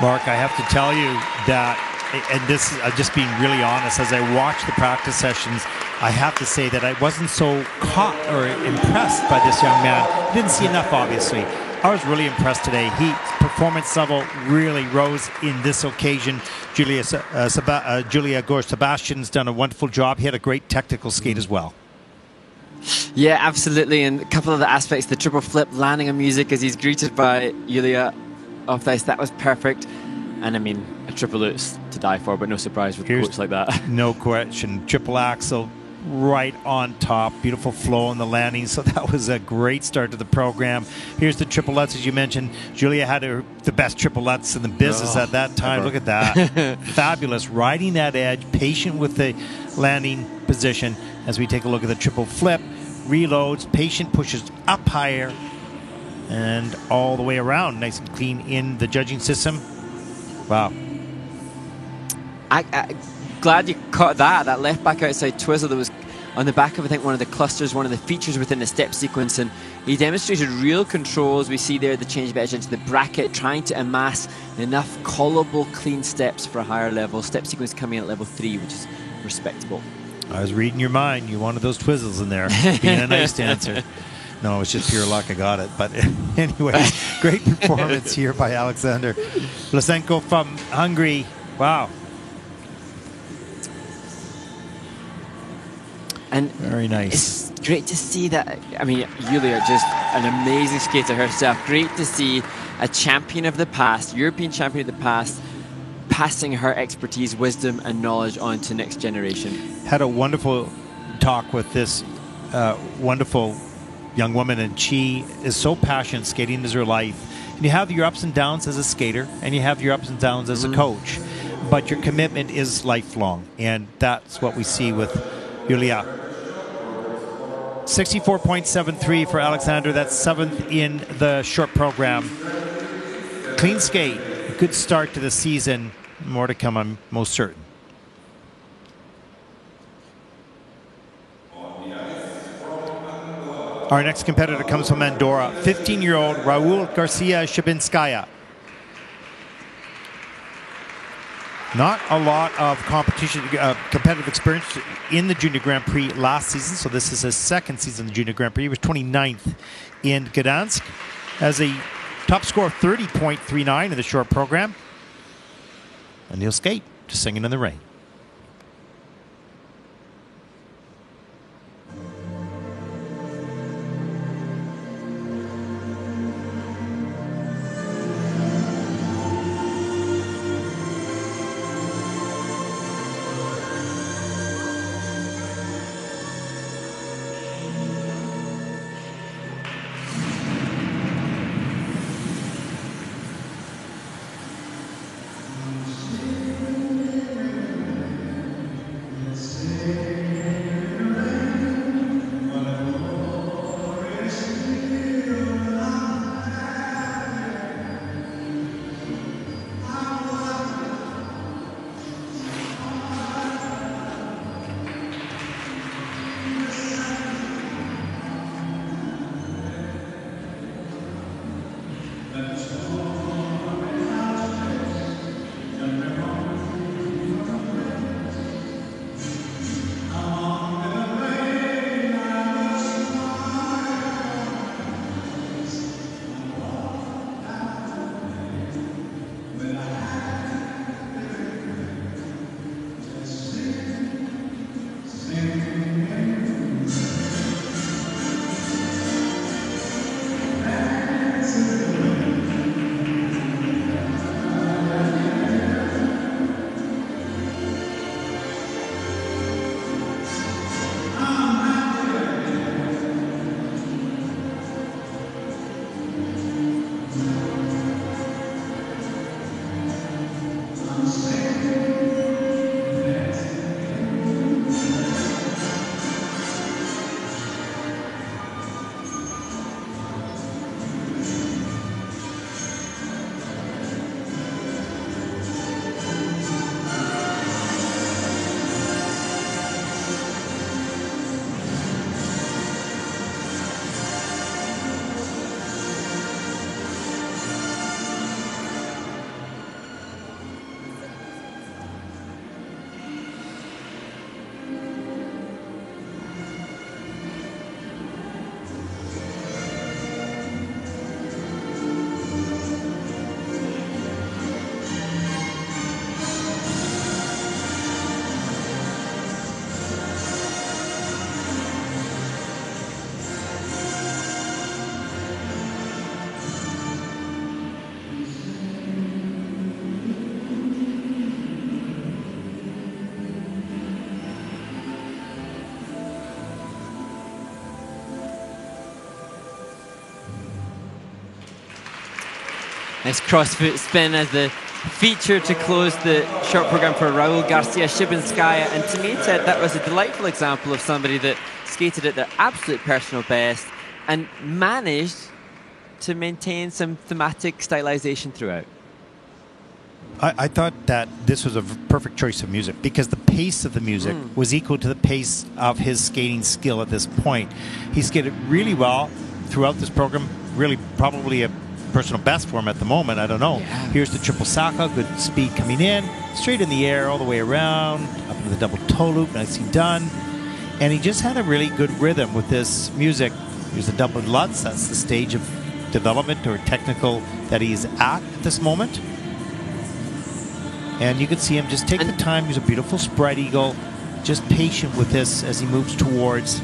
Mark, I have to tell you that, and this is just being really honest, as I watched the practice sessions, I have to say that I wasn't so caught or impressed by this young man. Didn't see enough, obviously. I was really impressed today. His performance level really rose in this occasion. Julia Gore-Sebastian's done a wonderful job. He had a great technical skate as well. Yeah, absolutely. And a couple of the aspects, the triple flip, landing on music as he's greeted by Julia off the ice, that was perfect. And I mean, a triple Lutz to die for, but no surprise with quotes like that. No question. Triple axel right on top. Beautiful flow on the landing. So that was a great start to the program. Here's the triple Lutz, as you mentioned. Julia had the best triple Lutz in the business at that time. Ever. Look at that. Fabulous. Riding that edge, patient with the landing position. As we take a look at the triple flip, reloads, patient, pushes up higher, and all the way around. Nice and clean in the judging system. Wow. I glad you caught that left back outside twizzle that was on the back of, I think, one of the clusters, one of the features within the step sequence, and he demonstrated real control, as we see there, the change of edge into the bracket, trying to amass enough callable clean steps for a higher level. Step sequence coming in at level 3, which is respectable. I was reading your mind. You wanted those twizzles in there, being a nice dancer. No, it's just pure luck I got it. But anyway, great performance here by Alexander Vlasenko from Hungary. Wow. And very nice. It's great to see that. I mean, Julia, just an amazing skater herself. Great to see a champion of the past, European champion of the past, passing her expertise, wisdom, and knowledge on to next generation. Had a wonderful talk with this wonderful young woman, and she is so passionate. Skating is her life. And you have your ups and downs as a skater, and you have your ups and downs as a coach. But your commitment is lifelong, and that's what we see with Julia. 64.73 for Alexander. That's 7th in the short program. Clean skate. A good start to the season. More to come, I'm most certain. Our next competitor comes from Andorra. 15-year-old Raul Garcia Shabinskaya. Not a lot of competition, competitive experience in the Junior Grand Prix last season, so this is his second season in the Junior Grand Prix. He was 29th in Gdansk, has a top score of 30.39 in the short program, and he'll skate, just singing in the rain. Nice crossfoot spin as the feature to close the short program for Raul Garcia Shibinskaya. And to me, Ted, that was a delightful example of somebody that skated at their absolute personal best and managed to maintain some thematic stylization throughout. I thought that this was a perfect choice of music because the pace of the music was equal to the pace of his skating skill at this point. He skated really well throughout this program, really probably a personal best for him at the moment. I don't know. Yeah. Here's the triple Saka, good speed coming in, straight in the air, all the way around, up into the double toe loop, nicely done. And he just had a really good rhythm with this music. Here's the double Lutz, that's the stage of development or technical that he's at this moment. And you can see him just take the time. He's a beautiful spread eagle, just patient with this as he moves towards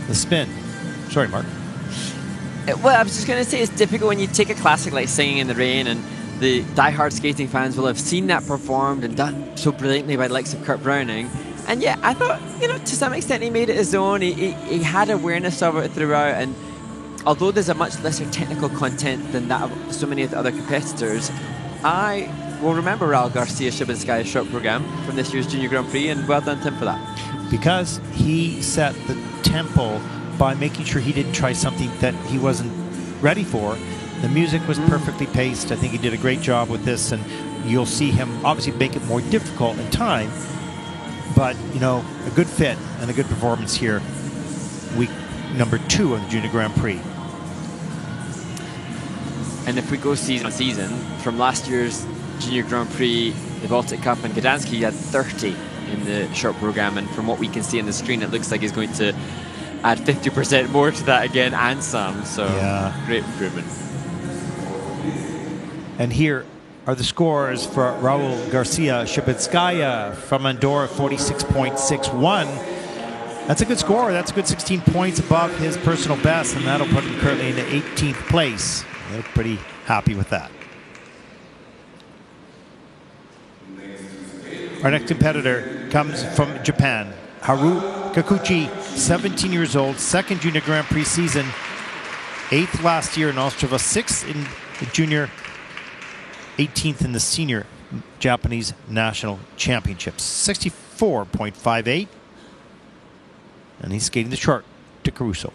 the spin. Sorry, Mark. Well, I was just going to say, it's typical when you take a classic like Singing in the Rain, and the die-hard skating fans will have seen that performed and done so brilliantly by the likes of Kurt Browning. And yeah, I thought, to some extent he made it his own. He had awareness of it throughout, and although there's a much lesser technical content than that of so many of the other competitors, I will remember Raul Garcia Shibinskaya's short program from this year's Junior Grand Prix, and well done to him for that. Because he set the tempo by making sure he didn't try something that he wasn't ready for. The music was perfectly paced. I think he did a great job with this, and you'll see him obviously make it more difficult in time, but a good fit and a good performance here, week number 2 of the Junior Grand Prix. And if we go season on season, from last year's Junior Grand Prix, the Baltic Cup in Gdansk, he had 30 in the short program, and from what we can see on the screen, it looks like he's going to add 50% more to that again and some. So yeah, great improvement. And here are the scores for Raul Garcia Shibinskaya from Andorra, 46.61. That's a good score. That's a good 16 points above his personal best, and that'll put him currently in the 18th place. They're pretty happy with that. Our next competitor comes from Japan. Haru Kakuchi, 17 years old, second Junior Grand Prix season, 8th last year in Austria, 6th in the junior, 18th in the senior Japanese national championships, 64.58. And he's skating the short to Caruso.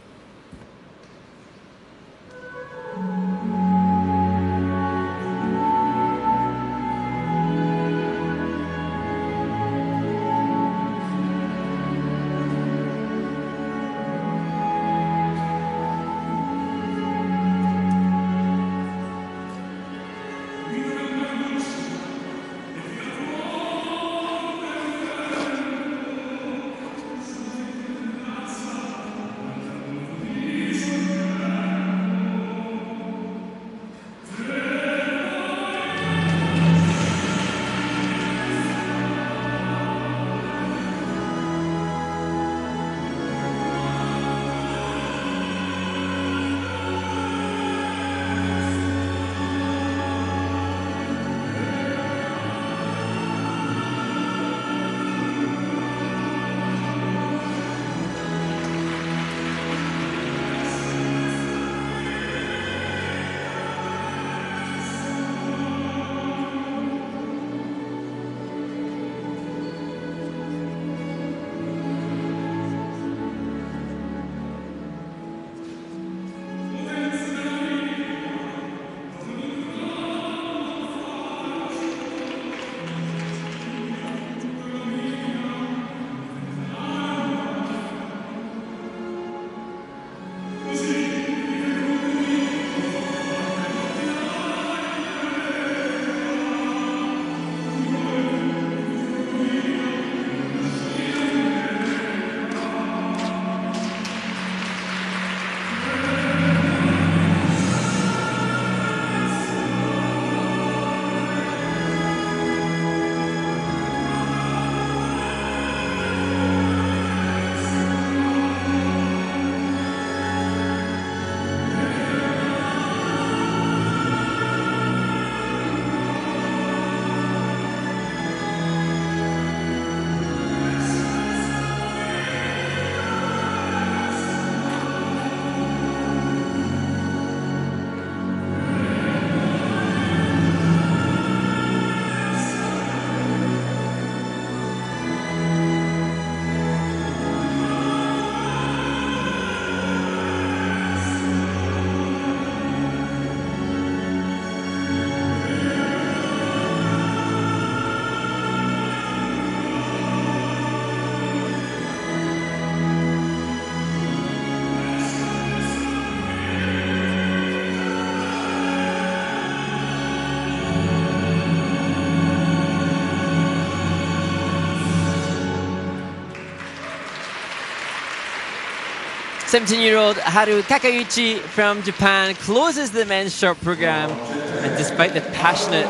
17-year-old Haru Takeuchi from Japan closes the men's short program, and despite the passionate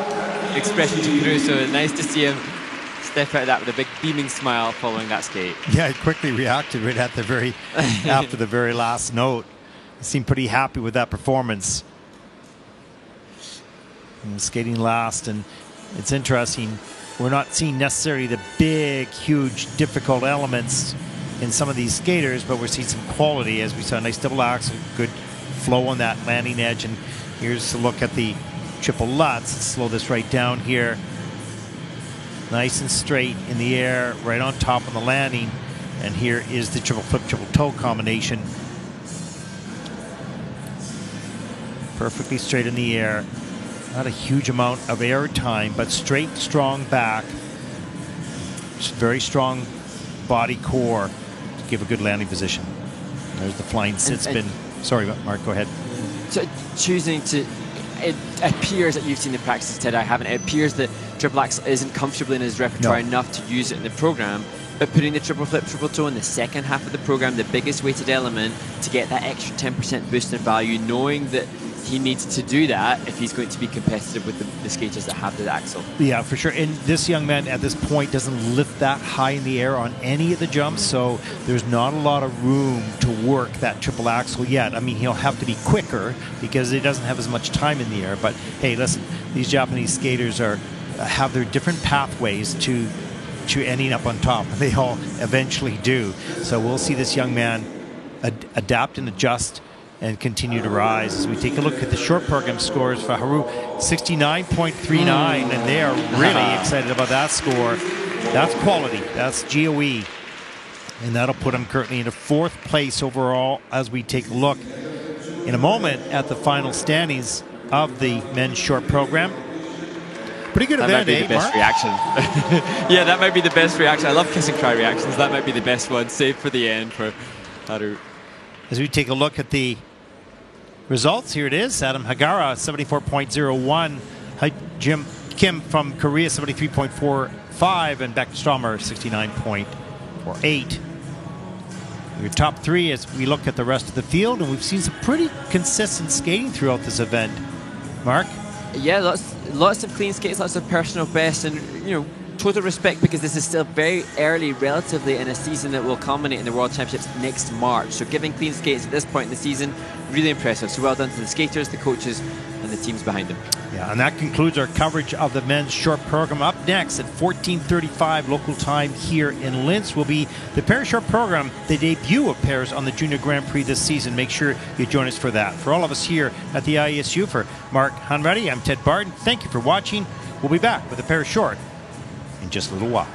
expression to Caruso, nice to see him step out of that with a big beaming smile following that skate. Yeah, he quickly reacted right at the very after the very last note. He seemed pretty happy with that performance. And skating last, and it's interesting. We're not seeing necessarily the big, huge, difficult elements in some of these skaters, but we're seeing some quality, as we saw a nice double axel, good flow on that landing edge. And here's a look at the triple Lutz. Let's slow this right down here. Nice and straight in the air, right on top on the landing. And here is the triple flip, triple toe combination. Perfectly straight in the air. Not a huge amount of air time, but straight, strong back. Just very strong body core to give a good landing position. There's the flying sit spin. Sorry, Mark, go ahead. So choosing to, it appears that you've seen the practices, Ted, I haven't. It appears that triple axel isn't comfortably in his repertoire enough to use it in the program, but putting the triple flip, triple toe in the second half of the program, the biggest weighted element, to get that extra 10% boost in value, knowing that he needs to do that if he's going to be competitive with the skaters that have the axle. Yeah, for sure. And this young man at this point doesn't lift that high in the air on any of the jumps, so there's not a lot of room to work that triple axle yet. I mean, he'll have to be quicker because he doesn't have as much time in the air. But hey, listen, these Japanese skaters have their different pathways to ending up on top. They all eventually do. So we'll see this young man adapt and adjust and continue to rise. As we take a look at the short program scores for Haru, 69.39, and they are really excited about that score. That's quality. That's GOE. And that'll put him currently into 4th place overall as we take a look in a moment at the final standings of the men's short program. Pretty good event, eh, Mark? That might be the best reaction. Yeah, that might be the best reaction. I love kiss and cry reactions. That might be the best one, save for the end for Haru. As we take a look at the results, here it is. Adam Hagara, 74.01. Jim Kim from Korea, 73.45. And Beck Stromer, 69.48. Your top 3 as we look at the rest of the field. And we've seen some pretty consistent skating throughout this event. Mark? Yeah, lots of clean skates, lots of personal bests, and, you know, total respect, because this is still very early relatively in a season that will culminate in the World Championships next March. So giving clean skates at this point in the season, really impressive. So well done to the skaters, the coaches, and the teams behind them. Yeah, and that concludes our coverage of the men's short program. Up next at 14:35 local time here in Linz will be the pair short program, the debut of pairs on the Junior Grand Prix this season. Make sure you join us for that. For all of us here at the IESU, for Mark Hanratty, I'm Ted Barton. Thank you for watching. We'll be back with a pair short in just a little while.